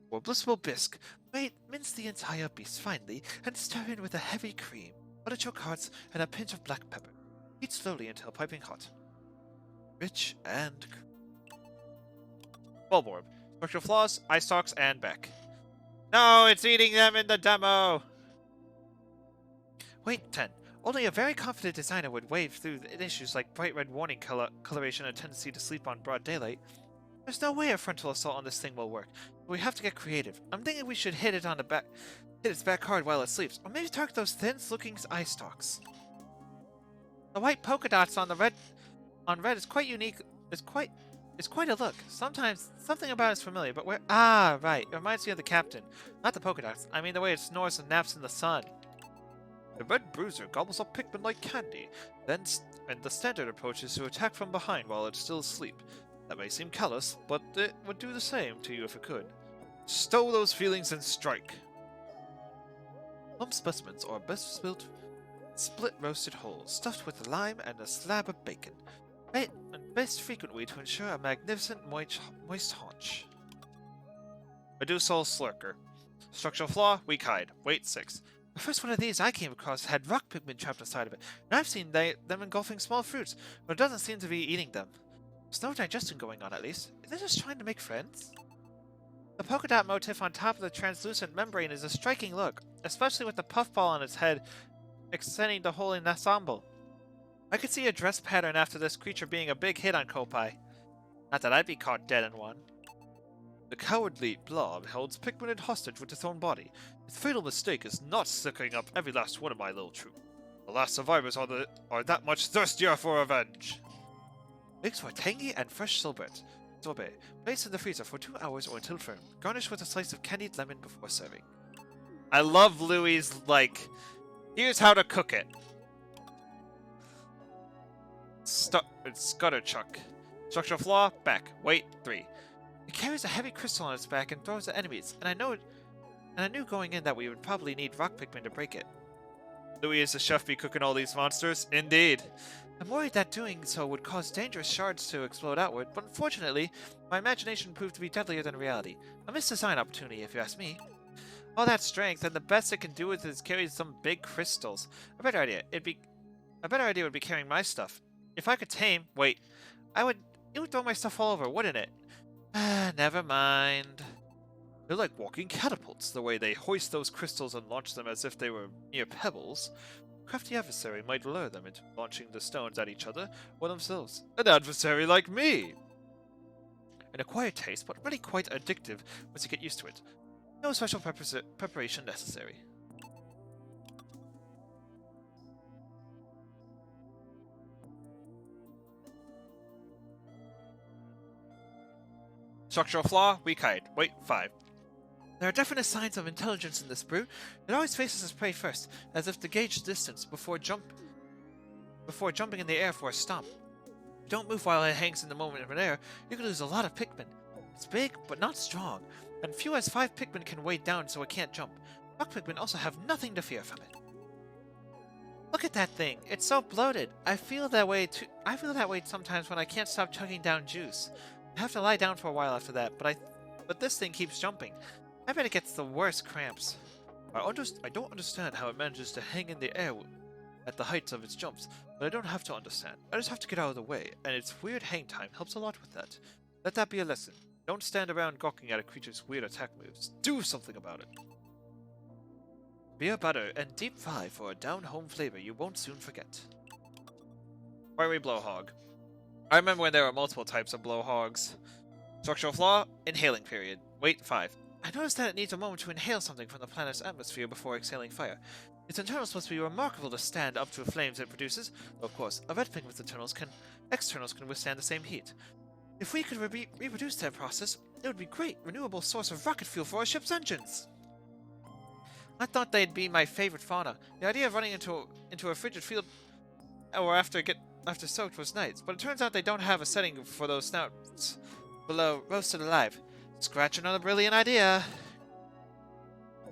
For blissful bisque, mince the entire beast finely and stir in with a heavy cream, artichoke hearts, and a pinch of black pepper. Heat slowly until piping hot. Rich and bulb orb. Structural flaws, eye stalks, and back. No, it's eating them in the demo! Wait, 10. Only a very confident designer would wade through issues like bright red warning coloration and a tendency to sleep on broad daylight. There's no way a frontal assault on this thing will work. We have to get creative. I'm thinking we should hit its back hard while it sleeps, or maybe target those thin-looking eye stalks. The white polka dots on red is quite unique. It's quite a look. Sometimes something about it's familiar, but where? Ah, right. It reminds me of the captain, not the polka dots. I mean the way it snores and naps in the sun. The red bruiser gobbles up Pikmin like candy, and the standard approach is to attack from behind while it's still asleep. That may seem callous, but it would do the same to you if it could. Stow those feelings and strike! Plump specimens are best split roasted whole, stuffed with lime and a slab of bacon. And best frequently to ensure a magnificent moist haunch. Medusal Slurker. Structural flaw, weak hide. Weight 6. The first one of these I came across had rock Pikmin trapped inside of it, and I've seen them engulfing small fruits, but it doesn't seem to be eating them. There's no digestion going on, at least. Is it just trying to make friends? The polka dot motif on top of the translucent membrane is a striking look, especially with the puffball on its head extending the whole ensemble. I could see a dress pattern after this creature being a big hit on Kopai. Not that I'd be caught dead in one. The cowardly blob holds Pikmin in hostage with its own body. Its fatal mistake is not sucking up every last one of my little troop. The last survivors are that much thirstier for revenge. Makes for tangy and fresh sorbet. Place in the freezer for 2 hours or until firm. Garnish with a slice of candied lemon before serving. I love Louie's, here's how to cook it. Scutterchuck. Structural flaw, back. Weight 3. It carries a heavy crystal on its back and throws at enemies, and I knew going in that we would probably need rock Pikmin to break it. Louis is the chef be cooking all these monsters? Indeed. I'm worried that doing so would cause dangerous shards to explode outward, but unfortunately, my imagination proved to be deadlier than reality. A missed design opportunity, if you ask me. All that strength, and the best it can do with it is carry some big crystals. A better idea would be carrying my stuff. If I could tame, it would throw my stuff all over, wouldn't it? Never mind. They're like walking catapults, the way they hoist those crystals and launch them as if they were mere pebbles. A crafty adversary might lure them into launching the stones at each other or themselves. An adversary like me! An acquired taste, but really quite addictive once you get used to it. No special preparation necessary. Structural flaw, weak hide. Weight 5. There are definite signs of intelligence in this brute. It always faces its prey first, as if to gauge distance before jumping in the air for a stomp. If you don't move while it hangs in the moment of air, you can lose a lot of Pikmin. It's big, but not strong, and few as 5 Pikmin can weigh down so it can't jump. Rock Pikmin also have nothing to fear from it. Look at that thing. It's so bloated. I feel that way too. I feel that way sometimes when I can't stop chugging down juice. I have to lie down for a while after that, but this thing keeps jumping. I bet it gets the worst cramps. I don't understand how it manages to hang in the air at the heights of its jumps, but I don't have to understand. I just have to get out of the way, and its weird hang time helps a lot with that. Let that be a lesson. Don't stand around gawking at a creature's weird attack moves. Do something about it. Beer butter and deep fry for a down-home flavor you won't soon forget. Fiery blowhog. I remember when there were multiple types of blowhogs. Structural flaw, inhaling period. Wait 5. I noticed that it needs a moment to inhale something from the planet's atmosphere before exhaling fire. Its internals must be remarkable to stand up to the flames it produces, though of course, a red pigment's externals can withstand the same heat. If we could reproduce that process, it would be a great, renewable source of rocket fuel for our ship's engines. I thought they'd be my favorite fauna. The idea of running into a frigid field or after soaked was nice, but it turns out they don't have a setting for those snouts below roasted alive. Scratch another brilliant idea.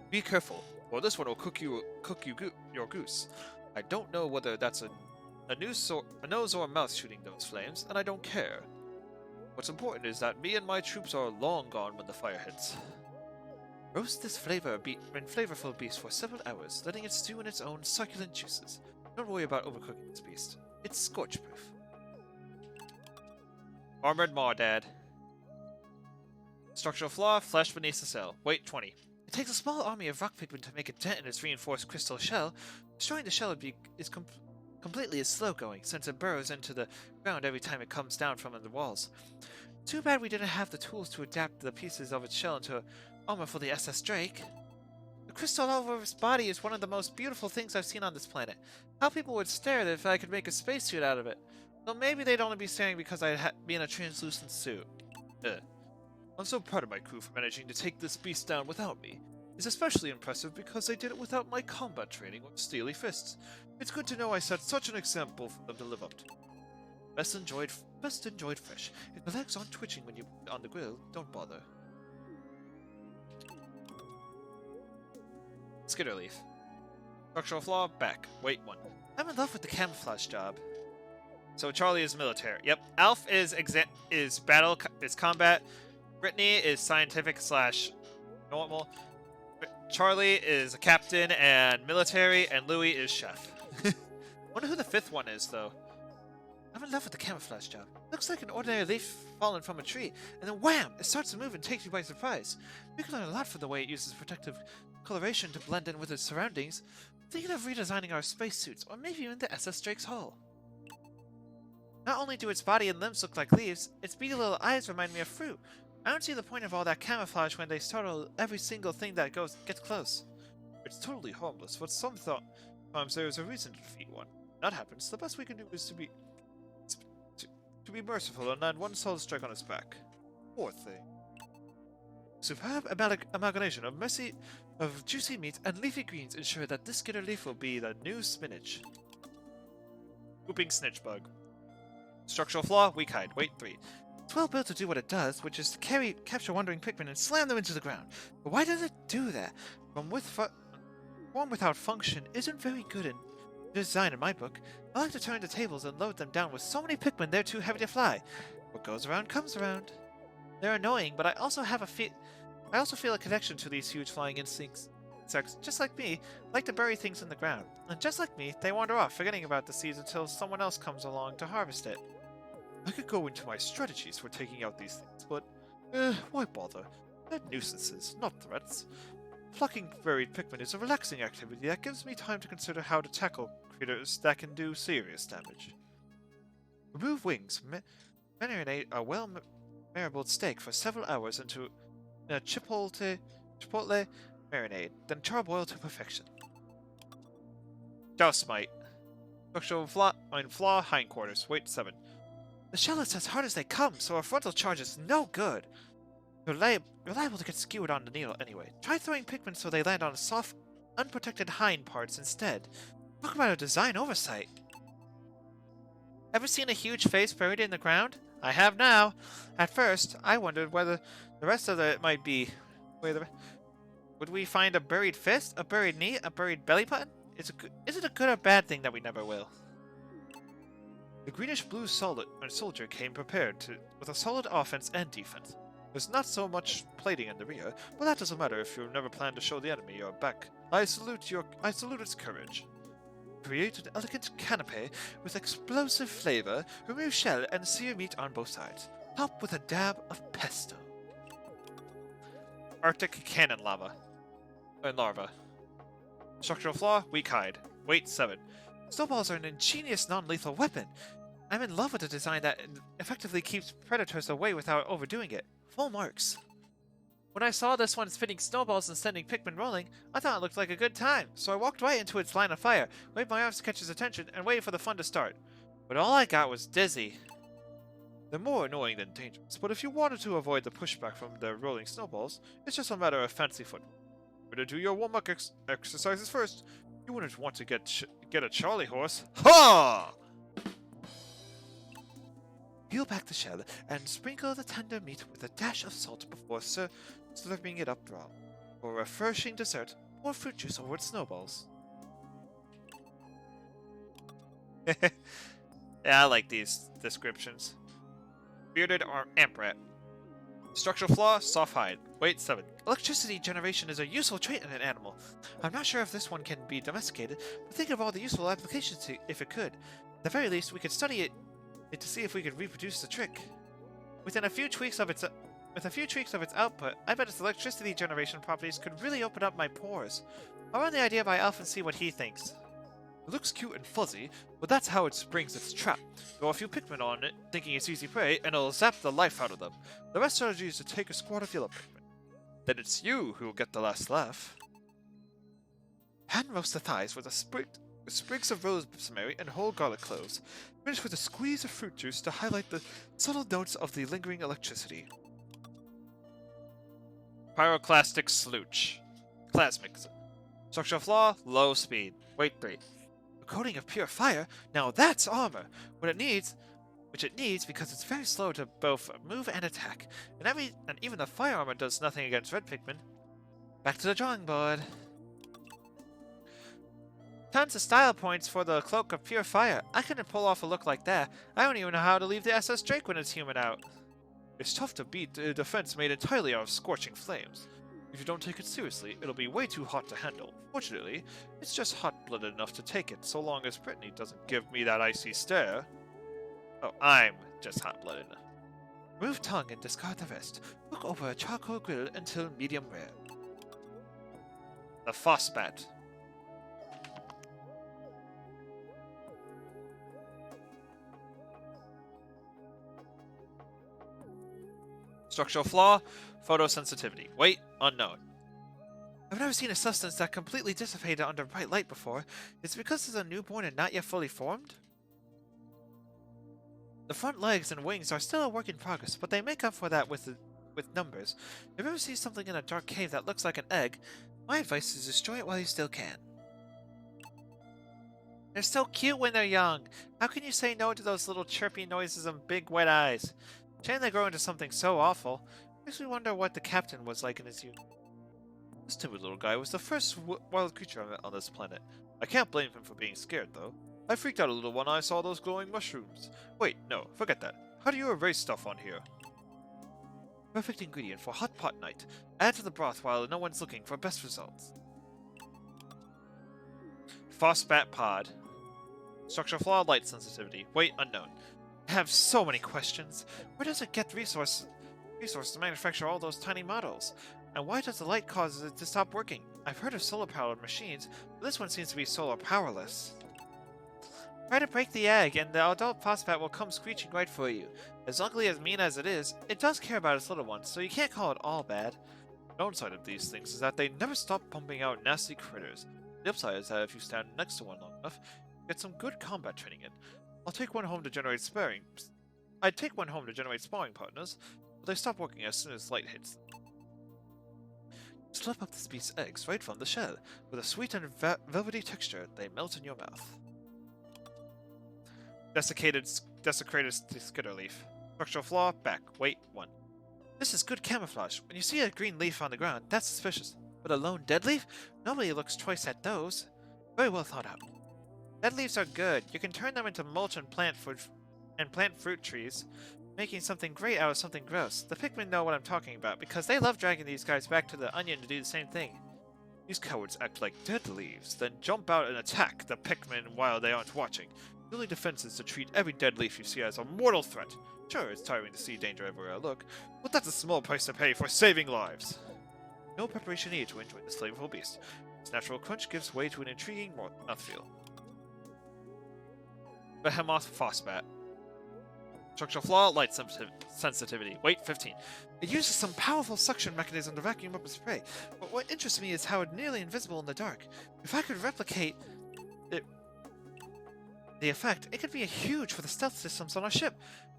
Be careful, or this one will cook your goose. I don't know whether that's a nose or a mouth shooting those flames, and I don't care. What's important is that me and my troops are long gone when the fire hits. Roast this flavorful beast for several hours, letting it stew in its own succulent juices. Don't worry about overcooking this beast. It's scorch-proof. Armored Mawdad. Structural flaw, flesh beneath the cell. Weight 20. It takes a small army of rock pigmen to make a dent in its reinforced crystal shell. Destroying the shell is completely slow-going, since it burrows into the ground every time it comes down from the walls. Too bad we didn't have the tools to adapt the pieces of its shell into armor for the SS Drake. The crystal all over its body is one of the most beautiful things I've seen on this planet. How people would stare if I could make a spacesuit out of it. Though maybe they'd only be staring because I'd be in a translucent suit. I'm so proud of my crew for managing to take this beast down without me. It's especially impressive because they did it without my combat training or steely fists. It's good to know I set such an example for them to live up to. Best enjoyed fresh. If the legs aren't twitching when you on the grill, don't bother. Skitterleaf. Structural flaw, back. Weight 1. I'm in love with the camouflage job. So Charlie is military. Yep. Alf is combat. Brittany is scientific / normal. Charlie is a captain and military, and Louis is chef. Wonder who the 5th one is, though. I'm in love with the camouflage job. Looks like an ordinary leaf fallen from a tree, and then wham! It starts to move and takes you by surprise. We can learn a lot from the way it uses protective coloration to blend in with its surroundings. I'm thinking of redesigning our spacesuits, or maybe even the SS Drake's hull. Not only do its body and limbs look like leaves, its beady little eyes remind me of fruit. I don't see the point of all that camouflage when they startle every single thing that gets close. It's totally harmless, but sometimes there is a reason to defeat one. That happens, the best we can do is to be merciful and land one solid strike on its back. Poor thing. Superb amalgamation of juicy meat and leafy greens ensure that this skitter leaf will be the new spinach. Whooping snitch bug. Structural flaw, weak hide. Weight 3. It's well built to do what it does, which is to capture wandering Pikmin and slam them into the ground. But why does it do that? Form without function isn't very good in design in my book. I like to turn the tables and load them down with so many Pikmin they're too heavy to fly. What goes around comes around. They're annoying, but I also feel a connection to these huge flying insects. Just like me, like to bury things in the ground. And just like me, they wander off, forgetting about the seeds until someone else comes along to harvest it. I could go into my strategies for taking out these things, but why bother? They're nuisances, not threats. Plucking buried Pikmin is a relaxing activity that gives me time to consider how to tackle critters that can do serious damage. Remove wings. Marinate a well-marinated steak for several hours into a chipotle marinade, then charboil to perfection. Dowsmite. Structural flaw, hindquarters. Weight 7. The shell is as hard as they come, so a frontal charge is no good. You're liable to get skewered on the needle anyway. Try throwing Pikmin so they land on soft, unprotected hind parts instead. Talk about a design oversight. Ever seen a huge face buried in the ground? I have now. At first, I wondered whether the rest of it might be... Would we find a buried fist, a buried knee, a buried belly button? Is it a good or bad thing that we never will? The greenish-blue soldier came prepared with a solid offense and defense. There's not so much plating in the rear, but that doesn't matter if you never plan to show the enemy your back I salute its courage. Create an elegant canapé with explosive flavor, remove shell and sear meat on both sides. Top with a dab of pesto. Arctic cannon larva. Structural flaw, weak hide. Weight 7. Snowballs are an ingenious non-lethal weapon. I'm in love with a design that effectively keeps predators away without overdoing it. Full marks. When I saw this one spitting snowballs and sending Pikmin rolling, I thought it looked like a good time, so I walked right into its line of fire, waved my arms to catch his attention, and waited for the fun to start. But all I got was dizzy. They're more annoying than dangerous, but if you wanted to avoid the pushback from the rolling snowballs, it's just a matter of fancy footwork. Better do your warm-up exercises first. You wouldn't want to get a Charlie horse. Ha! Peel back the shell and sprinkle the tender meat with a dash of salt before slurping it up raw. For a refreshing dessert, pour fruit juice over its snowballs. Yeah, I like these descriptions. Bearded amp rat. Structural flaw, soft hide. Weight 7. Electricity generation is a useful trait in an animal. I'm not sure if this one can be domesticated, but think of all the useful applications if it could. At the very least, we could study it to see if we could reproduce the trick. With a few tweaks of its output, I bet its electricity generation properties could really open up my pores. I'll run the idea by Alf and see what he thinks. It looks cute and fuzzy, but that's how it springs its trap. Throw a few Pikmin on it, thinking it's easy prey, and it'll zap the life out of them. The best strategy is to take a squad of yellow Pikmin. Then it's you who will get the last laugh. Pan roast the thighs with sprigs of rosemary and whole garlic cloves. Finish with a squeeze of fruit juice to highlight the subtle notes of the lingering electricity. Pyroclastic slooch. Plasmic. Structural flaw, low speed. Weight 3. A coating of pure fire? Now that's armor! Which it needs because it's very slow to both move and attack. And even the fire armor does nothing against red Pikmin. Back to the drawing board. Tons of style points for the cloak of pure fire. I couldn't pull off a look like that. I don't even know how to leave the SS Drake when it's human out. It's tough to beat a defense made entirely out of scorching flames. If you don't take it seriously, it'll be way too hot to handle. Fortunately, it's just hot-blooded enough to take it, so long as Brittany doesn't give me that icy stare. Oh, I'm just hot-blooded. Remove tongue and discard the rest. Cook over a charcoal grill until medium rare. The Phosbat. Structural flaw, photosensitivity. Weight, unknown. I've never seen a substance that completely dissipated under bright light before. Is it because it's a newborn and not yet fully formed? The front legs and wings are still a work in progress, but they make up for that with numbers. If you ever see something in a dark cave that looks like an egg, my advice is destroy it while you still can. They're so cute when they're young. How can you say no to those little chirpy noises and big wet eyes? Shame they grow into something so awful. Makes me wonder what the captain was like in his youth. This timid little guy was the first wild creature I met on this planet. I can't blame him for being scared, though. I freaked out a little when I saw those glowing mushrooms. Wait, no, forget that. How do you erase stuff on here? Perfect ingredient for hot pot night. Add to the broth while no one's looking for best results. Phosbat pod. Structure flaw, light sensitivity. Weight unknown. I have so many questions. Where does it get resources to manufacture all those tiny models? And why does the light cause it to stop working? I've heard of solar-powered machines, but this one seems to be solar-powerless. Try to break the egg, and the adult Phosbat will come screeching right for you. As ugly as mean as it is, it does care about its little ones, so you can't call it all bad. The downside of these things is that they never stop pumping out nasty critters. The upside is that if you stand next to one long enough, you get some good combat training in. I'd take one home to generate sparring partners, but they stop working as soon as light hits them. Slurp up this beast's eggs right from the shell. With a sweet and velvety texture, they melt in your mouth. Desiccated skitter leaf. Structural flaw, back. Weight 1. This is good camouflage. When you see a green leaf on the ground, that's suspicious. But a lone dead leaf? Nobody looks twice at those. Very well thought out. Dead leaves are good. You can turn them into mulch and plant fruit trees, making something great out of something gross. The Pikmin know what I'm talking about, because they love dragging these guys back to the onion to do the same thing. These cowards act like dead leaves, then jump out and attack the Pikmin while they aren't watching. The only defense is to treat every dead leaf you see as a mortal threat. Sure, it's tiring to see danger everywhere I look, but that's a small price to pay for saving lives. No preparation needed to enjoy this flavorful beast. Its natural crunch gives way to an intriguing mouthfeel. Behemoth Frostbat. Structural flaw, light sensitivity. Weight 15. It uses some powerful suction mechanism to vacuum up its prey, but what interests me is how it's nearly invisible in the dark. If I could replicate the effect, it could be huge for the stealth systems on our ship.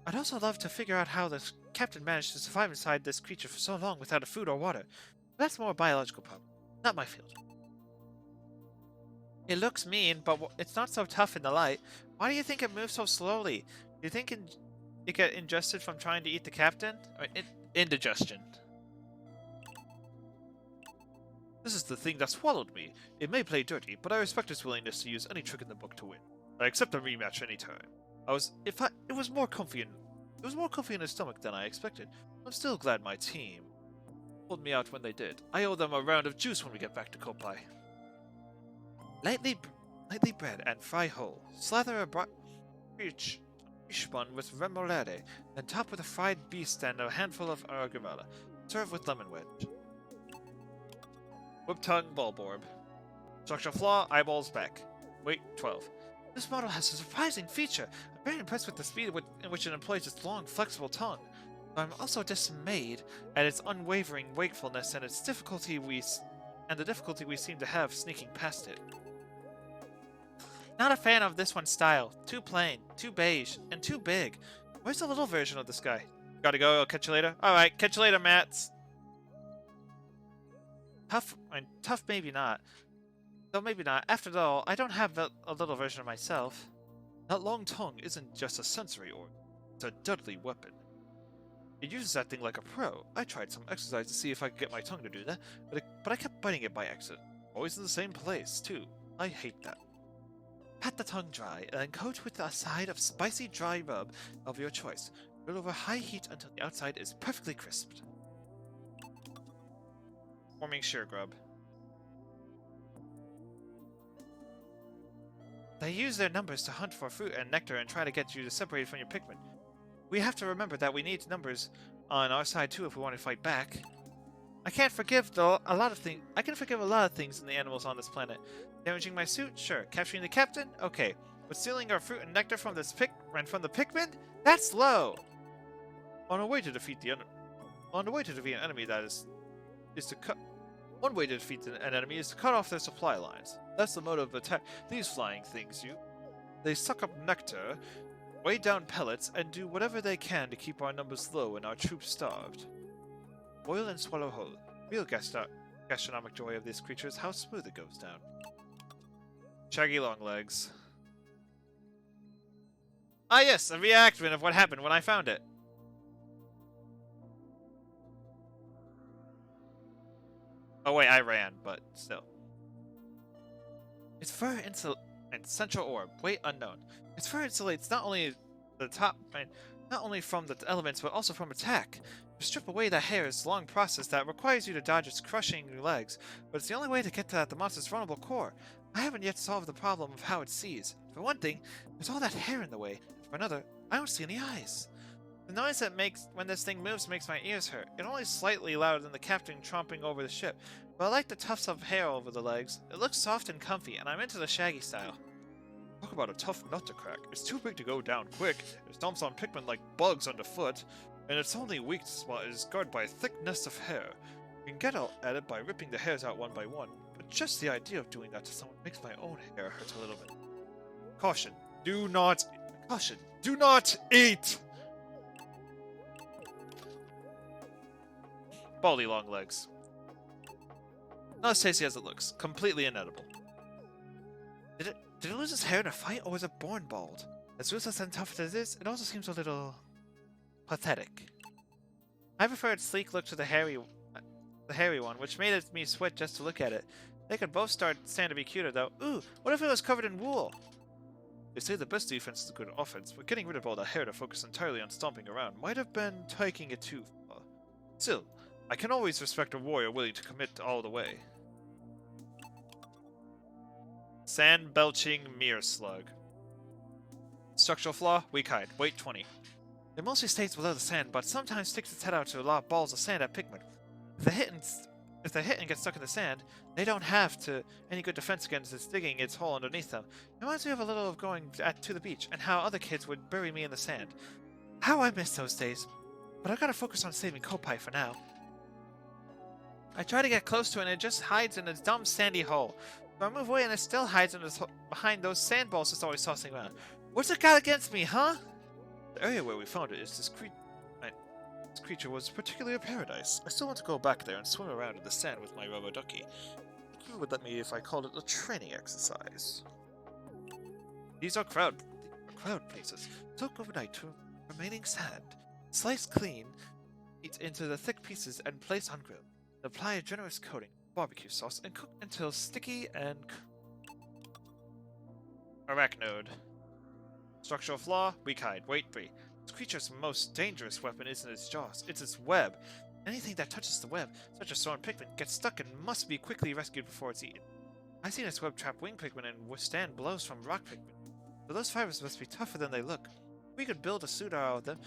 I'd also love to figure out how the captain managed to survive inside this creature for so long without food or water. But that's more a biological problem, not my field. It looks mean, but it's not so tough in the light. Why do you think it moves so slowly? Do you think it get ingested from trying to eat the captain? Or indigestion. This is the thing that swallowed me. It may play dirty, but I respect its willingness to use any trick in the book to win. I accept a rematch anytime. It was more comfy in his stomach than I expected. I'm still glad my team pulled me out when they did. I owe them a round of juice when we get back to Kopai. Lightly bread and fry whole. Slather a fish bun with remoulade, then top with a fried beast and a handful of arugula. Serve with lemon wedge. Whip tongue bulborb. Structural flaw, eyeballs back. Weight 12. This model has a surprising feature. I'm very impressed with the speed in which it employs its long, flexible tongue. But I'm also dismayed at its unwavering wakefulness and the difficulty we seem to have sneaking past it. Not a fan of this one's style. Too plain, too beige, and too big. Where's the little version of this guy? Gotta go, I'll catch you later. Alright, catch you later, Mats. Tough maybe not. Though maybe not. After all, I don't have a little version of myself. That long tongue isn't just a sensory organ. It's a deadly weapon. It uses that thing like a pro. I tried some exercise to see if I could get my tongue to do that, but I kept biting it by accident. Always in the same place, too. I hate that. Pat the tongue dry, and then coat with a side of spicy dry rub of your choice. Grill over high heat until the outside is perfectly crisped. Forming shear grub. They use their numbers to hunt for fruit and nectar and try to get you to separate from your Pikmin. We have to remember that we need numbers on our side too if we want to fight back. I can forgive a lot of things in the animals on this planet. Damaging my suit? Sure. Capturing the captain? Okay. But stealing our fruit and nectar from the Pikmin? That's low! On a way to defeat an enemy one way to defeat an enemy is to cut off their supply lines. That's the mode of attack. These flying things, they suck up nectar, weigh down pellets, and do whatever they can to keep our numbers low and our troops starved. Boil and swallow whole. Real gastronomic joy of this creature is how smooth it goes down. Shaggy long legs. Ah yes, a reenactment of what happened when I found it. Oh wait, I ran, but still. Its fur and central orb, weight unknown. Its fur insulates not only from the elements, but also from attack. To strip away the hair is a long process that requires you to dodge its crushing legs, but it's the only way to get to the monster's vulnerable core. I haven't yet solved the problem of how it sees. For one thing, there's all that hair in the way. For another, I don't see any eyes. The noise that makes when this thing moves makes my ears hurt. It's only slightly louder than the captain tromping over the ship, but I like the tufts of hair over the legs. It looks soft and comfy, and I'm into the shaggy style. Talk about a tough nut to crack. It's too big to go down quick. It stomps on Pikmin like bugs underfoot, and its only weak spot is guarded by a thick nest of hair. You can get at it by ripping the hairs out one by one, but just the idea of doing that to someone makes my own hair hurt a little bit. Caution. Do not eat! Baldy long legs. Not as tasty as it looks. Completely inedible. Did it lose its hair in a fight, or was it born bald? As ruthless and tough as it is, it also seems a little pathetic. I prefer its sleek look to the hairy one, which made me sweat just to look at it. They could both stand to be cuter, though. Ooh, what if it was covered in wool? They say the best defense is a good offense, but getting rid of all the hair to focus entirely on stomping around might have been taking it too far. Still, I can always respect a warrior willing to commit all the way. Sand-belching mirror slug. Structural flaw, weak hide. Weight 20. It mostly stays below the sand, but sometimes sticks its head out to lob balls of sand at Pikmin. If they hit and get stuck in the sand, they don't have any good defense against its digging its hole underneath them. It reminds me of a little of going to the beach, and how other kids would bury me in the sand. How I miss those days. But I gotta focus on saving Kopai for now. I try to get close to it and it just hides in its dumb sandy hole. So I move away and it still hides behind those sand balls it's always tossing around. What's it got against me, huh? The area where we found it is this creature was particularly a paradise. I still want to go back there and swim around in the sand with my rubber ducky. The crew would let me if I called it a training exercise. These are crowd places. Soak overnight to remaining sand. Slice clean, eat into the thick pieces and place on grill. Apply a generous coating of barbecue sauce and cook until sticky and... Arachnode. Structural flaw, weak hide, weight 3. This creature's most dangerous weapon isn't its jaws, it's its web. Anything that touches the web, such as thorn Pikmin, gets stuck and must be quickly rescued before it's eaten. I've seen its web trap wing Pikmin and withstand blows from rock Pikmin. But those fibers must be tougher than they look. If we could build a suit out of them,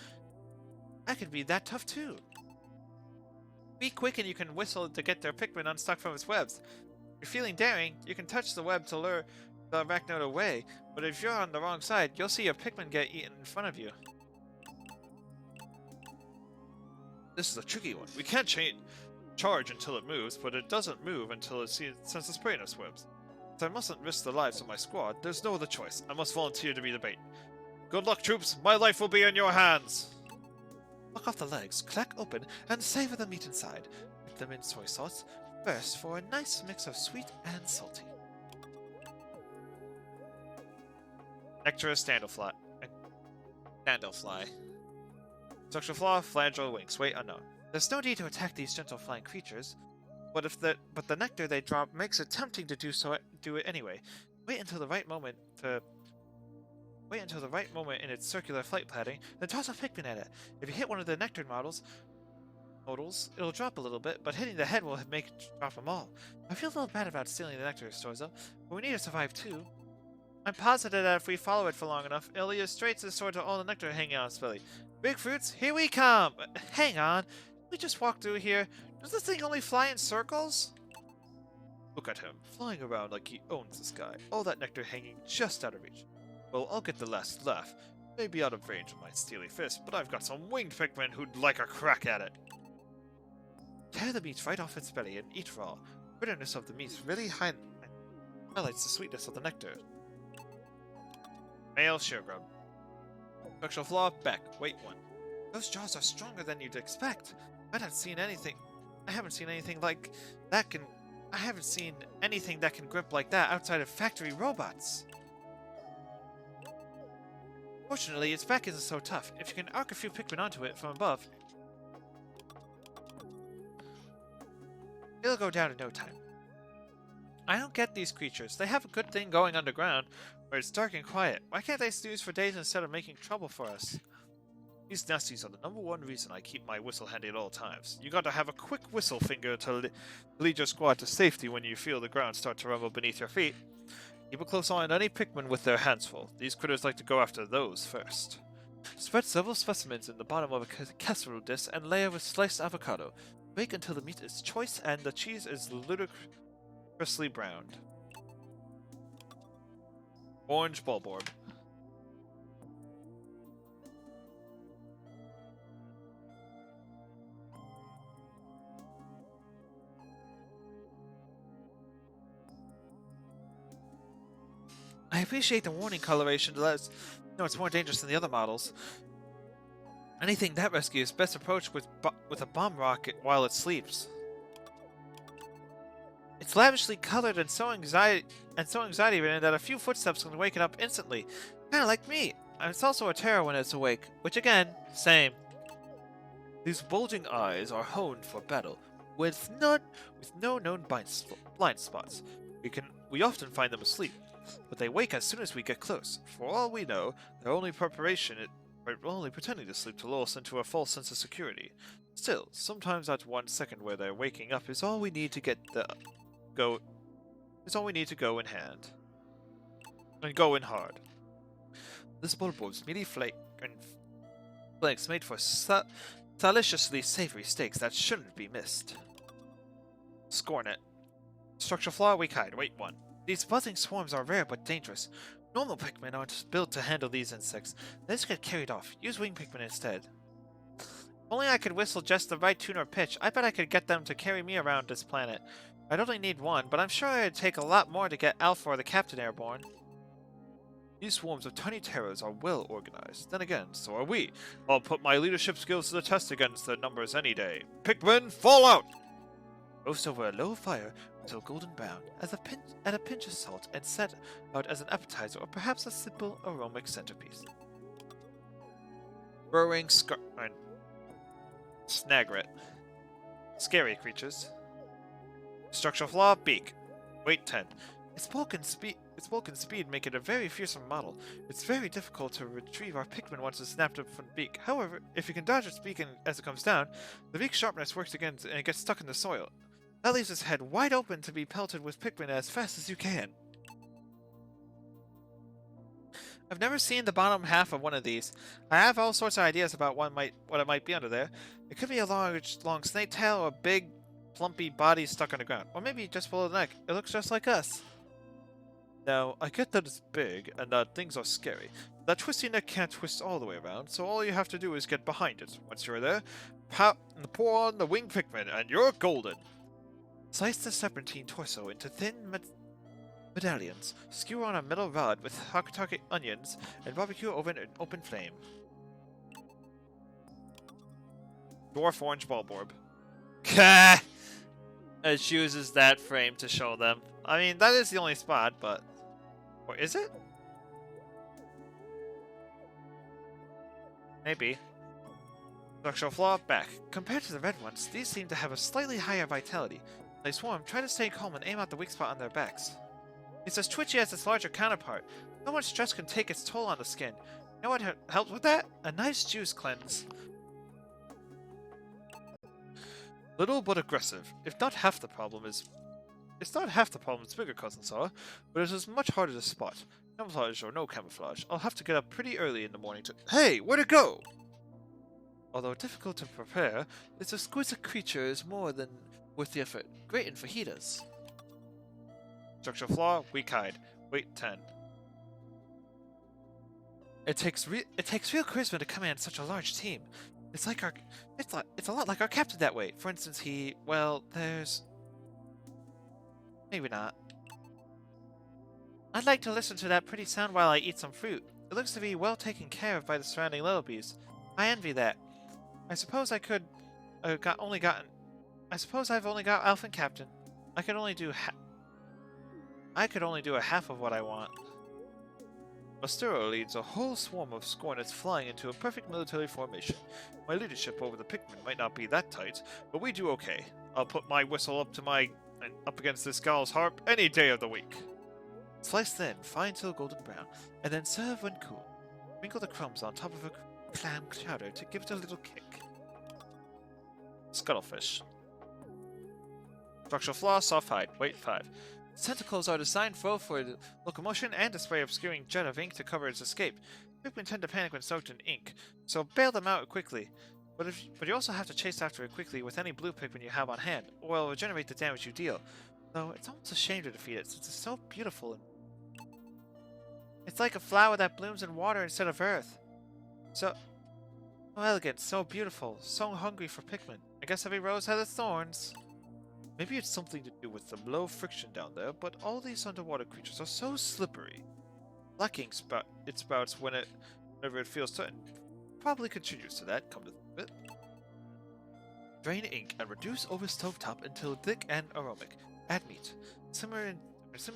I could be that tough too. Be quick and you can whistle to get their Pikmin unstuck from its webs. If you're feeling daring, you can touch the web to lure the arachnode away, but if you're on the wrong side, you'll see a Pikmin get eaten in front of you. This is a tricky one. We can't charge until it moves, but it doesn't move until it senses prey in its webs. So I mustn't risk the lives of my squad. There's no other choice. I must volunteer to be the bait. Good luck, troops! My life will be in your hands! Pluck off the legs, crack open, and savor the meat inside. Dip them in soy sauce, first for a nice mix of sweet and salty. Nectarous Standelfly. Structural flaw, flagell wings. Weight unknown. There's no need to attack these gentle flying creatures, but the nectar they drop makes it tempting to do it anyway. Wait until the right moment in its circular flight pattern, then toss a Pikmin at it. If you hit one of the nectar modals, it'll drop a little bit, but hitting the head will make it drop them all. I feel a little bad about stealing the nectar stores though, but we need to survive too. I'm positive that if we follow it for long enough, it'll lead us straight to the store to all the nectar hanging on its belly. Big fruits, here we come! Hang on, we just walked through here. Does this thing only fly in circles? Look at him, flying around like he owns the sky. All that nectar hanging just out of reach. Well, I'll get the last laugh. Maybe out of range of my steely fist, but I've got some winged Pikmin who'd like a crack at it. Tear the meat right off its belly and eat raw. The bitterness of the meat really highlights the sweetness of the nectar. Male Sheargrub. Structural flaw, back, weight 1. Those jaws are stronger than you'd expect. I haven't seen anything that can grip like that outside of factory robots. Fortunately, its back isn't so tough. If you can arc a few Pikmin onto it from above, it'll go down in no time. I don't get these creatures. They have a good thing going underground, where it's dark and quiet. Why can't they snooze for days instead of making trouble for us? These nasties are the #1 reason I keep my whistle handy at all times. You gotta have a quick whistle finger to lead your squad to safety when you feel the ground start to rumble beneath your feet. Keep a close eye on any Pikmin with their hands full. These critters like to go after those first. Spread several specimens in the bottom of a casserole dish and layer with sliced avocado. Bake until the meat is choice and the cheese is ludicrously browned. Orange Bulborb. I appreciate the warning coloration to let us know it's more dangerous than the other models. Anything that rescue is best approached with a bomb rocket while it sleeps. It's lavishly colored and so anxiety-ridden that a few footsteps can wake it up instantly. Kinda like me. And it's also a terror when it's awake, which again, same. These bulging eyes are honed for battle, with no known blind spots. We often find them asleep, but they wake as soon as we get close. For all we know, they're only pretending to sleep to lull us into a false sense of security. Still, sometimes that 1 second where they're waking up is all we need to go in hand. and go in hard. This bulbor's meaty flake and flakes made for deliciously savory steaks that shouldn't be missed. Scornet. Structure flaw, weak hide. Wait, 1. These buzzing swarms are rare but dangerous. Normal Pikmin aren't built to handle these insects. They just get carried off. Use wing Pikmin instead. If only I could whistle just the right tune or pitch. I bet I could get them to carry me around this planet. I'd only need 1, but I'm sure it'd take a lot more to get Alpha or the Captain airborne. These swarms of tiny terrors are well organized. Then again, so are we. I'll put my leadership skills to the test against their numbers any day. Pikmin, fall out! Roast over a low fire until golden brown, add a pinch of salt, and set out as an appetizer or perhaps a simple aromatic centerpiece. Burrowing Snagret. Scary creatures. Structural flaw, beak. Weight 10. Its bulk and speed make it a very fearsome model. It's very difficult to retrieve our Pikmin once it's snapped up from the beak. However, if you can dodge its beak as it comes down, the beak's sharpness works again and it gets stuck in the soil. That leaves its head wide open to be pelted with Pikmin as fast as you can. I've never seen the bottom half of one of these. I have all sorts of ideas about what it might be under there. It could be a long snake tail or a big, plumpy body stuck on the ground. Or maybe just below the neck. It looks just like us. Now, I get that it's big and that things are scary. That twisty neck can't twist all the way around, so all you have to do is get behind it. Once you're there, pour on the wing Pikmin and you're golden. Slice the serpentine torso into thin medallions, skewer on a metal rod with hakatake onions, and barbecue over an open flame. Dwarf orange bulborb. Kah! It chooses that frame to show them. I mean, that is the only spot, but... Or is it? Maybe. Structural flaw, back. Compared to the red ones, these seem to have a slightly higher vitality. They swarm, try to stay calm and aim out the weak spot on their backs. It's as twitchy as its larger counterpart. So much stress can take its toll on the skin. You know what helps with that? A nice juice cleanse. Little but aggressive. It's not half the problem its bigger cousins are, but it is much harder to spot. Camouflage or no camouflage, I'll have to get up pretty early in the morning to— Hey, where'd it go? Although difficult to prepare, this exquisite creature is more than worth the effort. Great in fajitas. Structural flaw, weak hide. Weight 10. It takes real charisma to command such a large team. It's a lot like our captain that way. For instance, there's... Maybe not. I'd like to listen to that pretty sound while I eat some fruit. It looks to be well taken care of by the surrounding lullabies. I envy that. I suppose I've only got Alpha and Captain. I could only do a half of what I want. Masturo leads a whole swarm of Scornets flying into a perfect military formation. My leadership over the Pikmin might not be that tight, but we do okay. I'll put my whistle up against this gal's harp any day of the week. Slice thin, fine till golden brown, and then serve when cool. Sprinkle the crumbs on top of a clam chowder to give it a little kick. Scuttlefish. Structural flaw, soft hide. Weight 5. Its tentacles are designed for locomotion and a spray obscuring jet of ink to cover its escape. Pikmin tend to panic when soaked in ink, so bail them out quickly. But you also have to chase after it quickly with any blue Pikmin you have on hand, or it'll regenerate the damage you deal. Though it's almost a shame to defeat it, since it's so beautiful and... It's like a flower that blooms in water instead of earth. So elegant, so beautiful, so hungry for Pikmin. I guess every rose has its thorns. Maybe it's something to do with the low friction down there, but all these underwater creatures are so slippery. Lacking it spouts whenever it feels certain. Probably contributes to that, come to think of it. Drain ink and reduce over stovetop until thick and aromatic. Add meat. Simmer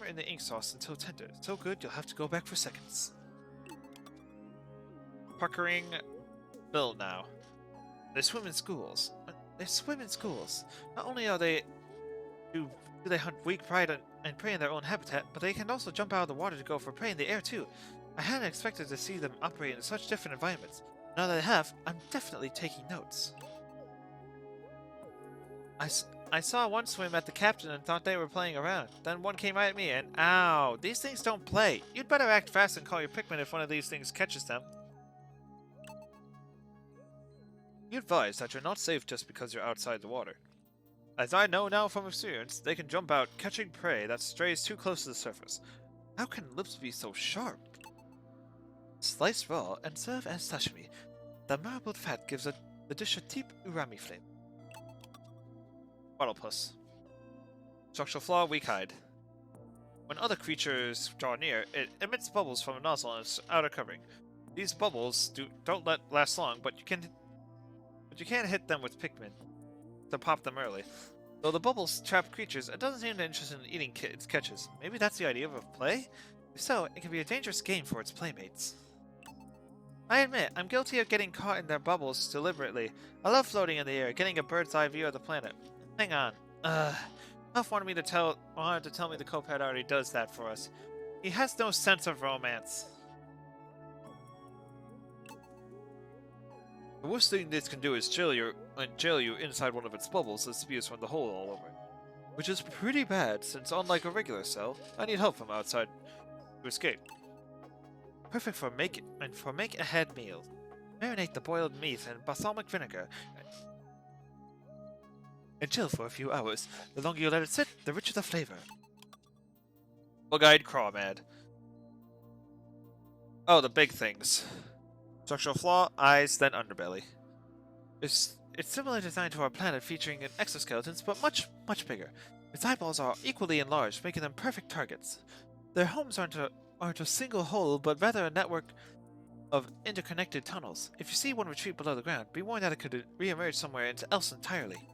in the ink sauce until tender. So good you'll have to go back for seconds. Puckering Bill now. They swim in schools. Not only do they hunt weak prey and prey in their own habitat, but they can also jump out of the water to go for prey in the air too. I hadn't expected to see them operate in such different environments. Now that I have, I'm definitely taking notes. I saw one swim at the captain and thought they were playing around. Then one came right at me and ow! These things don't play. You'd better act fast and call your Pikmin if one of these things catches them. Be advised that you're not safe just because you're outside the water. As I know now from experience, they can jump out, catching prey that strays too close to the surface. How can lips be so sharp? Sliced raw and serve as sashimi. The marbled fat gives the dish a deep umami flavor. Bottlepus. Structural flaw, weak hide. When other creatures draw near, it emits bubbles from a nozzle on its outer covering. These bubbles don't last long, but you can't hit them with Pikmin to pop them early. Though the bubbles trap creatures, it doesn't seem to interested in eating its catches. Maybe that's the idea of a play? If so, it can be a dangerous game for its playmates. I admit, I'm guilty of getting caught in their bubbles deliberately. I love floating in the air, getting a bird's eye view of the planet. Hang on. Huff wanted to tell me the co-pet already does that for us. He has no sense of romance. The worst thing this can do is jail you inside one of its bubbles that spews from the hole all over. Which is pretty bad, since unlike a regular cell, I need help from outside to escape. Perfect for make-ahead meals. Marinate the boiled meat in balsamic vinegar and chill for a few hours. The longer you let it sit, the richer the flavor. Bug-eyed crawmad. Oh, the big things. Structural flaw, eyes, then underbelly. It's similar design to our planet, featuring exoskeletons, but much bigger. Its eyeballs are equally enlarged, making them perfect targets. Their homes aren't a single hole, but rather a network of interconnected tunnels. If you see one retreat below the ground, be warned that it could re-emerge somewhere else entirely.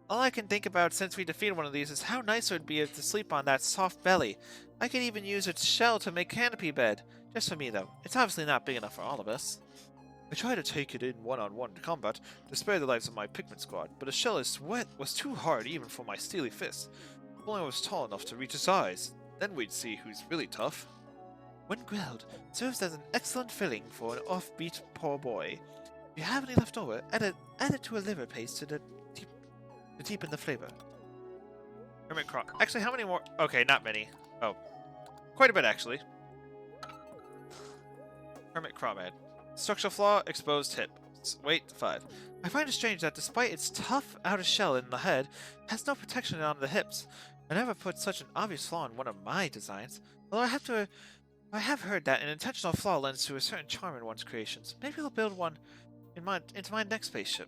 All I can think about since we defeated one of these is how nice it would be to sleep on that soft belly. I could even use its shell to make canopy bed. Just for me, though. It's obviously not big enough for all of us. I tried to take it in one-on-one combat to spare the lives of my Pikmin squad, but the shell was too hard even for my steely fists. If only I was tall enough to reach its eyes. Then we'd see who's really tough. When grilled, serves as an excellent filling for an offbeat poor boy. If you have any left over, add it to a liver paste to deepen the flavor. Hermit Croc. Actually, how many more? Okay, not many. Oh, quite a bit actually. Hermit Crawmad. Structural flaw, exposed hip. Weight 5. I find it strange that despite its tough outer shell in the head, it has no protection on the hips. I never put such an obvious flaw in one of my designs. Although I have heard that an intentional flaw lends to a certain charm in one's creations. Maybe I'll build one into my next spaceship.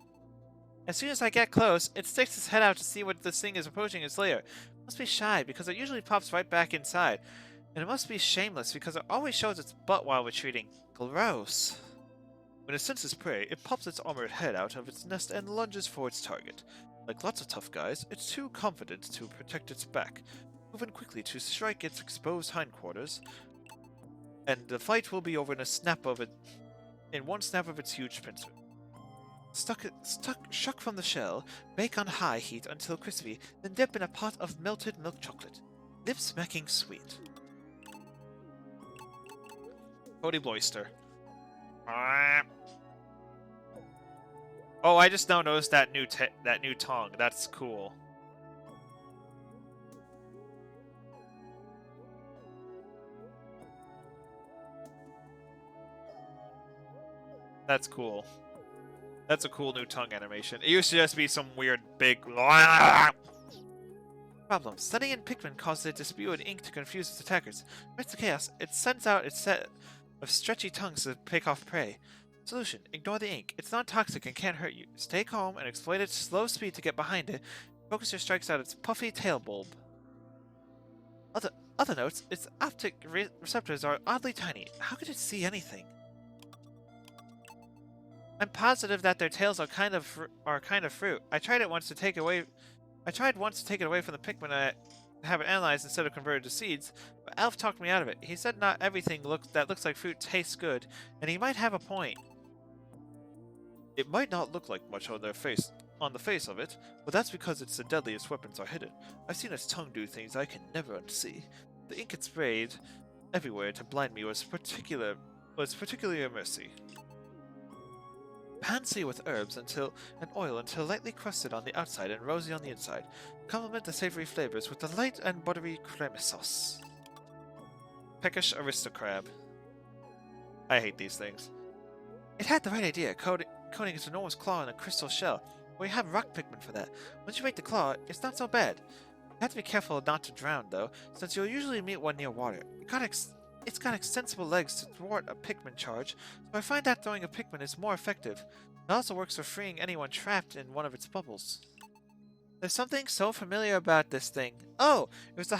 As soon as I get close, it sticks its head out to see what this thing is approaching its lair. It must be shy, because it usually pops right back inside. And it must be shameless, because it always shows its butt while retreating. Gross. When it senses prey, it pops its armored head out of its nest and lunges for its target. Like lots of tough guys, it's too confident to protect its back, moving quickly to strike its exposed hindquarters, and the fight will be over in one snap of its huge pincer. Shuck from the shell, bake on high heat until crispy, then dip in a pot of melted milk chocolate. Lip-smacking sweet. Cody Bloister. Oh, I just now noticed that new tongue. That's cool. That's cool. That's a cool new tongue animation. It used to just be some weird big problem. Studying in Pikmin causes it to spew in ink to confuse its attackers. Amidst the chaos, it sends out its set of stretchy tongues to pick off prey. Solution: ignore the ink. It's not toxic and can't hurt you. Stay calm and exploit its slow speed to get behind it. Focus your strikes at its puffy tail bulb. Other notes: its optic receptors are oddly tiny. How could it see anything? I'm positive that their tails are kind of fruit. I tried once to take it away from the Pikmin and have it analyzed instead of converted to seeds, but Alf talked me out of it. He said not everything that looks like fruit tastes good, and he might have a point. It might not look like much on the face of it, but that's because its deadliest weapons are hidden. I've seen its tongue do things I can never unsee. The ink it sprayed everywhere to blind me was particularly a mercy. Pan-seed with herbs and oil until lightly crusted on the outside and rosy on the inside. Complement the savory flavors with a light and buttery creme sauce. Peckish aristocrab. I hate these things. It had the right idea, coating its enormous claw in a crystal shell. We have rock Pikmin for that. Once you make the claw, it's not so bad. You have to be careful not to drown, though, since you'll usually meet one near water. It's got extensible legs to thwart a Pikmin charge, so I find that throwing a Pikmin is more effective. It also works for freeing anyone trapped in one of its bubbles. There's something so familiar about this thing. Oh, it was the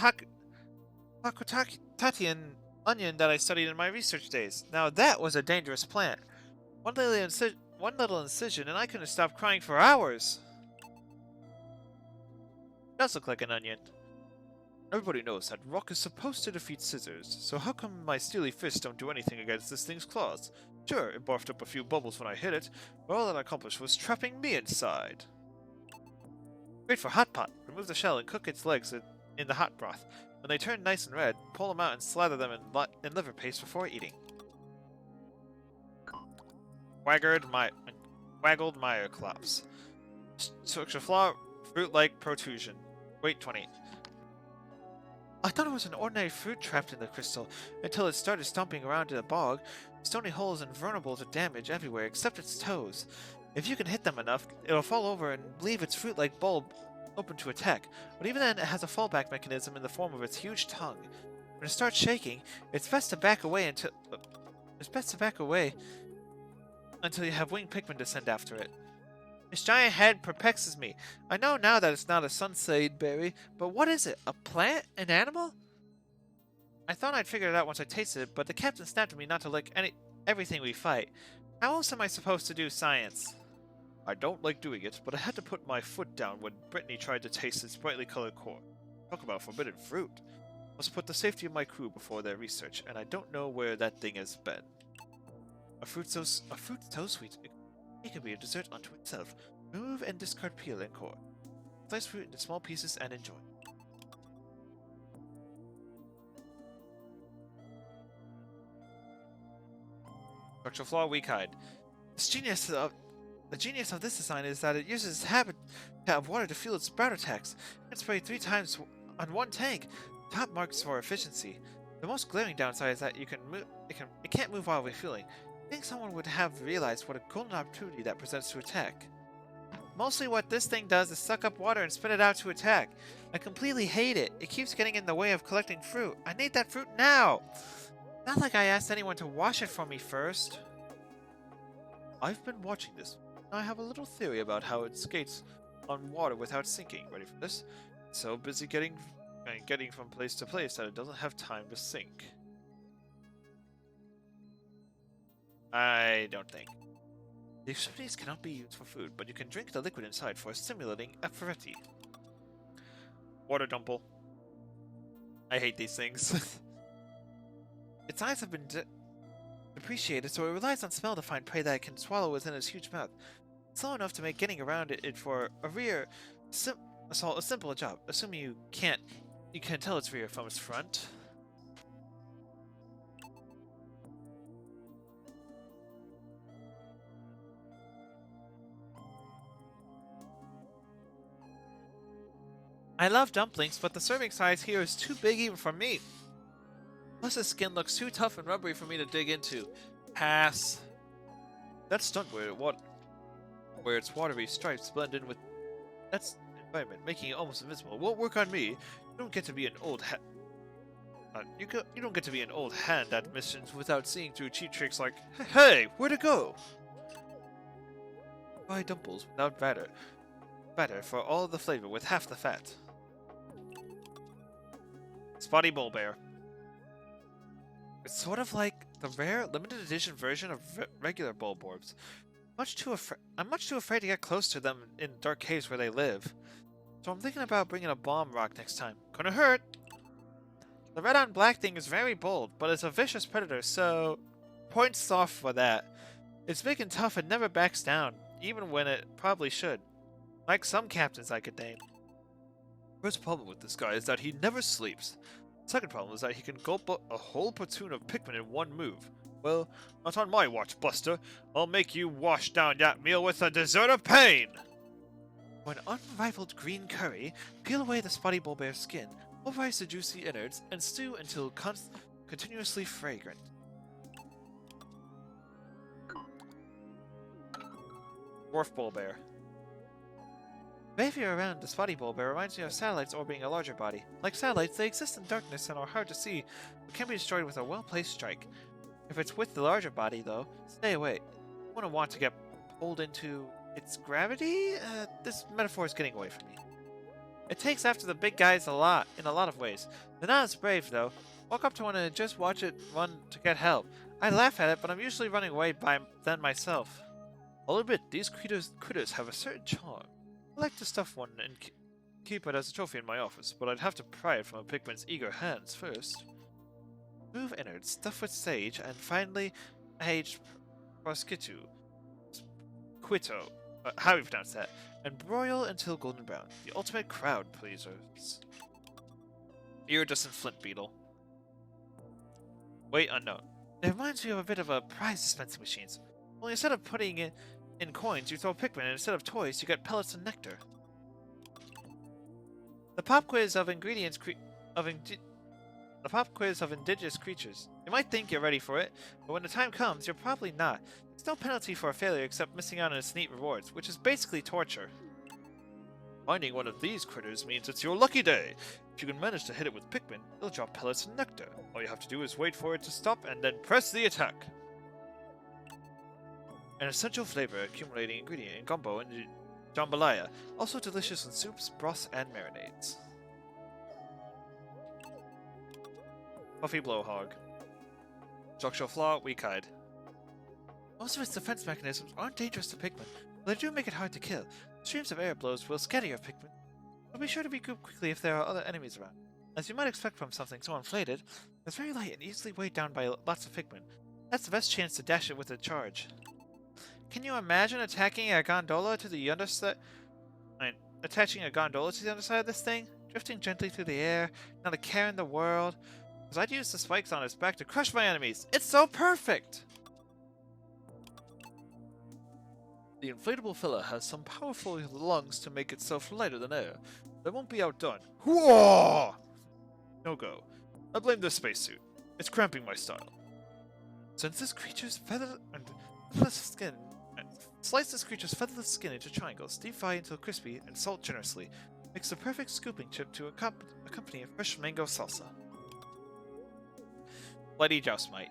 Hakutatian onion that I studied in my research days. Now that was a dangerous plant. One little incision and I couldn't stop crying for hours. It does look like an onion. Everybody knows that rock is supposed to defeat scissors, so how come my steely fists don't do anything against this thing's claws? Sure, it barfed up a few bubbles when I hit it, but all that accomplished was trapping me inside. Great for hot pot. Remove the shell and cook its legs in the hot broth. When they turn nice and red, pull them out and slather them in liver paste before eating. Waggled Meyerclops. Structure flaw, fruit-like protrusion. Weight 20. I thought it was an ordinary fruit trapped in the crystal, until it started stomping around in a bog. Stony holes and vulnerable to damage everywhere except its toes. If you can hit them enough, it'll fall over and leave its fruit-like bulb open to attack, but even then it has a fallback mechanism in the form of its huge tongue. When it starts shaking, it's best to back away until you have winged Pikmin to send after it. This giant head perplexes me. I know now that it's not a sunshade berry, but what is it? A plant? An animal? I thought I'd figure it out once I tasted it, but the captain snapped at me not to lick everything we fight. How else am I supposed to do science? I don't like doing it, but I had to put my foot down when Brittany tried to taste its brightly colored core. Talk about forbidden fruit. Must put the safety of my crew before their research, and I don't know where that thing has been. A fruit so sweet, it can be a dessert unto itself. Remove and discard peel and core. Slice fruit into small pieces and enjoy. Structural flaw, weak-eyed. The genius of this design is that it uses its habitat of water to fuel its sprout attacks. It can spray 3 times on one tank. Top marks for efficiency. The most glaring downside is that it can't move while refueling. I think someone would have realized what a golden opportunity that presents to attack. Mostly what this thing does is suck up water and spit it out to attack. I completely hate it. It keeps getting in the way of collecting fruit. I need that fruit now! Not like I asked anyone to wash it for me first. I've been watching this. I have a little theory about how it skates on water without sinking. Ready for this? It's so busy getting from place to place that it doesn't have time to sink. I don't think. The extremities cannot be used for food, but you can drink the liquid inside for a stimulating aperitif. Water dumple. I hate these things. Its eyes have been depreciated, so it relies on smell to find prey that it can swallow within its huge mouth. It's slow enough to make getting around it for a rear assault a simple job, assuming you can tell its rear from its front. I love dumplings, but the serving size here is too big even for me. Plus, the skin looks too tough and rubbery for me to dig into. Pass. That's stunt where its watery stripes blend in with that's environment, making it almost invisible. It won't work on me. You don't get to be an old you don't get to be an old hand at missions without seeing through cheap tricks like, hey, where'd it go? Buy dumples without batter. Batter for all the flavor with half the fat. Spotty Bullbear. It's sort of like the rare limited edition version of regular Bulborbs. I'm much too afraid to get close to them in dark caves where they live. So I'm thinking about bringing a bomb rock next time. Gonna hurt! The red on black thing is very bold, but it's a vicious predator, so points off for that. It's big and tough and never backs down, even when it probably should. Like some captains I could name. First problem with this guy is that he never sleeps. Second problem is that he can gulp a whole platoon of Pikmin in one move. Well, not on my watch, Buster. I'll make you wash down that meal with a dessert of pain! For an unrivaled green curry, peel away the spotty bull bear's skin, pulverize the juicy innards, and stew until continuously fragrant. Dwarf bull bear. Behavior around the spotty bull bear reminds me of satellites orbiting a larger body. Like satellites, they exist in darkness and are hard to see, but can be destroyed with a well-placed strike. If it's with the larger body, though, stay away. You wouldn't want to get pulled into its gravity? This metaphor is getting away from me. It takes after the big guys in a lot of ways. They're not as brave, though. Walk up to one and just watch it run to get help. I laugh at it, but I'm usually running away by then myself. I'll admit, these critters have a certain charm. I like to stuff one and keep it as a trophy in my office, but I'd have to pry it from a Pikmin's eager hands first. Remove innards, stuff with sage, and finally aged prosciutto. Quito. How do you pronounce that? And broil until golden brown. The ultimate crowd pleasers. Iridescent flint beetle. Wait unknown. It reminds me of a bit of a prize dispensing machines. Only instead of putting it in coins, you throw Pikmin, and instead of toys, you get pellets and nectar. The pop quiz of indigenous creatures. You might think you're ready for it, but when the time comes, you're probably not. There's no penalty for a failure except missing out on its neat rewards, which is basically torture. Finding one of these critters means it's your lucky day. If you can manage to hit it with Pikmin, it'll drop pellets and nectar. All you have to do is wait for it to stop and then press the attack. An essential flavor accumulating ingredient in gumbo and jambalaya, also delicious in soups, broths, and marinades. Puffy blowhog. Structural flaw, weak-eyed. Most of its defense mechanisms aren't dangerous to Pikmin, but they do make it hard to kill. Streams of air blows will scatter your Pikmin, but be sure to regroup quickly if there are other enemies around. As you might expect from something so inflated, it's very light and easily weighed down by lots of Pikmin. That's the best chance to dash it with a charge. Can you imagine attaching a gondola to the underside of this thing? Drifting gently through the air, not a care in the world. Because I'd use the spikes on its back to crush my enemies. It's so perfect! The inflatable fella has some powerful lungs to make itself lighter than air. They won't be outdone. Whoa! No go. I blame this spacesuit. It's cramping my style. Since this creature's featherless skin, slice this creature's featherless skin into triangles, deep fry until crispy, and salt generously. Mix the perfect scooping chip to accompany a fresh mango salsa. Bloody Joustmite.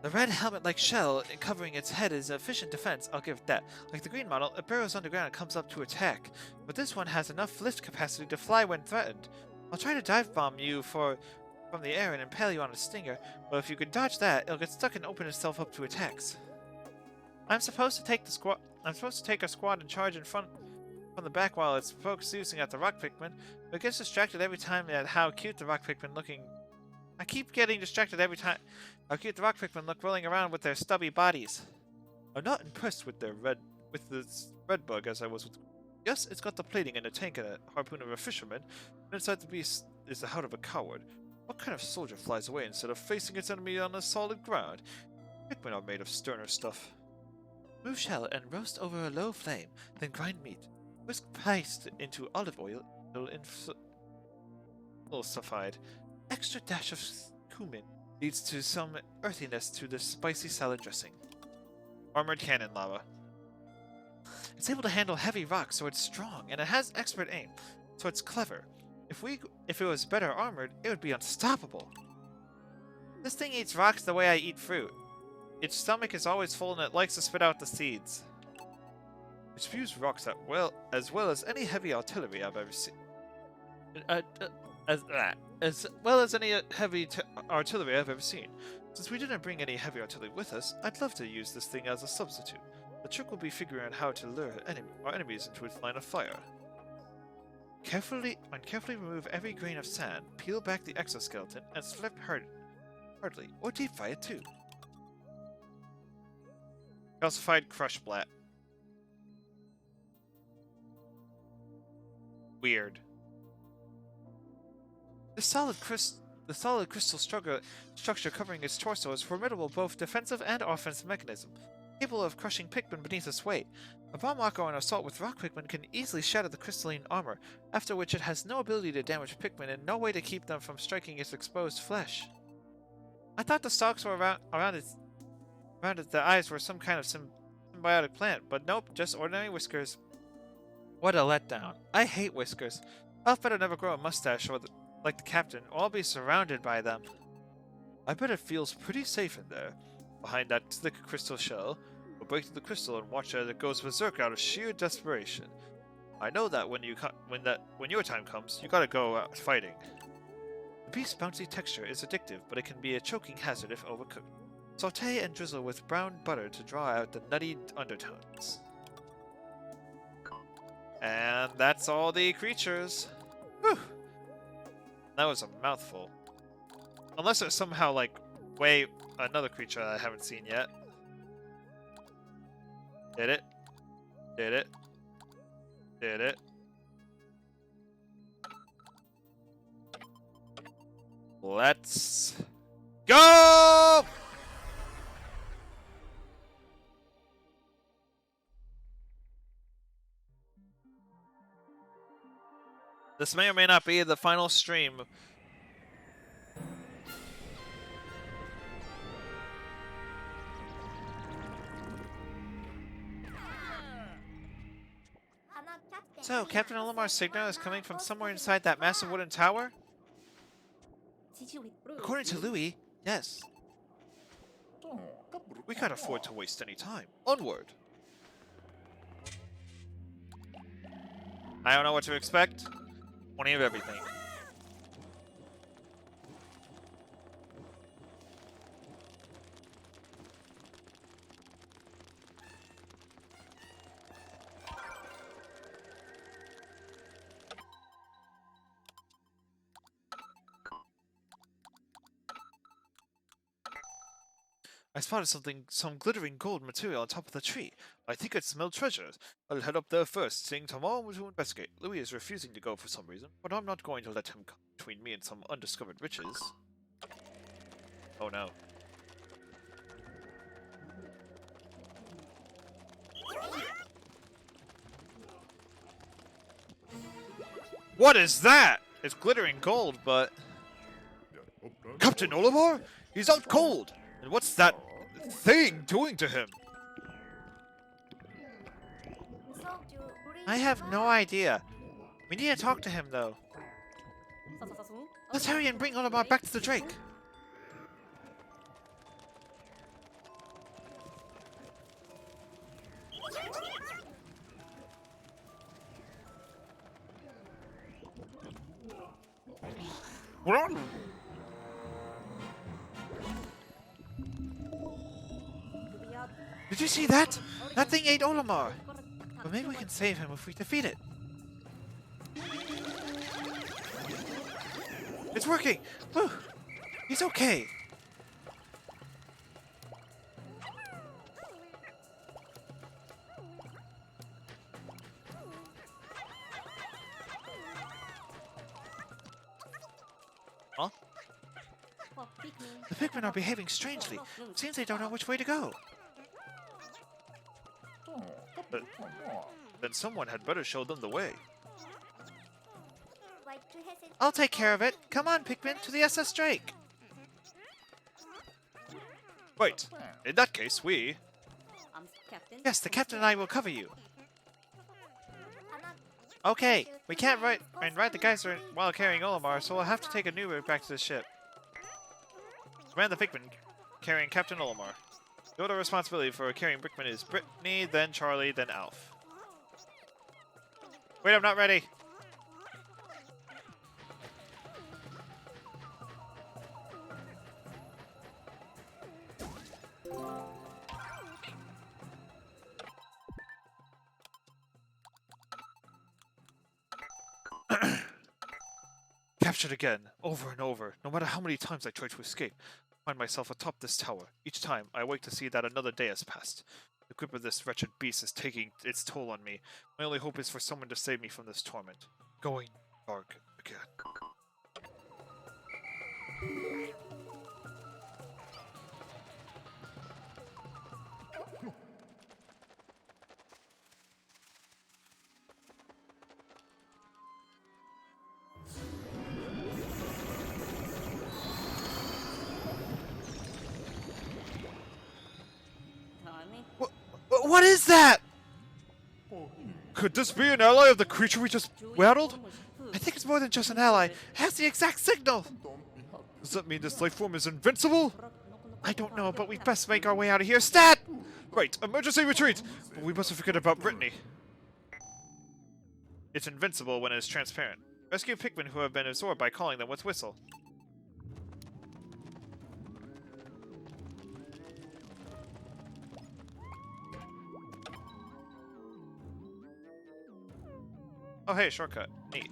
The red helmet-like shell covering its head is an efficient defense, I'll give it that. Like the green model, it burrows underground and comes up to attack. But this one has enough lift capacity to fly when threatened. I'll try to dive bomb you from the air and impale you on a stinger, but if you can dodge that, it'll get stuck and open itself up to attacks. I'm supposed to take a squad and charge in front from the back while it's focusing at the rock Pikmin, but it gets distracted every time at how cute the rock Pikmin looking. I keep getting distracted every time how cute the rock Pikmin look rolling around with their stubby bodies. I'm not impressed with the red bug as I was with. Yes, it's got the plating and a tank and a harpoon of a fisherman, and inside the beast is the heart of a coward. What kind of soldier flies away instead of facing its enemy on the solid ground? Pikmin are made of sterner stuff. Remove shell and roast over a low flame, then grind meat. Whisk paste into olive oil until emulsified. Extra dash of cumin leads to some earthiness to the spicy salad dressing. Armored cannon lava. It's able to handle heavy rocks, so it's strong, and it has expert aim, so it's clever. If it was better armored, it would be unstoppable. This thing eats rocks the way I eat fruit. Its stomach is always full and it likes to spit out the seeds. It spews rocks as well as any heavy artillery I've ever seen. As well as any heavy artillery I've ever seen. Since we didn't bring any heavy artillery with us, I'd love to use this thing as a substitute. The trick will be figuring out how to lure our enemies into its line of fire. Carefully remove every grain of sand, peel back the exoskeleton, and slip hardly, or deep fry it too. Calcified crush blat. Weird. The The solid crystal structure covering its torso is formidable both defensive and offensive mechanism, capable of crushing Pikmin beneath its weight. A bomb lock or an assault with rock Pikmin can easily shatter the crystalline armor, after which it has no ability to damage Pikmin and no way to keep them from striking its exposed flesh. I thought the stalks were around the eyes were some kind of symbiotic plant, but nope, just ordinary whiskers. What a letdown. I hate whiskers. Elf better never grow a mustache like the captain, or I'll be surrounded by them. I bet it feels pretty safe in there. Behind that thick crystal shell, we'll break through the crystal and watch as it goes berserk out of sheer desperation. I know that when your time comes, you gotta go out fighting. The beast's bouncy texture is addictive, but it can be a choking hazard if overcooked. Sauté and drizzle with brown butter to draw out the nutty undertones. And that's all the creatures. Whew! That was a mouthful. Unless there's somehow, like, another creature that I haven't seen yet. Did it? Did it? Did it? Let's go! This may or may not be the final stream. So, Captain Olimar's signal is coming from somewhere inside that massive wooden tower? According to Louis, yes. We can't afford to waste any time. Onward! I don't know what to expect. 20 of everything. I spotted some glittering gold material on top of the tree. I think it smelled treasures. I'll head up there first, seeing tomorrow to investigate. Louis is refusing to go for some reason, but I'm not going to let him come between me and some undiscovered riches. Oh no. What is that? It's glittering gold, but... Captain Olimar? He's out cold! And what's that thing doing to him? I have no idea. We need to talk to him, though. Let's hurry and bring Olimar back to the Drake. Run! Did you see that? That thing ate Olimar. But maybe we can save him if we defeat it. It's working! Whew. He's okay. Huh? The Pikmin are behaving strangely. Seems they don't know which way to go. But then someone had better show them the way. I'll take care of it. Come on, Pikmin, to the SS Drake. Wait, in that case, we... Yes, the captain and I will cover you. Okay, we can't ride the geyser while carrying Olimar, so we'll have to take a new route back to the ship. Command the Pikmin carrying Captain Olimar. The order of responsibility for carrying Pikmin is Brittany, then Charlie, then Alf. Wait, I'm not ready. Captured again, over and over. No matter how many times I try to escape, I find myself atop this tower. Each time, I wake to see that another day has passed. The grip of this wretched beast is taking its toll on me. My only hope is for someone to save me from this torment. Going dark again. What is that? Could this be an ally of the creature we just battled? I think it's more than just an ally. It has the exact signal. Does that mean this life form is invincible? I don't know, but we best make our way out of here. Stat! Right, emergency retreat! But we mustn't forget about Brittany. It's invincible when it is transparent. Rescue Pikmin who have been absorbed by calling them with Whistle. Oh hey, shortcut. Neat.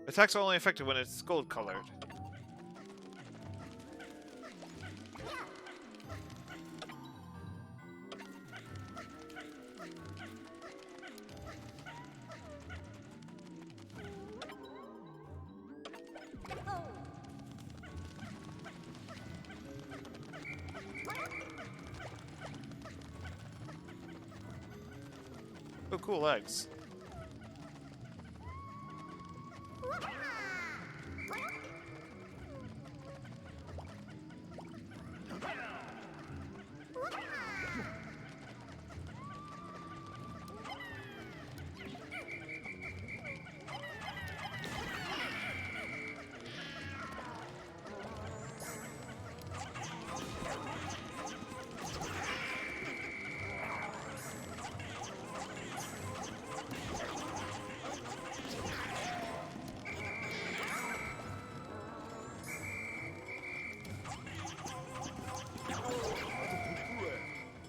Attacks are only effective when it's gold colored. Oh, cool legs.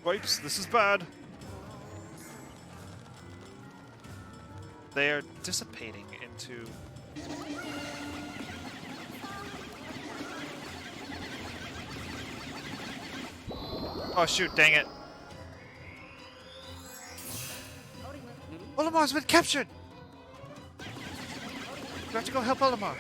Wipes, this is bad. They are dissipating into... Oh shoot, dang it. Olimar's been captured! We have to go help Olimar.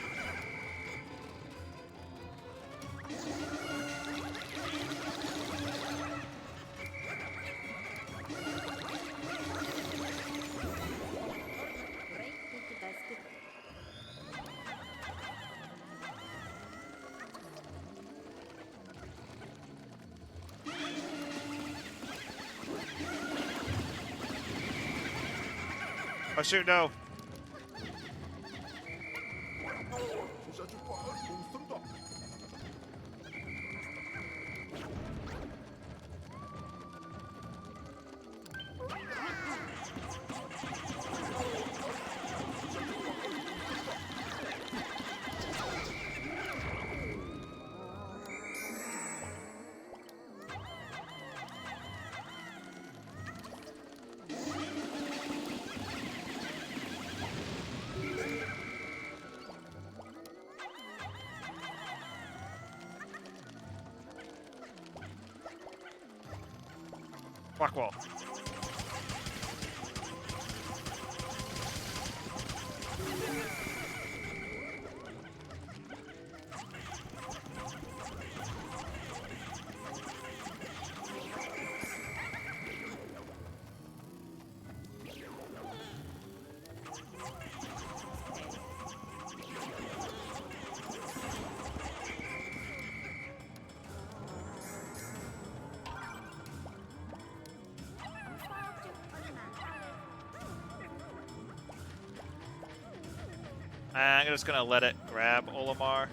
Oh shoot, no. Rock wall. I'm just gonna let it grab Olimar.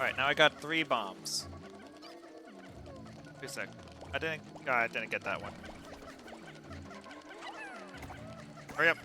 Alright, now I got 3 bombs. Wait a sec. I didn't get that one. Hurry up.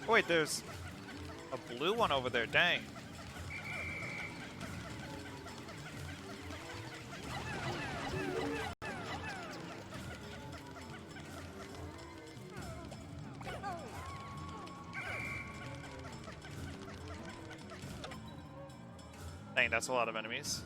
Oh, wait, there's a blue one over there. Dang. Dang, that's a lot of enemies.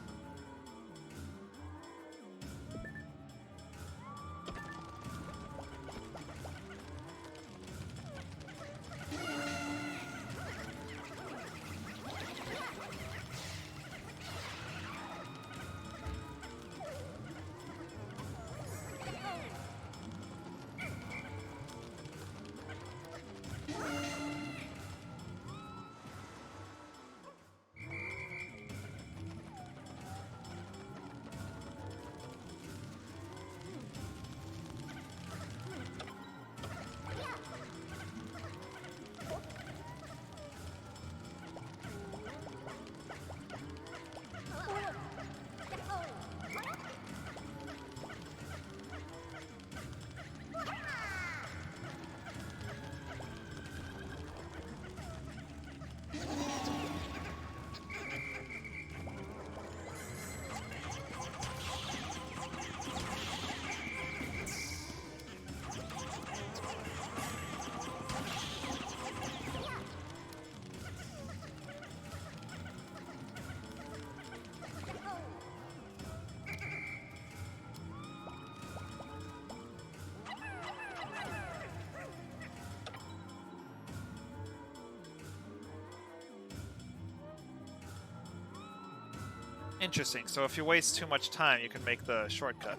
Interesting. So if you waste too much time, you can make the shortcut.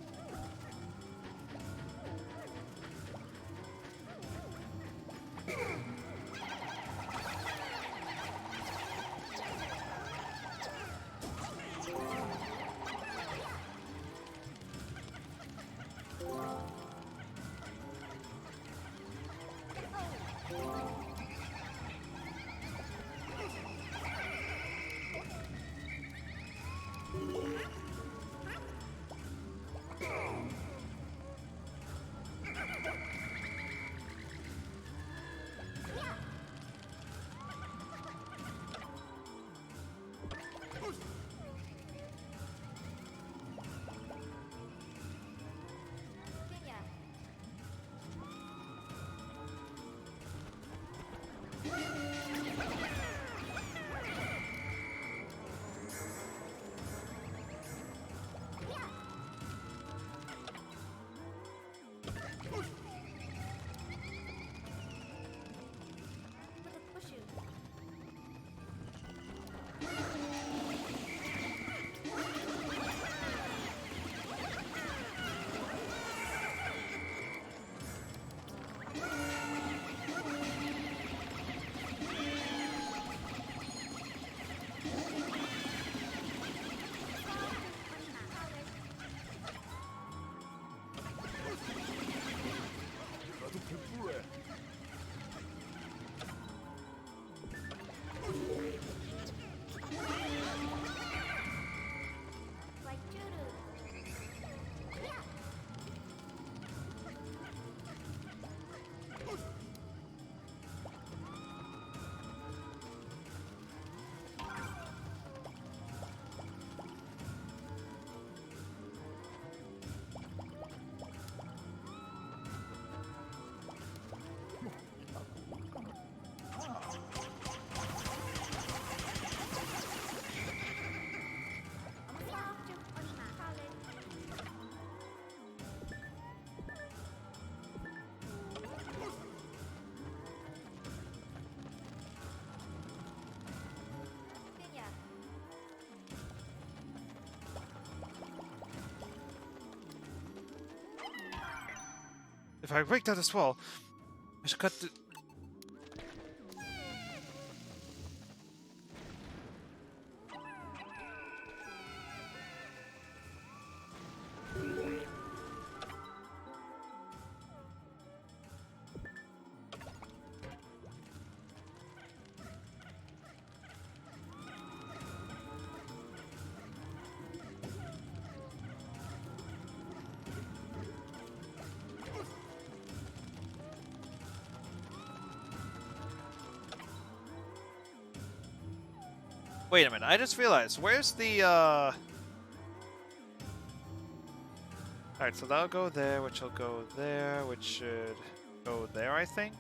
If I break down this wall, I should cut the... Wait a minute, I just realized, where's the, Alright, so that'll go there, which will go there, which should go there, I think?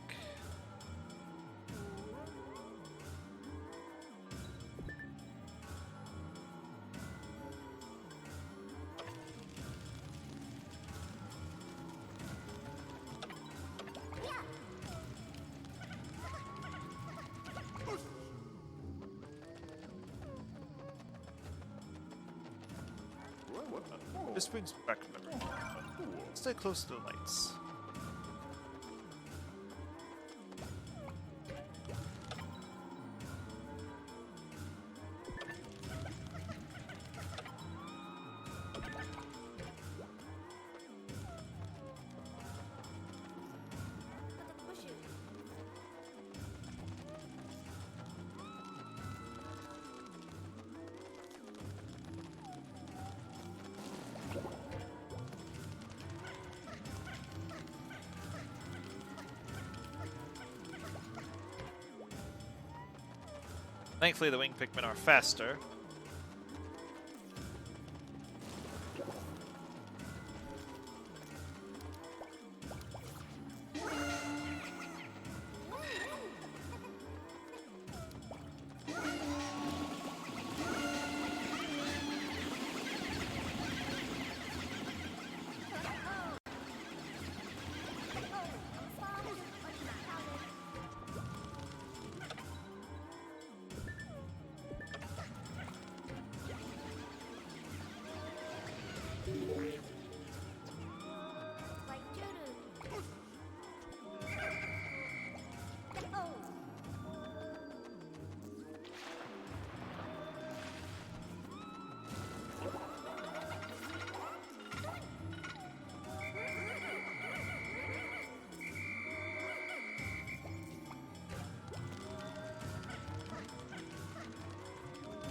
This brings back memory. Stay close to the lights. Thankfully, the wing Pikmin are faster.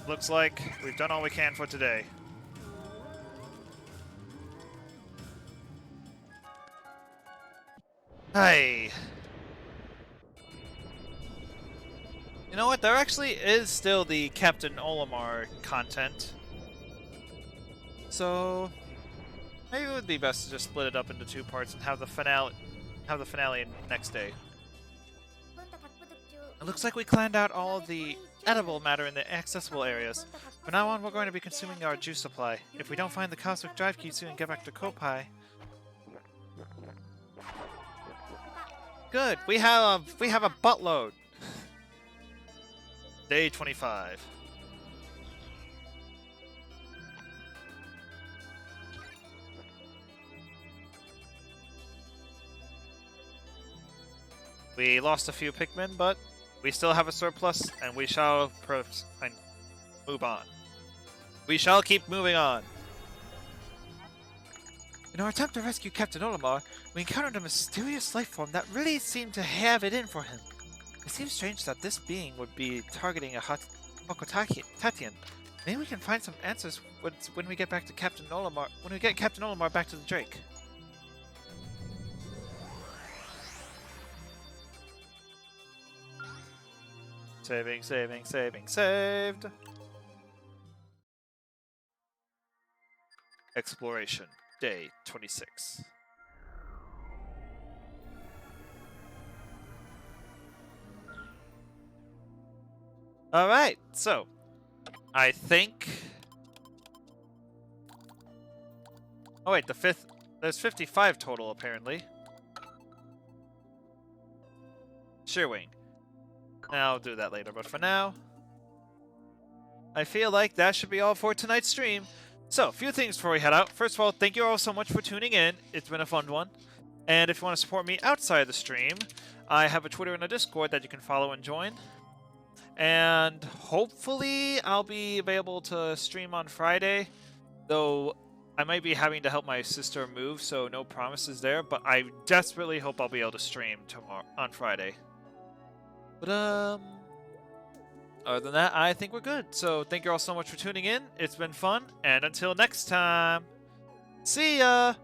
Looks like we've done all we can for today. Hey. You know what? There actually is still the Captain Olimar content. So maybe it would be best to just split it up into two parts and have the finale next day. It looks like we cleaned out all of the edible matter in the accessible areas. From now on, we're going to be consuming our juice supply. If we don't find the Cosmic Drive Key soon and get back to Kopai... Good! We have a buttload! Day 25. We lost a few Pikmin, but we still have a surplus, and we shall move on. We shall keep moving on. In our attempt to rescue Captain Olimar, we encountered a mysterious life form that really seemed to have it in for him. It seems strange that this being would be targeting a Hokotatian. Maybe we can find some answers when we get back to Captain Olimar. When we get Captain Olimar back to the Drake. Saving, saving, saving, saved. Exploration, day 26. Alright, so I think... Oh wait, there's 55 total apparently. Shearwing. I'll do that later, but for now, I feel like that should be all for tonight's stream. So, a few things before we head out. First of all, thank you all so much for tuning in. It's been a fun one. And if you want to support me outside the stream, I have a Twitter and a Discord that you can follow and join. And hopefully I'll be available to stream on Friday, though I might be having to help my sister move, so no promises there, but I desperately hope I'll be able to stream tomorrow on Friday. But other than that, I think we're good. So thank you all so much for tuning in. It's been fun, and until next time, see ya!